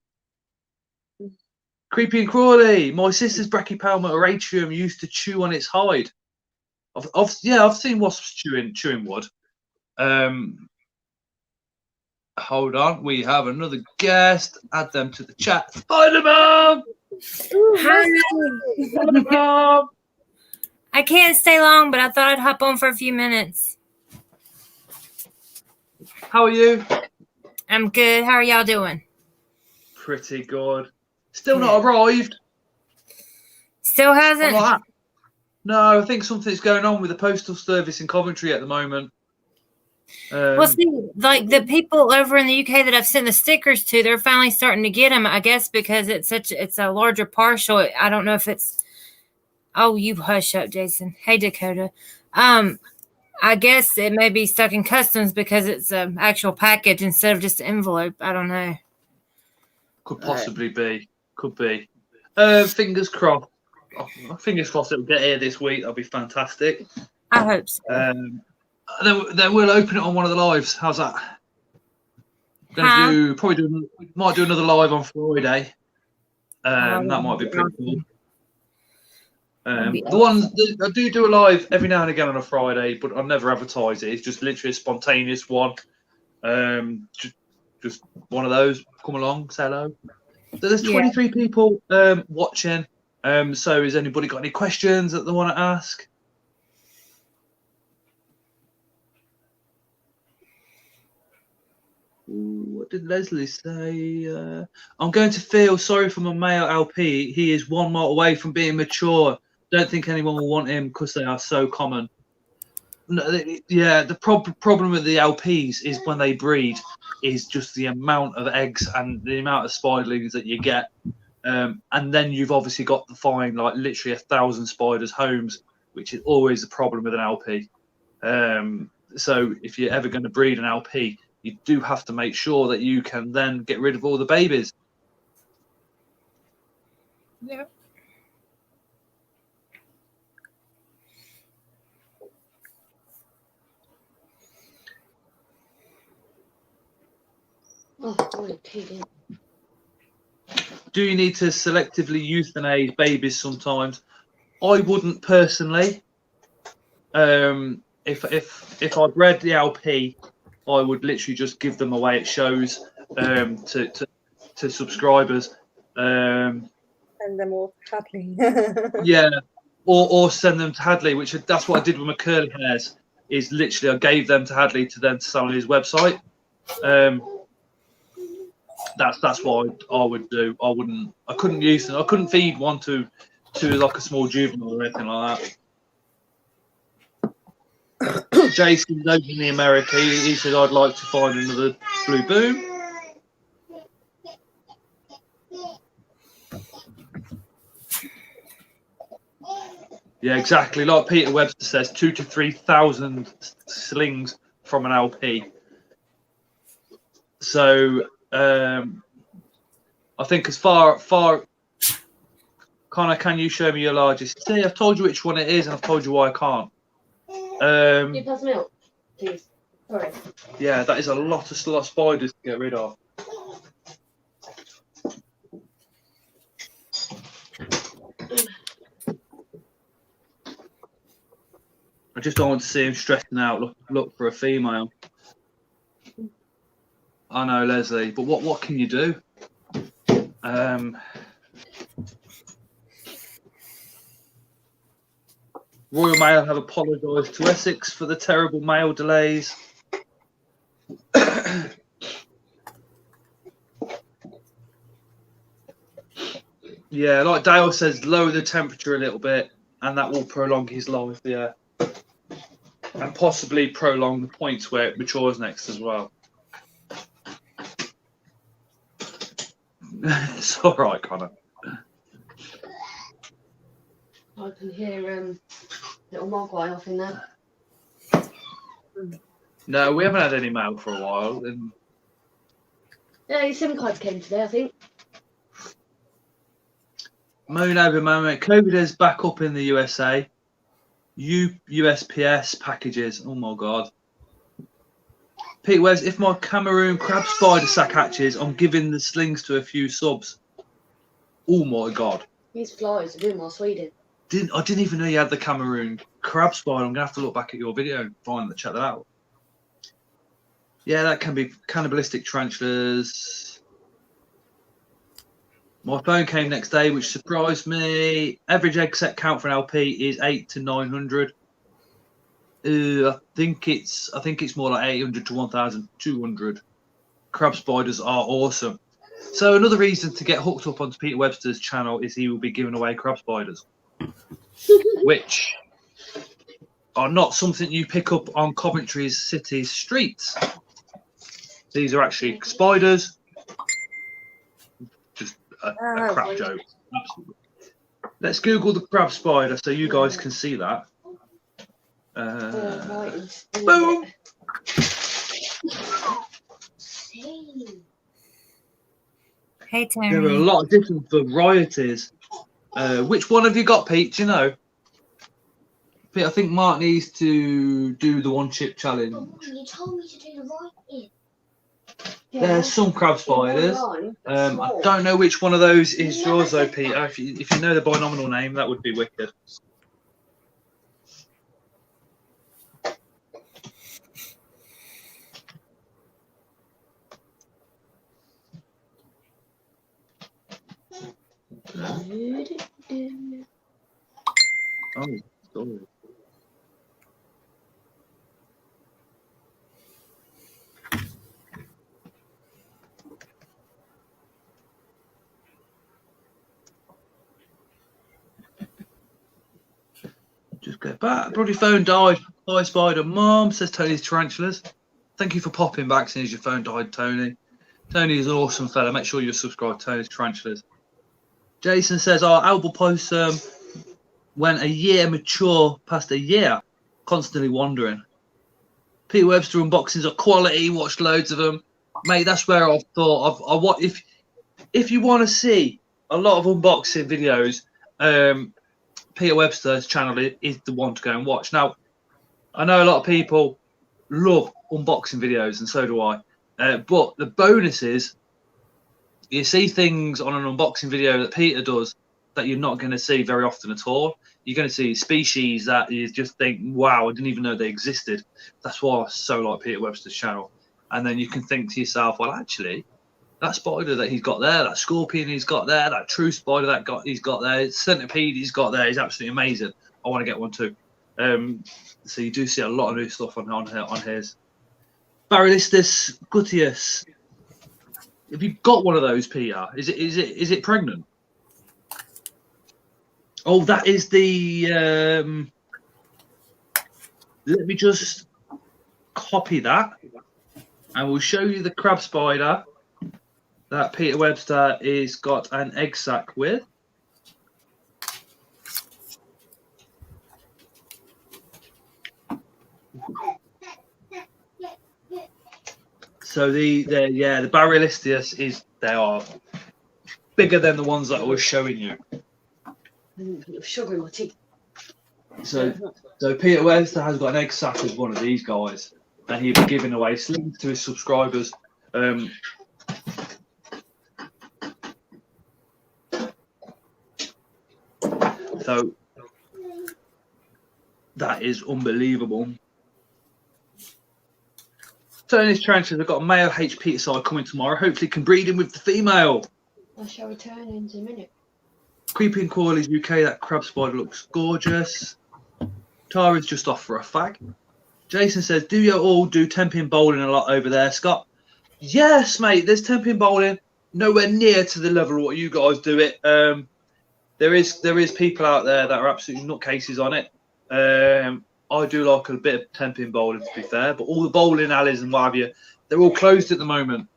Creepy and Crawley. My sister's Brachypelma aratrium used to chew on its hide. I've seen wasps chewing wood. Hold on, we have another guest. Add them to the chat. Spider-Man! Spider-Man! I can't stay long, but I thought I'd hop on for a few minutes. How are you? I'm good. How are y'all doing? Pretty good. Still not arrived. Still hasn't? No, I think something's going on with the postal service in Coventry at the moment. Well, see, like the people over in the UK that I've sent the stickers to, they're finally starting to get them. I guess because it's a larger parcel. I don't know if it's. Oh, you hush up, Jason. Hey, Dakota. I guess it may be stuck in customs because it's an actual package instead of just an envelope. I don't know. Could possibly be. Could be. Fingers crossed. Fingers crossed it'll get here this week. That'll be fantastic. I hope so. Then we'll open it on one of the lives. How's that? Might do another live on Friday. That might be pretty cool. The ones I do a live every now and again on a Friday, but I never advertise it. It's just literally a spontaneous one. Just one of those. Come along, say hello. There's 23 people watching. So has anybody got any questions that they want to ask? What did Leslie say? I'm going to feel sorry for my male LP. He is 1 mile away from being mature. Don't think anyone will want him because they are so common. The problem with the LPs is when they breed is just the amount of eggs and the amount of spiderlings that you get. And then you've obviously got to find like literally 1,000 spiders homes, which is always a problem with an LP. So if you're ever going to breed an LP, you do have to make sure that you can then get rid of all the babies. Yeah. Do you need to selectively euthanize babies sometimes? I wouldn't personally. If I bred the LP, I would literally just give them away at shows to subscribers. Send them all to Hadley. Yeah, or send them to Hadley, that's what I did with my curly hairs. Is literally I gave them to Hadley to then sell on his website. That's what I would do. I couldn't use them. I couldn't feed one to like a small juvenile or anything like that. Jason's over in America. He said I'd like to find another Blue Boom. Yeah, exactly. Like Peter Webster says, 2,000 to 3,000 slings from an LP. So I think as far Connor, can you show me your largest? See, I've told you which one it is, and I've told you why I can't. Can you pass me milk, please? Sorry. Yeah, that is a lot of spiders to get rid of. I just don't want to see him stressing out. Look for a female. I know, Leslie, but what can you do? Royal Mail have apologised to Essex for the terrible mail delays. Yeah, like Dale says, lower the temperature a little bit, and that will prolong his life. Yeah, and possibly prolong the points where it matures next as well. It's all right, Connor. I can hear little Mogwai off in there. No, we haven't had any mail for a while. And Yeah, your SIM cards came today, I think. moan over moment. COVID is back up in the USA. USPS packages. Oh my god. Pete Wes, if my Cameroon crab spider sack hatches, I'm giving the slings to a few subs. Oh my god. These flies are doing more Sweden. I didn't even know you had the Cameroon crab spider. I'm gonna have to look back at your video and check that out. Yeah, that can be cannibalistic tarantulas. My phone came next day, which surprised me. Average egg set count for an LP is 800 to 900. I think it's more like 800 to 1,200. Crab spiders are awesome. So another reason to get hooked up onto Peter Webster's channel is he will be giving away crab spiders, which are not something you pick up on Coventry's city streets. These are actually spiders. Just a crap joke. Absolutely. Let's Google the crab spider so you guys can see that. Boom! Hey, Tony. There are a lot of different varieties. Which one have you got, Pete? Do you know? Pete, I think Mark needs to do the one chip challenge. You told me to do the right in. There's some crab spiders. I don't know which one of those is yours, though, Peter. If you know the binomial name, that would be wicked. Oh, sorry. Just go back. Bloody phone died. Hi, Spider Mom, says Tony's Tarantulas. Thank you for popping back since your phone died, Tony. Tony is an awesome fella. Make sure you're subscribed to Tony's Tarantulas. Jason says our album possum went a year mature past a year, constantly wandering. Peter Webster unboxings are quality. Watched loads of them, mate. That's where I've thought if you want to see a lot of unboxing videos, Peter Webster's channel is the one to go and watch. Now, I know a lot of people love unboxing videos, and so do I. But the bonus is you see things on an unboxing video that Peter does that you're not going to see very often at all. You're going to see species that you just think, wow, I didn't even know they existed. That's why I so like Peter Webster's channel. And then you can think to yourself, well, actually, that spider that he's got there, that scorpion he's got there, that true spider he's got there, centipede he's got there, is absolutely amazing. I want to get one too. So you do see a lot of new stuff on his. Barylistus guttius. Have you got one of those, Peter? Is it pregnant? Oh, that is the. Let me just copy that, and we'll show you the crab spider that Peter Webster is got an egg sac with. So the Barylistus they are bigger than the ones that I was showing you. Sugar in my teeth. So Peter Webster has got an egg sac with one of these guys, and he'll be giving away slings to his subscribers. So that is unbelievable. Tony's Tarantulas have got a male H. petersii coming tomorrow. Hopefully can breed him with the female. I shall return in a minute. Creeping Coilies UK, that crab spider looks gorgeous. Tara's just off for a fag. Jason says, do you all do 10-pin bowling a lot over there, Scott? Yes, mate, there's 10-pin bowling. Nowhere near to the level of what you guys do it. There is people out there that are absolutely nutcases on it. I do like a bit of 10-pin bowling, to be fair, but all the bowling alleys and what have you, they're all closed at the moment.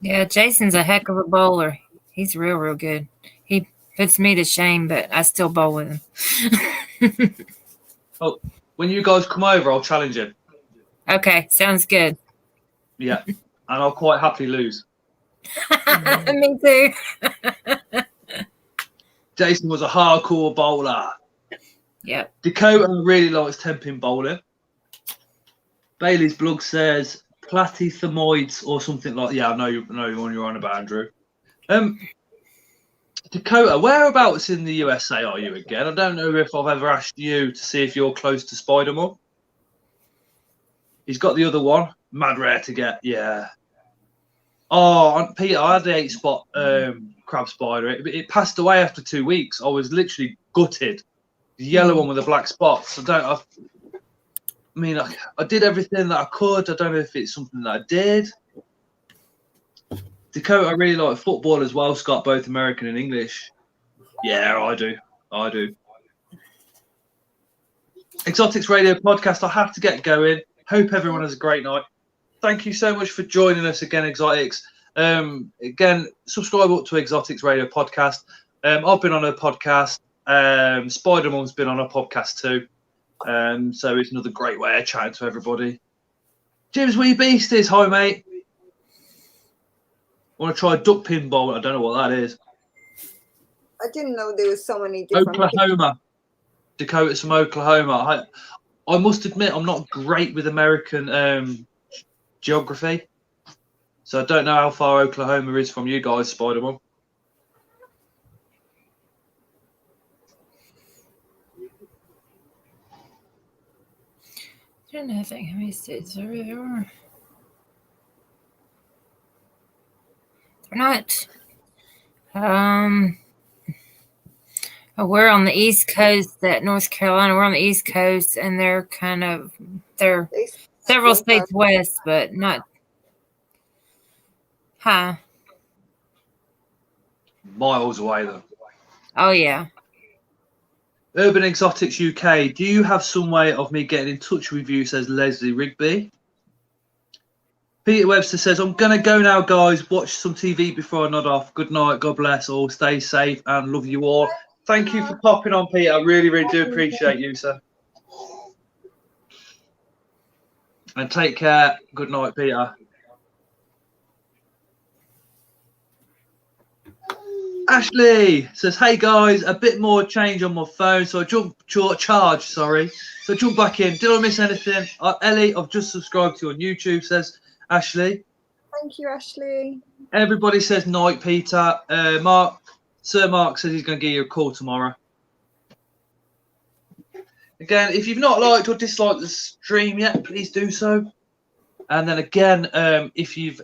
Yeah, Jason's a heck of a bowler. He's real good. He puts me to shame, but I still bowl with him. Oh, when you guys come over, I'll challenge him. Okay, sounds good. Yeah, and I'll quite happily lose. Me too. Jason was a hardcore bowler. Yep. Dakota really likes 10-pin bowling. Bailey's blog says Platysthemoids or something like. Yeah, I know the one you're on about, Andrew. Dakota, whereabouts in the USA are you again? I don't know if I've ever asked you to see if you're close to Spider-Man. He's got the other one. Mad rare to get, yeah. Oh, Peter, I had the 8-spot crab spider. It passed away after 2 weeks. I was literally gutted. The yellow one with the black spots. I did everything that I could. I don't know if it's something that I did. Dakota, I really like football as well, Scott, both American and English. Yeah, I do. Exotics Radio Podcast, I have to get going. Hope everyone has a great night. Thank you so much for joining us again, Exotics. Again, subscribe up to Exotics Radio Podcast. I've been on a podcast. Spider-Man's been on a podcast too. So it's another great way of chatting to everybody. Jim's Wee Beasties, hi mate. Want to try duck pinball? I don't know what that is. I didn't know there was so many different. Oklahoma. Dakota's from Oklahoma. I must admit, I'm not great with American geography, so I don't know how far Oklahoma is from you guys, Spider-Man. I don't know how many states there are. They're not. We're on the East Coast, that North Carolina. We're on the East Coast, and they're several states west, but not. Miles away, though. Oh, yeah. Urban Exotics UK, do you have some way of me getting in touch with you, says Leslie Rigby. Peter Webster says, I'm going to go now, guys. Watch some TV before I nod off. Good night. God bless all. Stay safe and love you all. Thank you for popping on, Peter. I really, really do appreciate you, sir. And take care. Good night, Peter. Ashley says, hey guys, a bit more change on my phone, so I jump back in. Did I miss anything? Ellie, I've just subscribed to you on YouTube, says Ashley. Thank you, Ashley. Everybody says night, Peter. Sir Mark says he's going to give you a call tomorrow. Again, if you've not liked or disliked the stream yet, please do so. And then again, if you've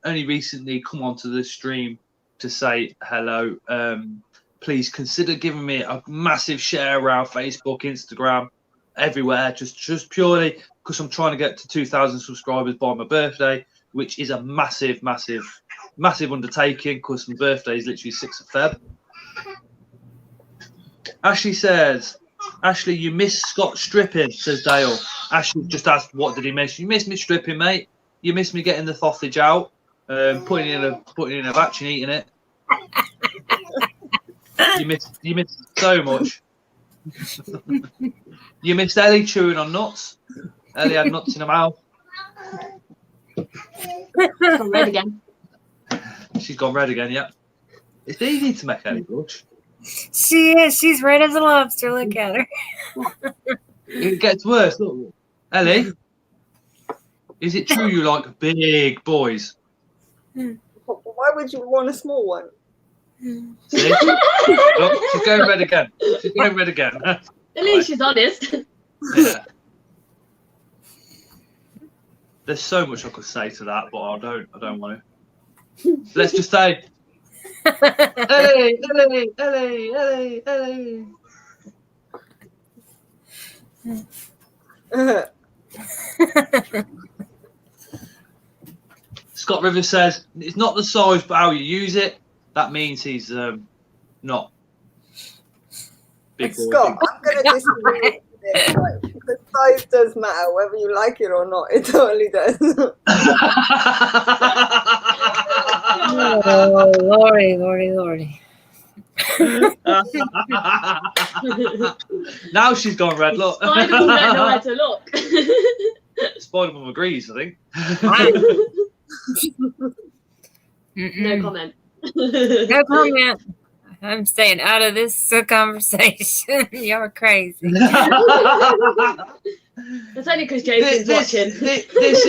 only recently come onto the stream to say hello, please consider giving me a massive share around Facebook, Instagram, everywhere, just purely because I'm trying to get to 2,000 subscribers by my birthday, which is a massive undertaking because my birthday is literally 6th of Feb. Ashley says, Ashley, you missed Scott stripping, says Dale. Ashley just asked, what did he miss? You missed me stripping, mate. You missed me getting the sausage out. Putting it in a batch and eating it. You missed so much. You missed Ellie chewing on nuts. Ellie had nuts in her mouth. Gone red again. She's gone red again, yeah. It's easy to make Ellie blush. She is. She's red as a lobster. Look at her. It gets worse. Look. Ellie, is it true you like big boys? Why would you want a small one? See? Look, she's going red again. At least she's honest. Yeah. There's so much I could say to that, but I don't want to. Let's just say, Ellie. Scott Rivers says it's not the size but how you use it. That means he's not big boy. Scott, I'm going to disagree with this. Right? The size does matter, whether you like it or not. It totally does. Oh, Lordy. Now she's gone red. Look. Spider-Man don't know how to look. Spider-Man agrees, I think. No comment. No comment. I'm staying out of this conversation. Y'all are crazy. It's only because Jason's watching. This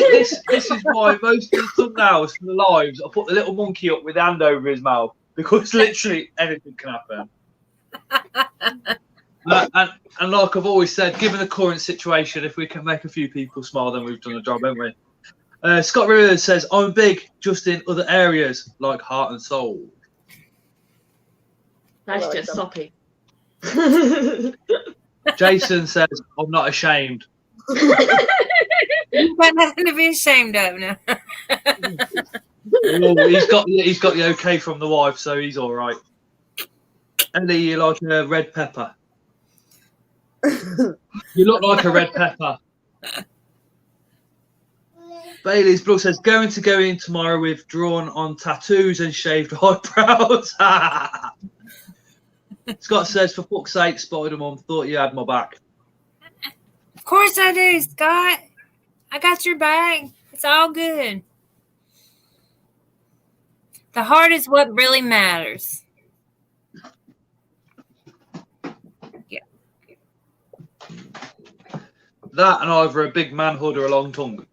is why most of the thumbnails for the lives, I put the little monkey up with the hand over his mouth, because literally anything can happen. And like I've always said, given the current situation, if we can make a few people smile, then we've done the job, haven't we? Scott Rivers says, I'm big just in other areas like heart and soul. That's just soppy. Jason says, I'm not ashamed. You've got nothing to be ashamed of now. Oh, he's got the okay from the wife, so he's all right. Ellie, you like a red pepper. You look like a red pepper. Bailey's Blue says, going to go in tomorrow with drawn on tattoos and shaved eyebrows. Scott says, for fuck's sake, Spider-Man, thought you had my back. Of course I do, Scott. I got your back. It's all good. The heart is what really matters. Yeah. That and either a big man hood or a long tongue.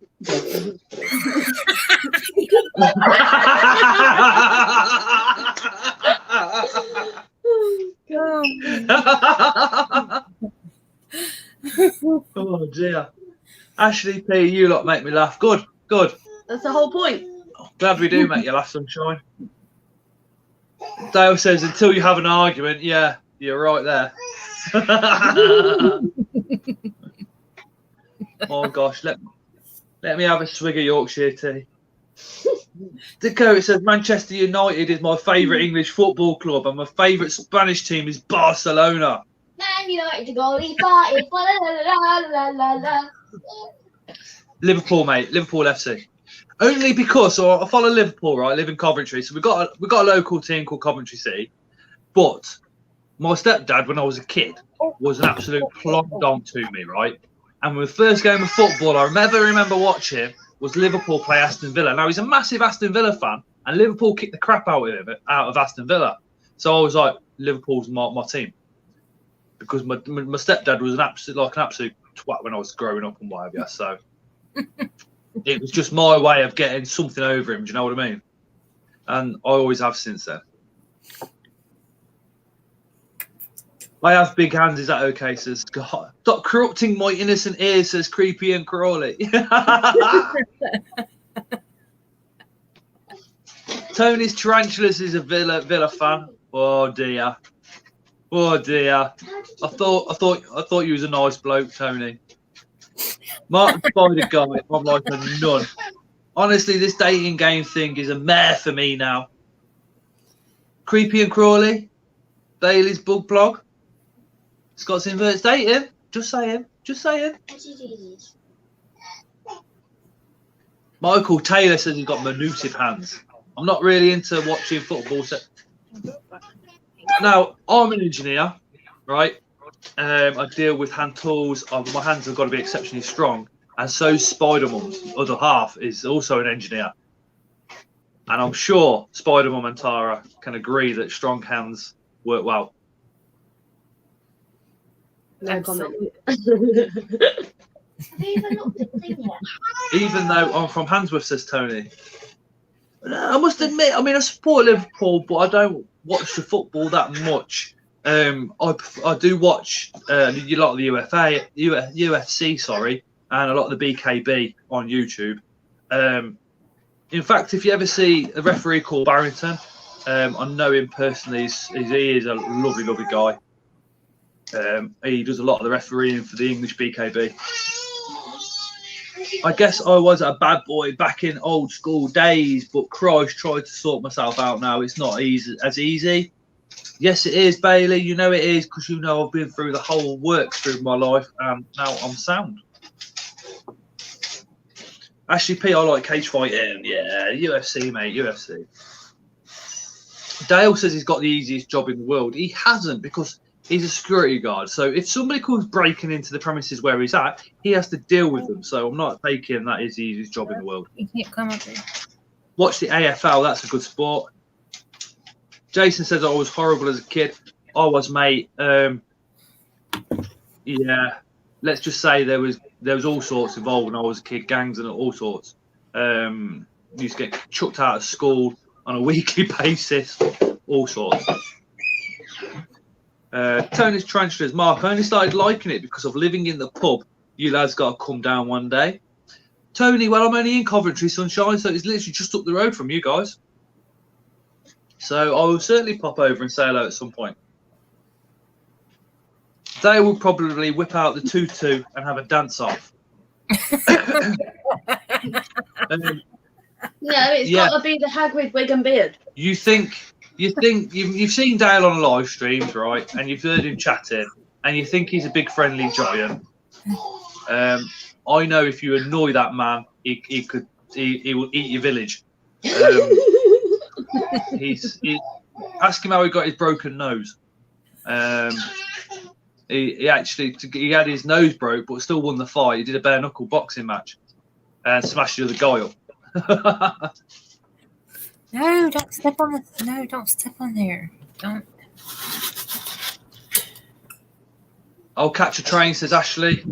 Oh dear. Ashley P, you lot make me laugh. Good. That's the whole point. Glad we do make you laugh, sunshine. Dale says, until you have an argument, yeah, you're right there. Oh gosh, let me have a swig of Yorkshire tea. Dakota says, Manchester United is my favourite English football club and my favourite Spanish team is Barcelona. Man United goalie fighting. La la la la. Liverpool, mate. Liverpool FC. Only because I follow Liverpool, right? I live in Coventry, so we got a local team called Coventry City. But my stepdad, when I was a kid, was an absolute plonk dong to me, right? And the first game of football I remember watching was Liverpool play Aston Villa. Now he's a massive Aston Villa fan, and Liverpool kicked the crap out of Aston Villa. So I was like, Liverpool's my team, because my stepdad was an absolute twat when I was growing up and whatever. So it was just my way of getting something over him. Do you know what I mean? And I always have since then. I have big hands. Is that okay? Says Scott. Stop corrupting my innocent ears. Says Creepy and Crawley. Tony's Tarantulas is a Villa fan. Oh dear. I thought you was a nice bloke, Tony. Martin Spider guy, I'm like a nun. Honestly, this dating game thing is a mare for me now. Creepy and Crawley, Bailey's Bug Blog, Scott's Inverts dating. Just saying. Michael Taylor says he's got minuted hands. I'm not really into watching football. Now, I'm an engineer, right? I deal with hand tools. My hands have got to be exceptionally strong. And so Spider-Mum's other half is also an engineer. And I'm sure Spider-Mum and Tara can agree that strong hands work well. No comment. Even though I'm from Handsworth, says Tony. I must admit, I mean, I support Liverpool, but I don't watch the football that much. I do watch a lot of the UFC, sorry, and a lot of the BKB on YouTube. In fact, if you ever see a referee called Barrington, I know him personally. He is a lovely, lovely guy. He does a lot of the refereeing for the English BKB. I guess I was a bad boy back in old school days, but Christ, tried to sort myself out now. It's not as easy. Yes, it is, Bailey. You know it is, because you know I've been through the whole works through my life, and now I'm sound. Ashley P, I like cage fighting. Yeah, UFC, mate, UFC. Dale says he's got the easiest job in the world. He hasn't, because he's a security guard. So if somebody comes breaking into the premises where he's at, he has to deal with them. So I'm not taking that is the easiest job in the world. You can't come up here. Watch the AFL. That's a good sport. Jason says I was horrible as a kid. I was, mate. Yeah. let's just say there was all sorts involved when I was a kid, gangs and all sorts. Used to get chucked out of school on a weekly basis, all sorts. Tony's Tarantulas, Mark, I only started liking it because of living in the pub. You lads got to come down one day. Tony, well, I'm only in Coventry, sunshine, so it's literally just up the road from you guys. So I will certainly pop over and say hello at some point. They will probably whip out the tutu and have a dance off. No, it's got to be the hag with wig and beard. You think you've seen Dale on live streams, right? And you've heard him chatting, and you think he's a big friendly giant. I know if you annoy that man, he will eat your village. Ask him how he got his broken nose. He had his nose broke, but still won the fight. He did a bare knuckle boxing match and smashed the other guy up. No, don't step on the. No, don't step on there. Don't. I'll catch a train, says Ashley.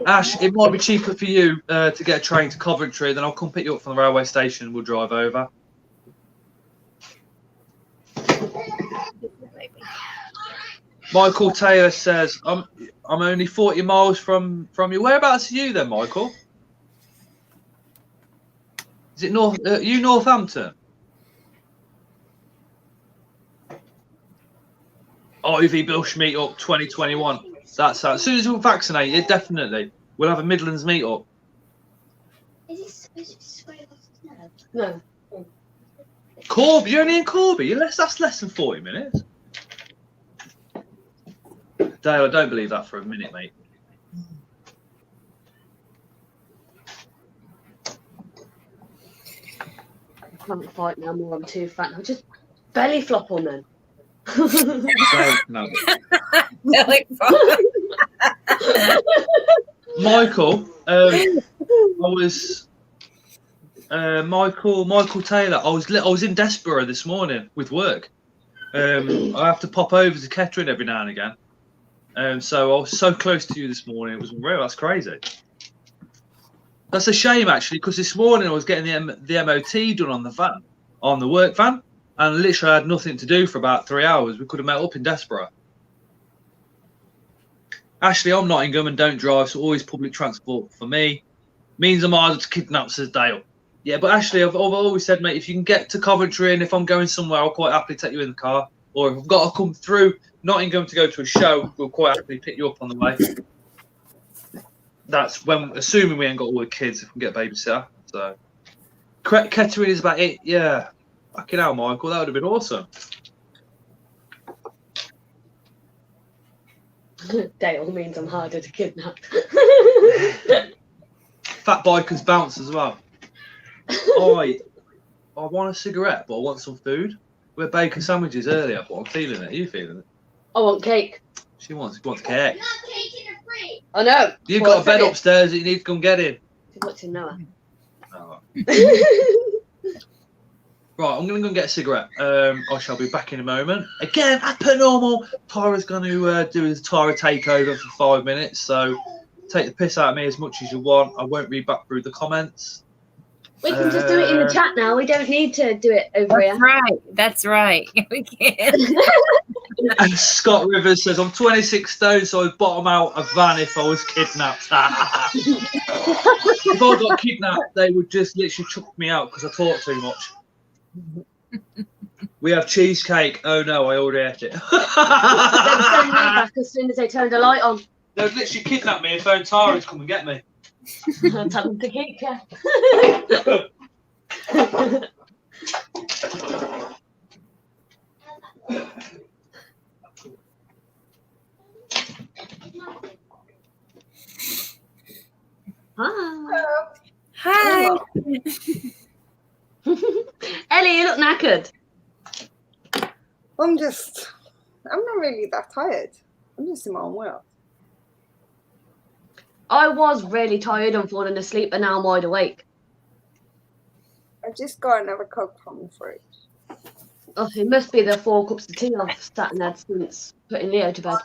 Ash, it might be cheaper for you to get a train to Coventry, then I'll come pick you up from the railway station and we'll drive over. Michael Taylor says, I'm only 40 miles from you. Whereabouts are you then, Michael? Is it Northampton? Ivy Bush meet-up 2021. That's as soon as we're vaccinated, definitely. We'll have a Midlands meet-up. Is it swearing off his No. Corby, you're only in Corby. That's less than 40 minutes. Dale, I don't believe that for a minute, mate. I can't fight no more. I'm too fat. I'll just belly flop on them. No. Belly Michael, Michael Taylor. I was in Desborough this morning with work. I have to pop over to Kettering every now and again. So I was so close to you this morning. It was unreal. That's crazy. That's a shame actually, because this morning I was getting the MOT done on the work van, and literally I had nothing to do for about 3 hours. We could have met up in Desborough. Ashley, I'm Nottingham and don't drive, so always public transport for me. Means I'm harder to kidnap, says Dale. Yeah, but Ashley, I've always said, mate, if you can get to Coventry and if I'm going somewhere, I'll quite happily take you in the car. Or if I've got to come through Nottingham to go to a show, we'll quite happily pick you up on the way. That's when, assuming we ain't got all the kids, if we can get a babysitter. So, Kettering is about 8. Yeah. Fucking hell, Michael, that would have been awesome. Dale means I'm harder to kidnap. Fat bikers bounce as well. I want a cigarette, but I want some food. We had bacon sandwiches earlier, but I'm feeling it. Are you feeling it? I want cake. She wants cake. Not cake in the fridge. I know. You've got a bed upstairs that you need to come get in. She's watching Noah. Oh. Right, I'm going to go and get a cigarette. I shall be back in a moment. Again, as per normal, Tyra's going to do his Tyra takeover for 5 minutes. So take the piss out of me as much as you want. I won't read back through the comments. We can just do it in the chat now. We don't need to do it over here. That's right. We can. And Scott Rivers says, I'm 26 stone, so I'd bottom out a van if I was kidnapped. If I got kidnapped, they would just literally chuck me out because I talk too much. We have cheesecake. Oh no, I already ate it. They'd send me back as soon as they turned the light on. They would literally kidnap me and phone Tara to come and get me. Tell them to keep you. Hi. Ellie, you look knackered. I'm not really that tired. I'm just in my own world. I was really tired and falling asleep, but now I'm wide awake. I just got another Coke from the fridge. Oh, it must be the 4 cups of tea I've sat and had since putting Leo to bed.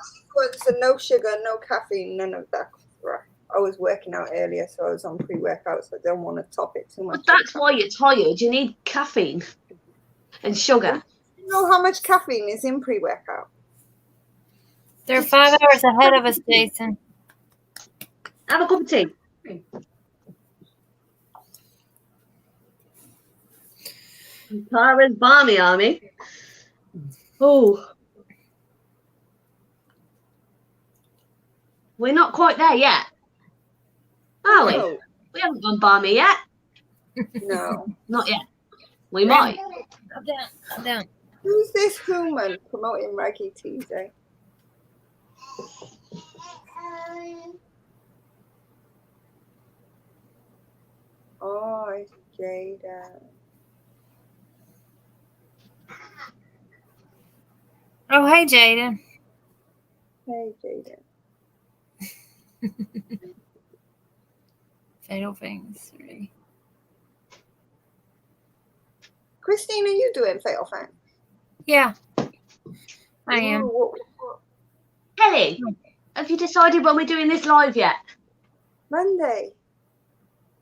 So no sugar, no caffeine, none of that. Right. I was working out earlier, so I was on pre-workout, so I don't want to top it too much. But that's why you're tired. You need caffeine and sugar. You know how much caffeine is in pre-workout? They're 5 hours ahead of us, Jason. Have a cup of tea. Tara's Barmy Army. Oh. We're not quite there yet. Are we? No. We haven't gone Barmy yet. No. Not yet. We might. I'm down. Who's this human promoting Reggie Tuesday? Oh, it's Jada. Oh, hey, Jaden. Hey, Jada. Fatal Fangs 3. Christine, are you doing Fatal Fangs? Yeah, I am. What? Kelly, have you decided when we're doing this live yet? Monday.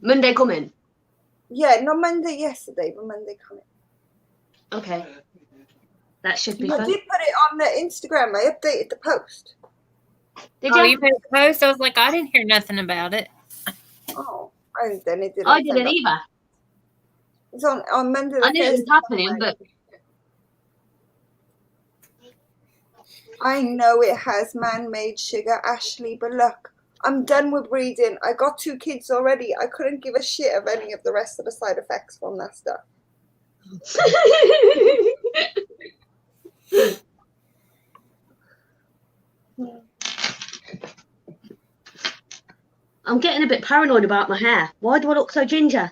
Monday coming. Yeah, not Monday yesterday, but Monday coming. Okay. That should be I fun. did put it on the Instagram. I updated the post. Did Oh, you? you made a post? I was like, I didn't hear nothing about it. Oh, and then it didn't. I didn't either. It's on Monday. I knew it was happening, but I know it has man-made sugar, Ashley, but look, I'm done with breeding. I got 2 kids already. I couldn't give a shit of any of the rest of the side effects from that stuff. I'm getting a bit paranoid about my hair. Why do I look so ginger?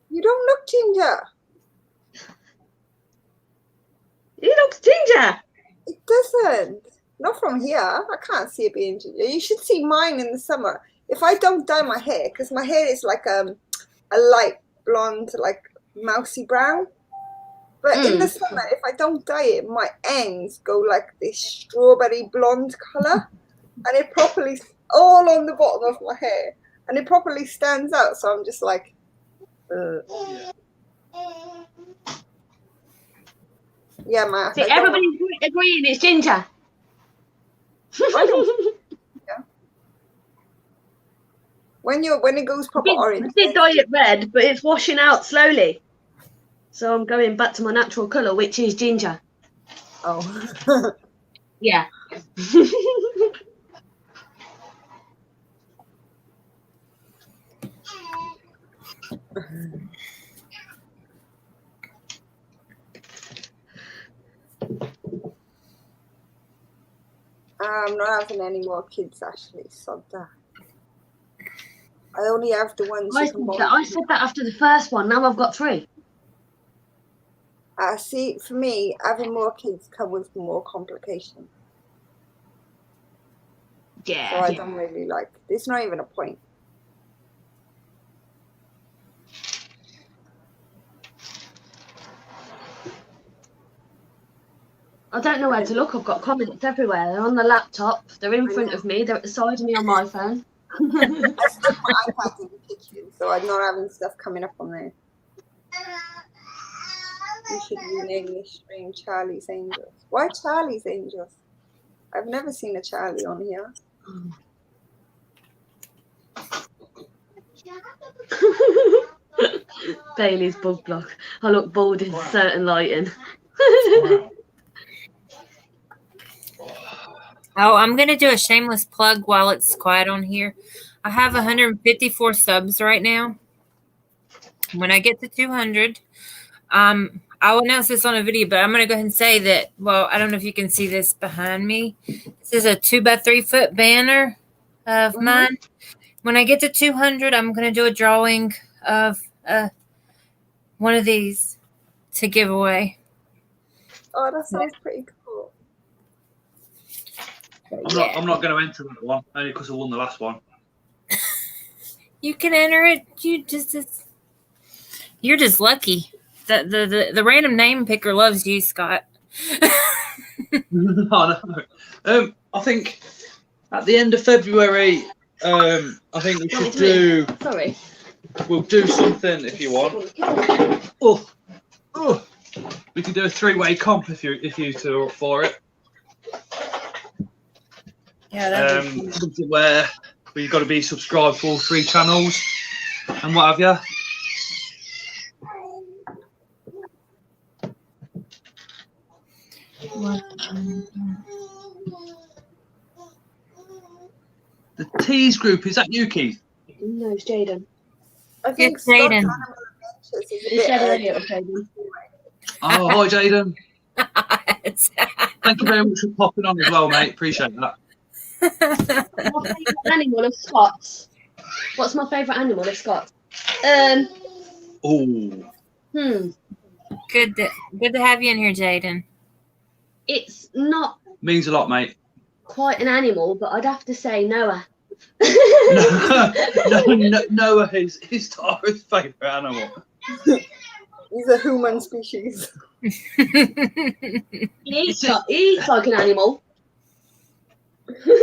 You don't look ginger. He looks ginger. It doesn't. Not from here. I can't see it being ginger. You should see mine in the summer. If I don't dye my hair, because my hair is like a light blonde, like mousy brown. But in the summer, if I don't dye it, my ends go like this strawberry blonde color, and it properly all on the bottom of my hair, and it properly stands out. So I'm just like, yeah, man. See, everybody's agreeing it's ginger. When it goes proper orange. I did dye it red, but it's washing out slowly. So I'm going back to my natural colour, which is ginger. Oh. Yeah. I'm not having any more kids, Ashley. Sod that. I only have the ones. I said that after the first one. Now I've got 3. See, for me, having more kids come with more complications. Yeah. So I don't really like. There's not even a point. I don't know where to look. I've got comments everywhere. They're on the laptop. They're in front of me. They're at the side of me on my phone. I stuck my iPad in the kitchen, so I'm not having stuff coming up on there. You should rename this stream Charlie's Angels. Why Charlie's Angels? I've never seen a Charlie on here. Bailey's bug block. I look bold in certain lighting. Oh, I'm going to do a shameless plug while it's quiet on here. I have 154 subs right now. When I get to 200, I will announce this on a video, but I'm going to go ahead and say that, well, I don't know if you can see this behind me. This is a 2x3 foot banner of mine. When I get to 200, I'm going to do a drawing of one of these to give away. Oh, that sounds pretty cool. I'm not going to enter that one, only because I won the last one. You can enter it. You're just lucky. The random name picker loves you, Scott. No. I think at the end of February, I think we should do. Sorry. We'll do something if you want. Oh. We could do a 3-way comp if you two are up for it. Yeah, something where you've got to be subscribed for all 3 channels and what have you. The Tees group, is that you, Keith? No, it's Jaden. I think It's Jaden. Scott's Animal Adventures is a It's bit Jaden early. earlier, it was Jaden. Oh, hi, Jaden. Thank you very much for popping on as well, mate. Appreciate that. My favourite animal of Scott's. What's my favourite animal of Scott's? Oh. Good to have you in here, Jaden. It's not Means a lot, mate. quite an animal, but I'd have to say Noah. No, Noah is Tara's favourite animal. He's a human species. He eats like an animal.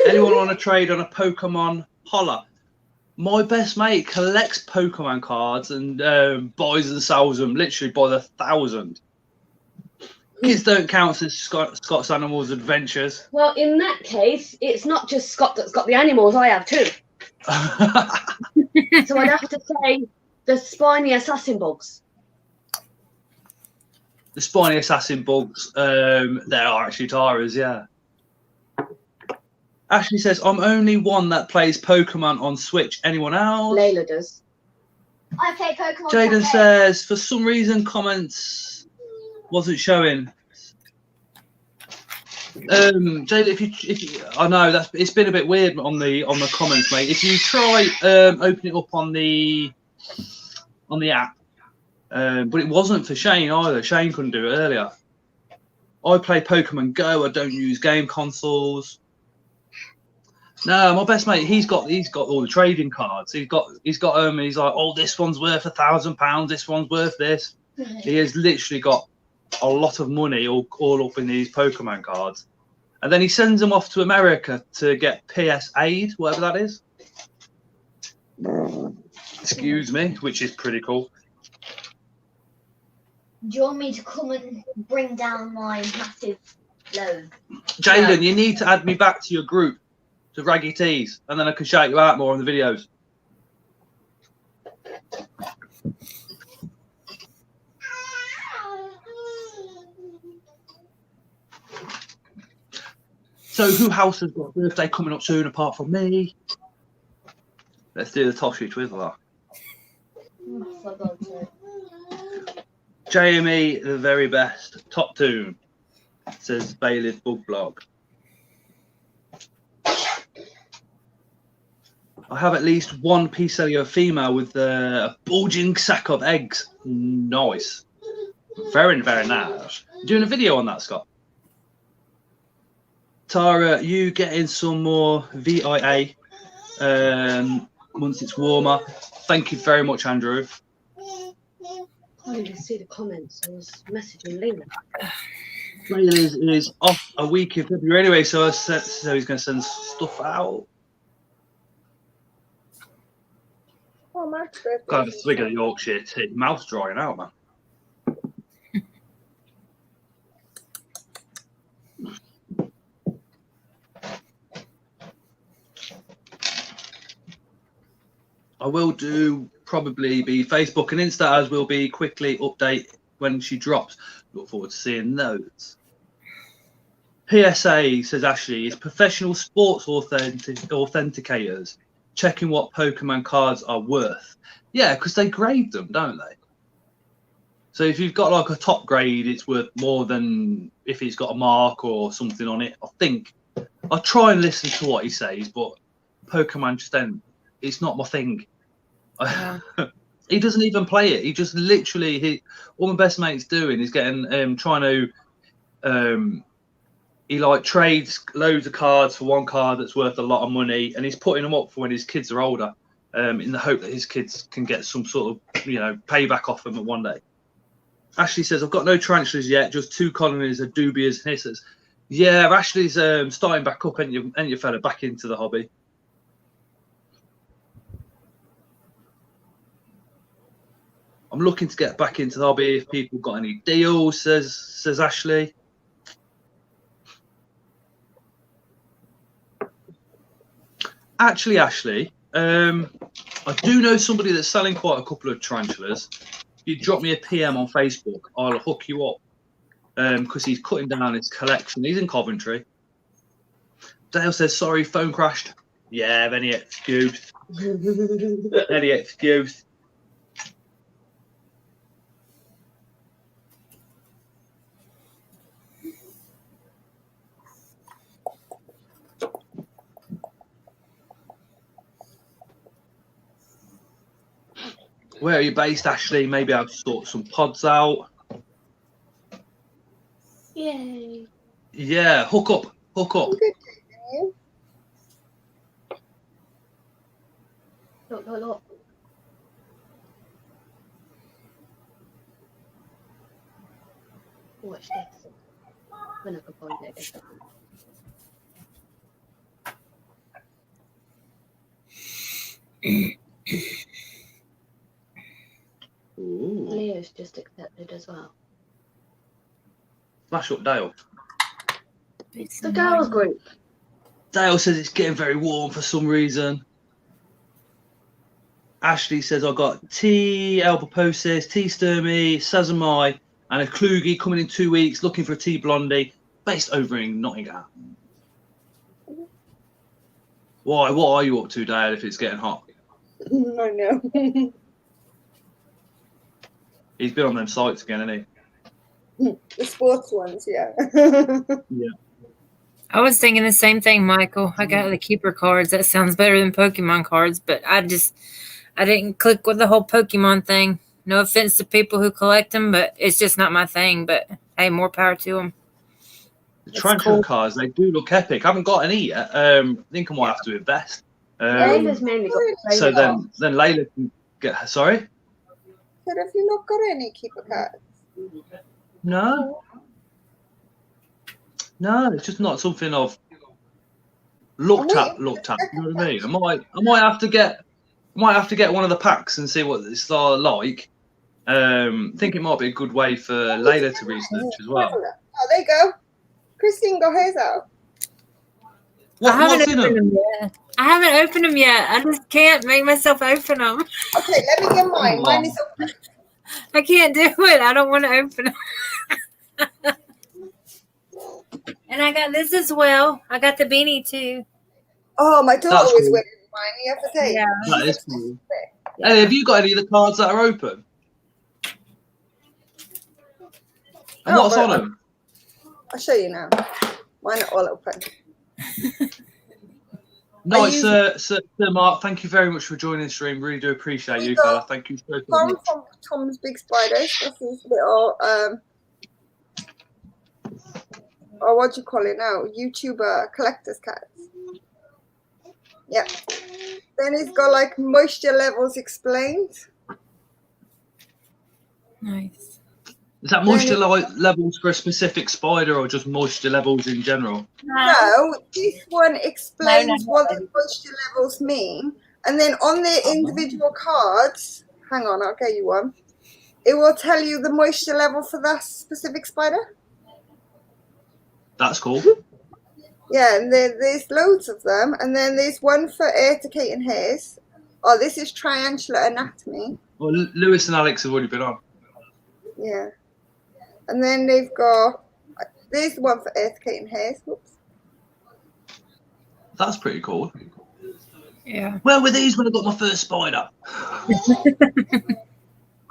Anyone want to trade on a Pokemon? Holler. My best mate collects Pokemon cards and buys and sells them literally by the 1,000. Kids don't count as Scott's Animals Adventures. Well, in that case, it's not just Scott that's got the animals. I have too. So I'd have to say the spiny assassin bugs. The spiny assassin bugs, they are actually Tara's, yeah. Ashley says, I'm only one that plays Pokemon on Switch. Anyone else? Layla does. I play Pokemon. Jaden Cafe. says, for some reason, comments wasn't showing. Jaden, if you, I know it's been a bit weird on the comments, mate. If you try opening it up on the app, but it wasn't for Shane either. Shane couldn't do it earlier. I play Pokemon Go. I don't use game consoles. No, my best mate, he's got all the trading cards. He's like, oh, this one's worth £1,000. This one's worth this. He has literally got a lot of money all up in these Pokemon cards, and then he sends them off to America to get PS aid, whatever that is. Excuse me, which is pretty cool. Do you want me to come and bring down my massive load? Jaden, you need to add me back to your group, to Raggy Tees, and then I can shout you out more on the videos. So who else has got a birthday coming up soon apart from me? Let's do the Toshi Twizzler. JME, the very best. Top tune, says Bailey's Bug Blog. I have at least one Picelio female with a bulging sack of eggs. Nice. Very, very nice. Doing a video on that, Scott? Tara, you getting some more VIA once it's warmer. Thank you very much, Andrew. I didn't even see the comments. I was messaging Layla. Layla is off a week in February anyway, so he's going to send stuff out. Oh, Mark's birthday. Kind of a swig of the Yorkshire tea. Mouth's drying out, man. I will do probably be Facebook and Insta, as will be quickly update when she drops. Look forward to seeing those. PSA, says Ashley, is professional sports authenticators checking what Pokemon cards are worth. Yeah, because they grade them, don't they? So if you've got like a top grade, it's worth more than if it's got a mark or something on it. I think I'll try and listen to what he says, but Pokemon just then, it's not my thing. Yeah. He doesn't even play it. He just literally, all my best mate's doing is getting, trying to, he like trades loads of cards for one card that's worth a lot of money, and he's putting them up for when his kids are older, in the hope that his kids can get some sort of, payback off them at one day. Ashley says, I've got no tarantulas yet, just 2 colonies of dubias and hissers. Yeah, Ashley's starting back up, ain't you fella, back into the hobby. I'm looking to get back into the hobby if people got any deals, says Ashley. Actually, Ashley, I do know somebody that's selling quite a couple of tarantulas. If you drop me a PM on Facebook, I'll hook you up because he's cutting down his collection. He's in Coventry. Dale says, sorry, phone crashed. Yeah, any excuse. Any excuse. Where are you based, Ashley? Maybe I'll sort some pods out. Yay. Yeah, hook up. Good, you? Look. Watch this. When I can find it again. Ooh. Leo's just accepted as well. Smash up, Dale. The girls group. Dale says it's getting very warm for some reason. Ashley says I got T. Albaposis, T. Sturmy, Sazamai, and a Kluge coming in 2 weeks, looking for a T. Blondie, based over in Nottingham. Why? What are you up to, Dale, if it's getting hot? I know. He's been on them sites again, hasn't he? The sports ones, yeah. Yeah. I was thinking the same thing, Michael. I got the keeper cards. That sounds better than Pokemon cards, but I didn't click with the whole Pokemon thing. No offense to people who collect them, but it's just not my thing. But hey, more power to them. The Tarantula cards, they do look epic. I haven't got any yet. I think I might have to invest. Layla's mainly got the So then Layla can get. Sorry. But have you not got any keeper cards? No, it's just not something I've looked at. You know what I mean? I might have to get one of the packs and see what it's like. I think it might be a good way for Layla to research as well. Oh, there you go. Christine got hers out. What's in them? I haven't opened them yet. I just can't make myself open them. Okay, let me get mine. Mine is open. I can't do it. I don't want to open them. And I got this as well. I got the beanie too. Oh, my daughter That's was cool. wearing mine. You have to say. Yeah. That is cool. Hey, have you got any of the cards that are open? And what's on them? I'll show you now. Mine are all open. Nice, Sir Mark. Thank you very much for joining the stream. Really do appreciate you, fella. Thank you so much. From Tom's Big Spiders. This is little what do you call it now? YouTuber collector's cards. Yeah. Then it's got like moisture levels explained. Nice. Is that moisture levels for a specific spider or just moisture levels in general? No, this one explains what the moisture levels mean. And then on the individual cards, hang on, I'll get you one. It will tell you the moisture level for that specific spider. That's cool. Yeah, and there's loads of them. And then there's one for urticating hairs. Oh, this is Tarantula Anatomy. Well, Lewis and Alex have already been on. Yeah. And then they've got, there's the one for urticating hairs. Whoops. That's pretty cool. Yeah. Where were these when I got my first spider? I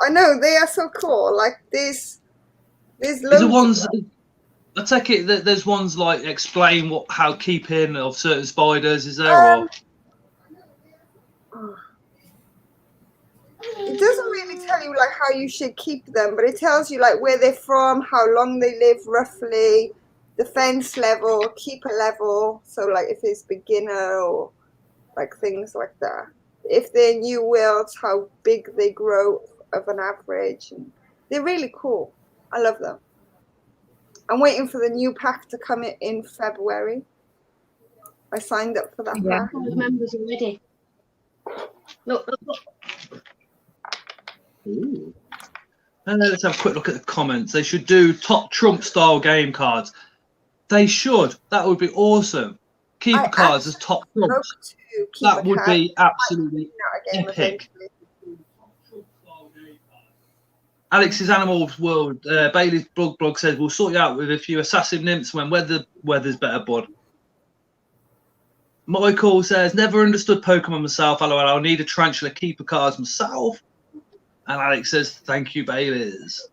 know, they are so cool. Like there's loads Is the ones, of them. I take it that there's ones like explain how keeping of certain spiders is there, or? It doesn't really tell you like how you should keep them, but it tells you like where they're from, how long they live roughly, defense level, keeper level. So like if it's beginner or like things like that. If they're new wilds, how big they grow of an average. And They're really cool. I love them. I'm waiting for the new pack to come in February. I signed up for that pack. Members already. Look. Ooh. And then let's have a quick look at the comments. They should do top Trump style game cards. They should. That would be awesome. Keeper cards as top Trumps. That would be absolutely epic. Alex's Animals World, Bailey's blog says, we'll sort you out with a few assassin nymphs when weather's better, bud. Michael says, never understood Pokemon myself. I'll need a tarantula keeper cards myself. And Alex says, thank you, Bailey's.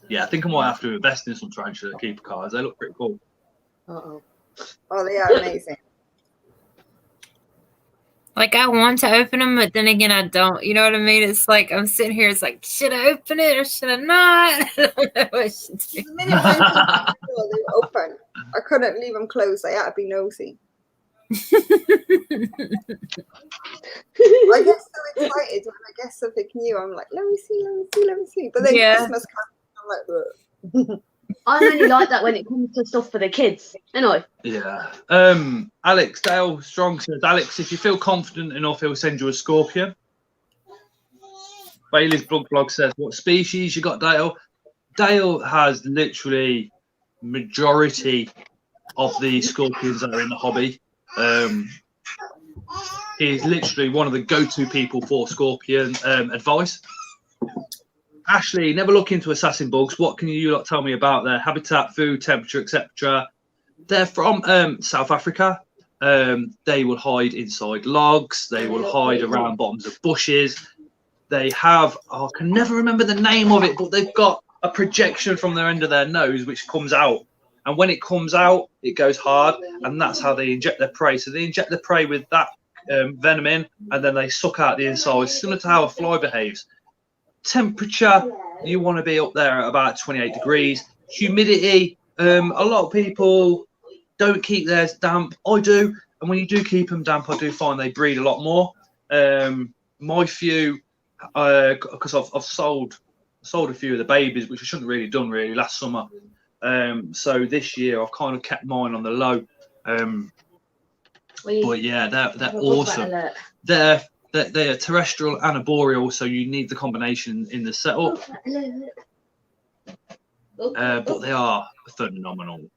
Yeah, I think I might have to invest in some tarantula keeper cards. They look pretty cool. Oh, they are amazing. Like, I want to open them, but then again, I don't. You know what I mean? It's like I'm sitting here. It's like, should I open it or should I not? I don't know what I should do. The minute I they were open, I couldn't leave them closed. I had to be nosy. I get so excited when I get something new. I'm like, let me see. But then Christmas comes, I'm like, ugh. I only like that when it comes to stuff for the kids, I. Yeah. Alex Dale Strong says, Alex, if you feel confident enough, he'll send you a scorpion. Bailey's blog says, what species you got, Dale? Dale has literally majority of the scorpions that are in the hobby. He's literally one of the go-to people for scorpion advice. Ashley, never look into assassin bugs. What can you tell me about their habitat, food, temperature, etc.? They're from South Africa. They will hide inside logs. They will hide around bottoms of bushes. They have, I can never remember the name of it, but they've got a projection from their end of their nose which comes out. And when it comes out, it goes hard. And that's how they inject their prey. So they inject the prey with that venom in, and then they suck out the inside, similar to how a fly behaves. Temperature, you want to be up there at about 28 degrees. Humidity, a lot of people don't keep theirs damp. I do, and when you do keep them damp, I do find they breed a lot more. My few, because I've sold a few of the babies, which I shouldn't have really done last summer. So this year I've kind of kept mine on the low. But yeah, they're awesome. They're terrestrial and arboreal, so you need the combination in the setup. But they are phenomenal.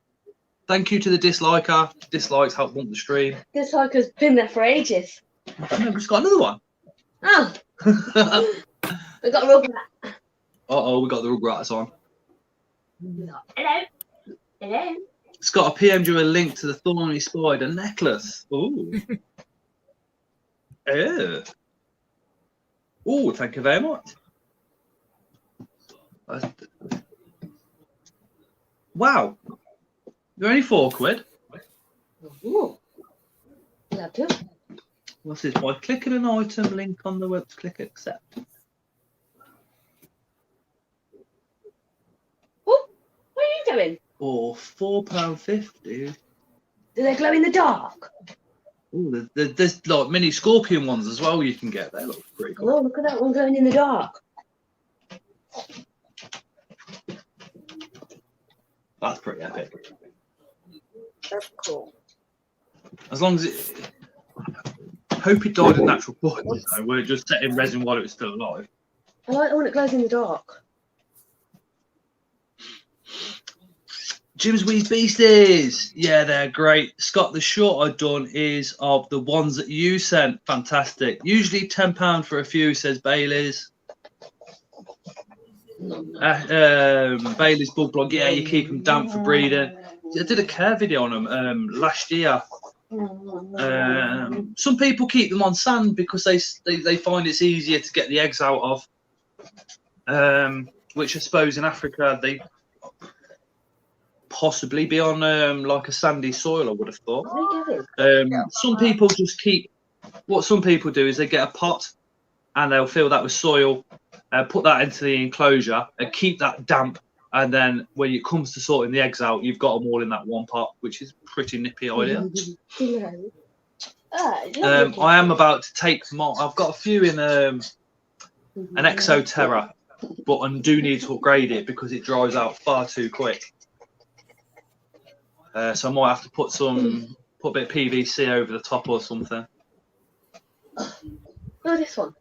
Thank you to the disliker. Dislikes help bump the stream. Disliker's been there for ages. No, we've got another one. Oh. We got a Rugrat. Uh-oh, we got the Rugrats on. Hello. Scott, I PM'd you a link to the thorny spider necklace. Ooh. Oh, thank you very much. Wow. They're only £4. Ooh. Love to. What's this? By clicking an item link on the web, click accept. Oh, what are you doing? Or £4.50. Do they glow in the dark? Oh, there's like mini scorpion ones as well you can get. They look pretty cool. Oh, look at that one glowing in the dark. That's pretty epic. That's cool. As long as it... I hope it died of natural causes, though. We're just setting resin while it was still alive. I like the one that glows in the dark. Jim's Wee Beasties. Yeah, they're great. Scott, the short I've done is of the ones that you sent. Fantastic. Usually £10 for a few, says Bailey's. Bailey's Bug Blog. Yeah, you keep them damp for breeding. I did a care video on them last year. Some people keep them on sand because they find it's easier to get the eggs out of. Which I suppose in Africa they possibly be on like a sandy soil, I would have thought. Some people just keep, what some people do is they get a pot and they'll fill that with soil, put that into the enclosure and keep that damp, and then when it comes to sorting the eggs out, you've got them all in that one pot, which is a pretty nippy idea. I am about to take them on. I've got a few in an Exoterra, but I do need to upgrade it because it dries out far too quick. So I might have to put a bit of PVC over the top or something. Oh, this one.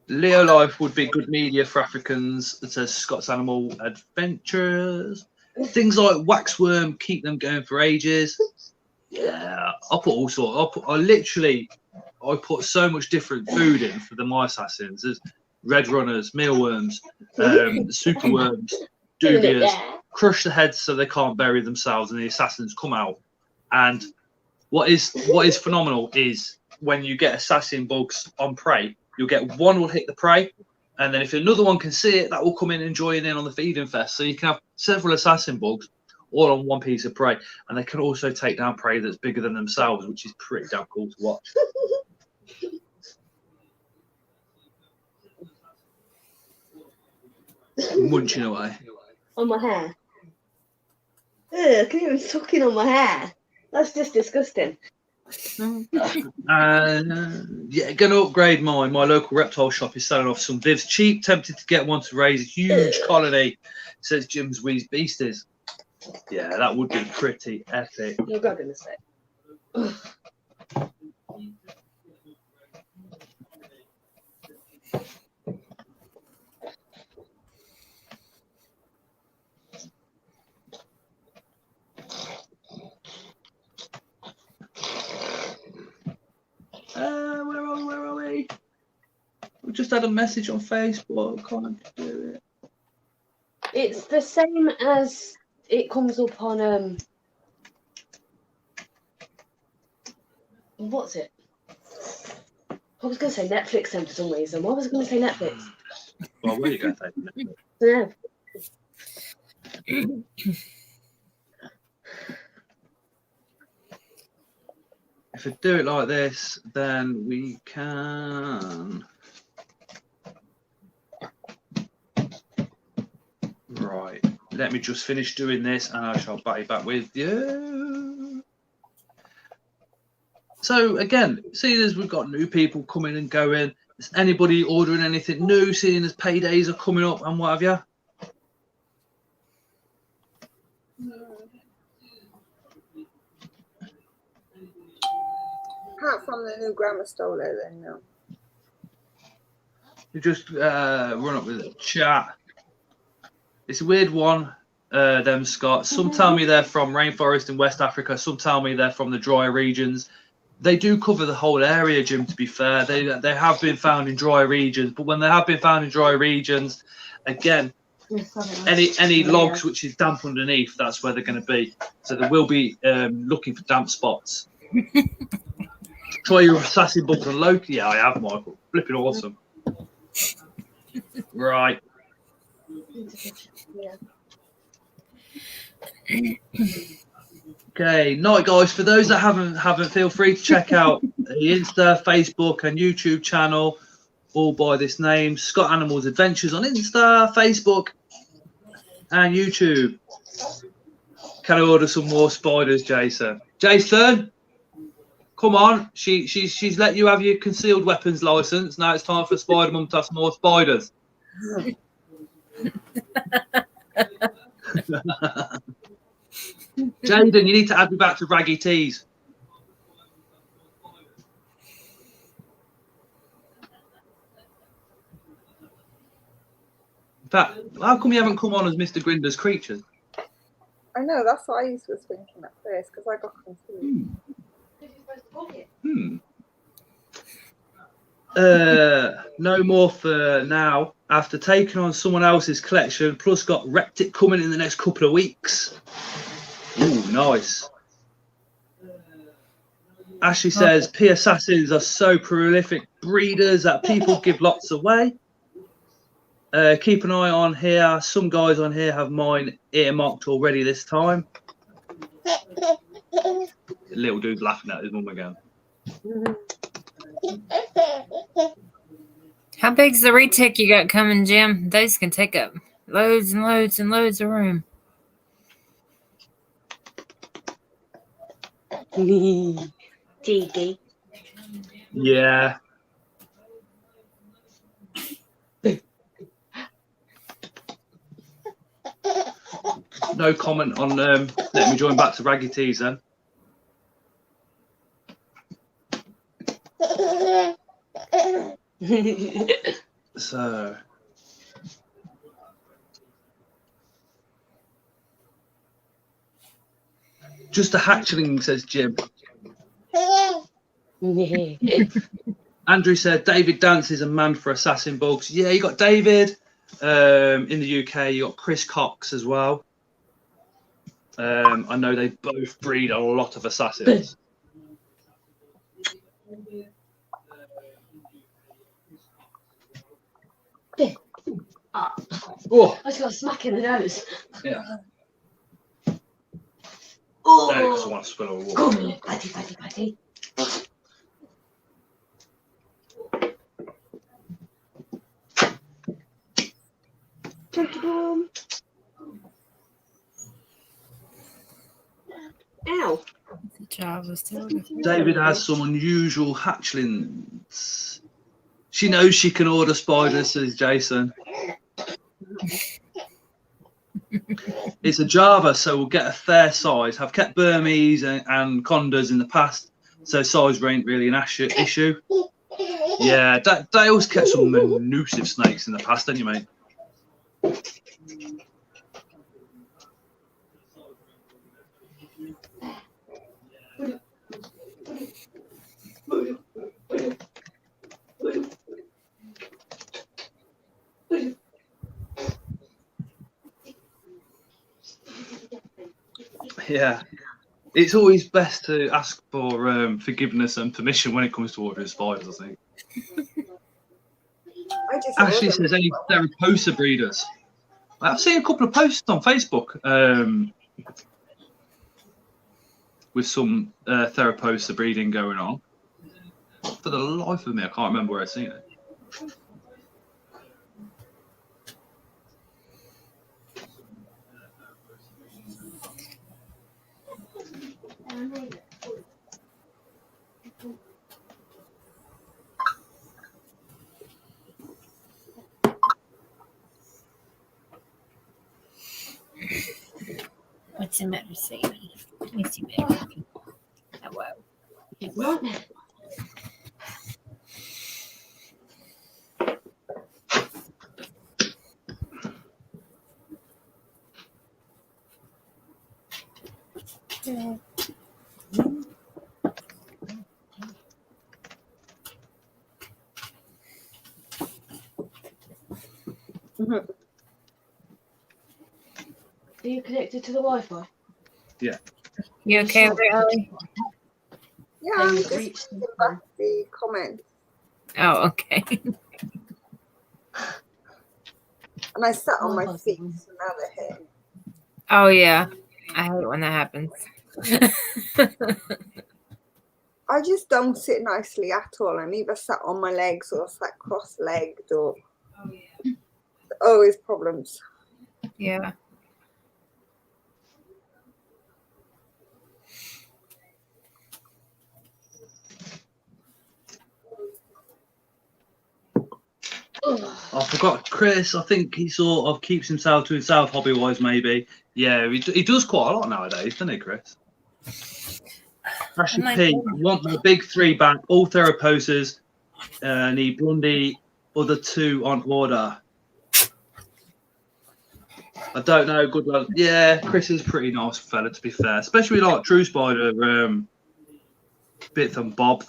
Leo Life would be good media for Africans. It says Scott's Animal Adventures. Things like Waxworm keep them going for ages. Yeah, I put all sorts. I put so much different food in for my assassins. There's red runners, mealworms, superworms, dubias. Crush the heads so they can't bury themselves, and the assassins come out. And what is phenomenal is when you get assassin bugs on prey, you'll get one will hit the prey, and then if another one can see it, that will come in and join in on the feeding fest. So you can have several assassin bugs all on one piece of prey, and they can also take down prey that's bigger than themselves, which is pretty damn cool to watch. Munching away on my hair. Ugh, I can even sucking on my hair. That's just disgusting. Yeah, going to upgrade mine. My local reptile shop is selling off some Vivs cheap. Tempted to get one to raise a huge colony, says Jim's Wheeze Beasties. Yeah, that would be pretty epic. You're grabbing a sec. Where are we? We just had a message on Facebook. I can't do it. It's the same as it comes up on what's it? I was going to say Netflix then for some reason. Why was I going to say Netflix? Well, where are you going to take Netflix? Yeah. If I do it like this, then we can. Right. Let me just finish doing this, and I shall be back with you. So again, seeing as we've got new people coming and going, is anybody ordering anything new? Seeing as paydays are coming up and what have you? Apart from the new grammar stolo, then no. You just run up with a chat. It's a weird one, them Scott. Some tell me they're from rainforest in West Africa. Some tell me they're from the dry regions. They do cover the whole area, Jim, to be fair. They have been found in dry regions. But when they have been found in dry regions, again, any logs which is damp underneath, that's where they're going to be. So they will be looking for damp spots. Try your assassin bugs on Loki. Yeah, I have, Michael. Flipping awesome. Right. Okay, night guys. For those that haven't, feel free to check out the Insta, Facebook, and YouTube channel, all by this name: Scott Animals Adventures on Insta, Facebook, and YouTube. Can I order some more spiders, Jason? Jason, come on. She's let you have your concealed weapons license. Now it's time for Spider Mum to have some more spiders. Jaden, you need to add me back to Raggy Tees. In fact, how come you haven't come on as Mr. Grinder's Creatures? I know, that's what I was thinking at first, because I got confused. No more for now. After taking on someone else's collection, plus got Reptic coming in the next couple of weeks. Ooh, nice. Ashley says, P assassins are so prolific breeders that people give lots away. Keep an eye on here. Some guys on here have mine earmarked already this time. Little dude laughing at his mum again. How big's the retic you got coming, Jim? Those can take up loads and loads and loads of room. GD. Yeah. no comment on letting me join back to Raggy Tees then. So, just a hatchling, says Jim. Andrew said David Dance is a man for assassin bugs. Yeah, you got David. In the UK, you got Chris Cox as well. I know they both breed a lot of assassins. Oh, I just got a smack in the nose. yeah. Oh, Because I want to spill all the come water. here, Patty. Ow. The job was still. David has some unusual hatchlings. She knows she can order spiders, says Jason. It's a Java, so we'll get a fair size. Have kept Burmese and Condors in the past, so size ain't really an issue. Yeah, they always kept some elusive snakes in the past, didn't you, mate? Yeah, it's always best to ask for forgiveness and permission when it comes to ordering spiders, I think. I just Ashley ordered says any Theraposa breeders. I've seen a couple of posts on Facebook with some Theraposa breeding going on. For the life of me, I can't remember where I've seen it. What's the matter, Sadie? Let me see, baby. Hello. What? Are you connected to the Wi-Fi? Yeah. You okay over there, Ellie? Yeah, I'm Then just reach reading back the comment. Oh, okay. And I sat on my Wi-Fi's feet, on. so now they're here. Oh, yeah. I hate when that happens. I just don't sit nicely at all. I'm either sat on my legs or sat cross-legged or always problems. Yeah. I forgot Chris. I think he sort of keeps himself to himself hobby-wise, maybe. Yeah, he does quite a lot nowadays, doesn't he, Chris? Ashley my P, God. want the big three back, all Theraposas, need Blondie, other two on order. I don't know, good luck. Yeah, Chris is a pretty nice fella, to be fair, especially like True Spider, Bith and Bob.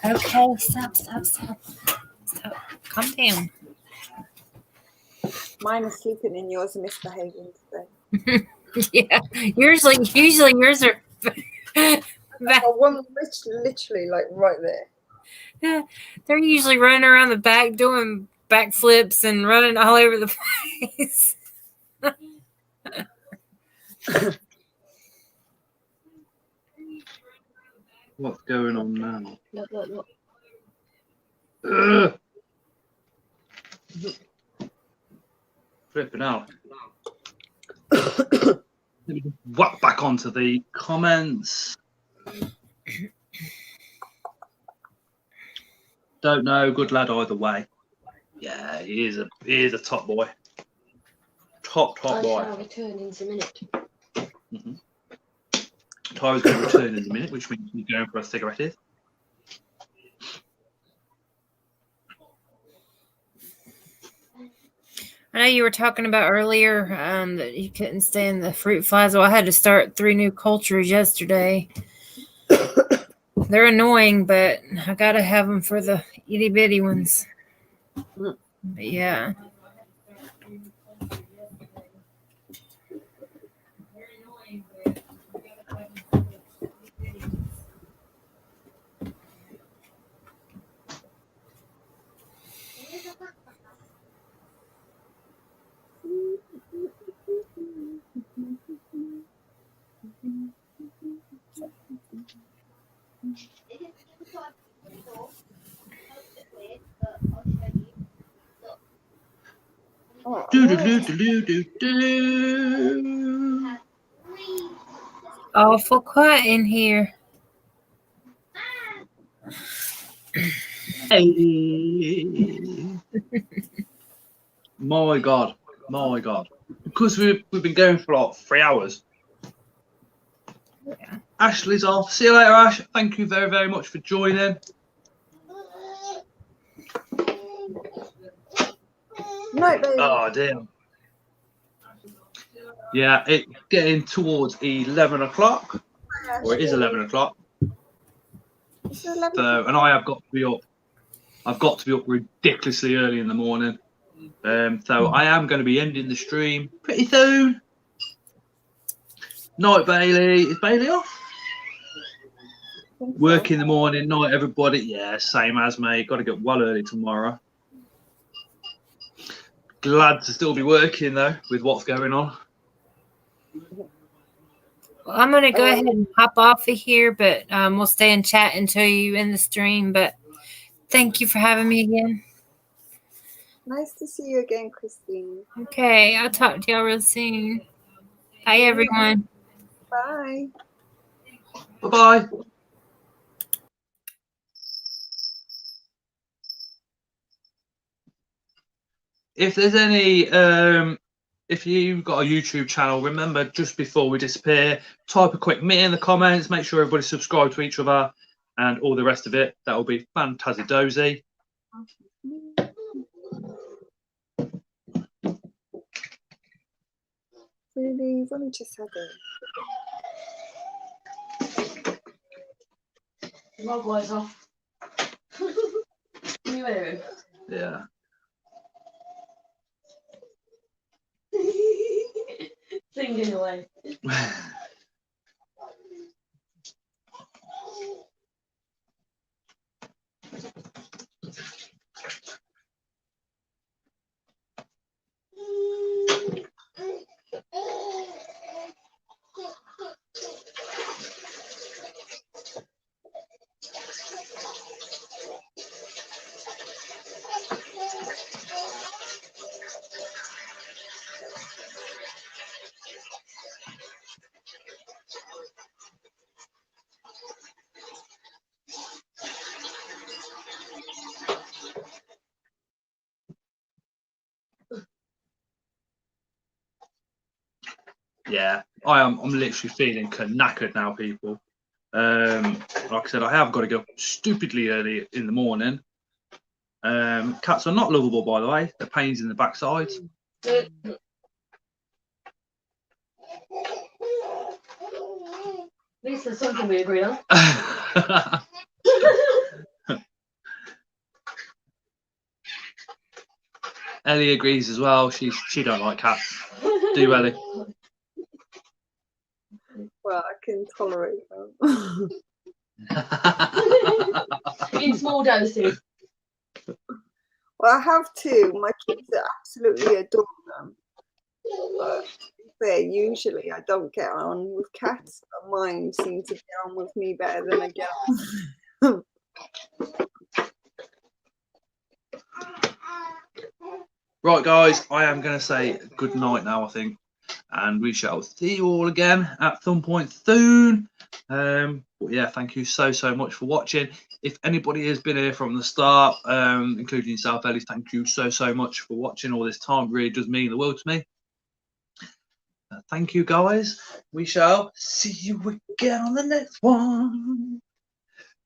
Okay, stop. Calm down. Mine are sleeping and yours are misbehaving today. Yeah. Usually yours are back. Oh, one literally like right there. Yeah, they're usually running around the back doing backflips and running all over the place. What's going on now? Look. Ugh. Flipping out. Let me just whack back onto the comments. Don't know, good lad either way. Yeah, he is a top boy. Top I boy. shall return in a minute. Tyler's going to return in a minute, which means he's going for a cigarette. I know you were talking about earlier that you couldn't stand the fruit flies. Well, I had to start 3 new cultures yesterday. They're annoying, but I gotta have them for the itty bitty ones. But yeah. Awful quiet in here. My God. Because we've been going for like 3 hours. Yeah. Ashley's off. See you later, Ash. Thank you very, very much for joining. Night, baby. Oh, damn. Yeah, it's getting towards 11 o'clock. Or it is 11 o'clock. It's 11 So, and I have got to be up. I've got to be up ridiculously early in the morning. So I am going to be ending the stream pretty soon. Night, Bailey. Is Bailey off? Work in the morning, night, everybody. Yeah, same as me. Got to get well early tomorrow. Glad to still be working though with what's going on. Well, I'm gonna go ahead and hop off of here, but we'll stay and chat until you end the stream. But thank you for having me again. Nice to see you again, Christine. Okay, I'll talk to y'all real soon. Bye, everyone. Bye. Bye-bye. If there's any, if you've got a YouTube channel, remember just before we disappear, type a quick me in the comments, make sure everybody's subscribed to each other and all the rest of it. That will be fantastic-dozy. Really, you've only just had it. My boy's off. Can you hear him? Yeah. Singing away. Yeah, I'm literally feeling knackered now, people. Like I said, I have got to go stupidly early in the morning. Cats are not lovable, by the way. They're pains in the backside. At least there's something we agree on. Ellie agrees as well. She don't like cats. Do Ellie? Well, I can tolerate them. In small doses. Well, I have 2. My kids absolutely adore them. But to be fair, usually I don't get on with cats. But mine seem to get on with me better than I get on. Right, guys, I am going to say good night now, I think. And we shall see you all again at some point soon. But yeah, thank you so much for watching. If anybody has been here from the start, including yourself, Ellie, thank you so much for watching all this time. It really does mean the world to me. Thank you, guys. We shall see you again on the next one.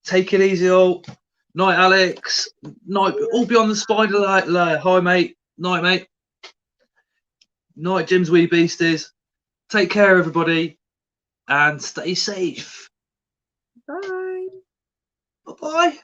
Take it easy, all. Night, Alex. Night. All beyond the spider layer. Hi, mate. Night, mate. Night, Jim's wee beasties. Take care, everybody, and stay safe. Bye. Bye-bye.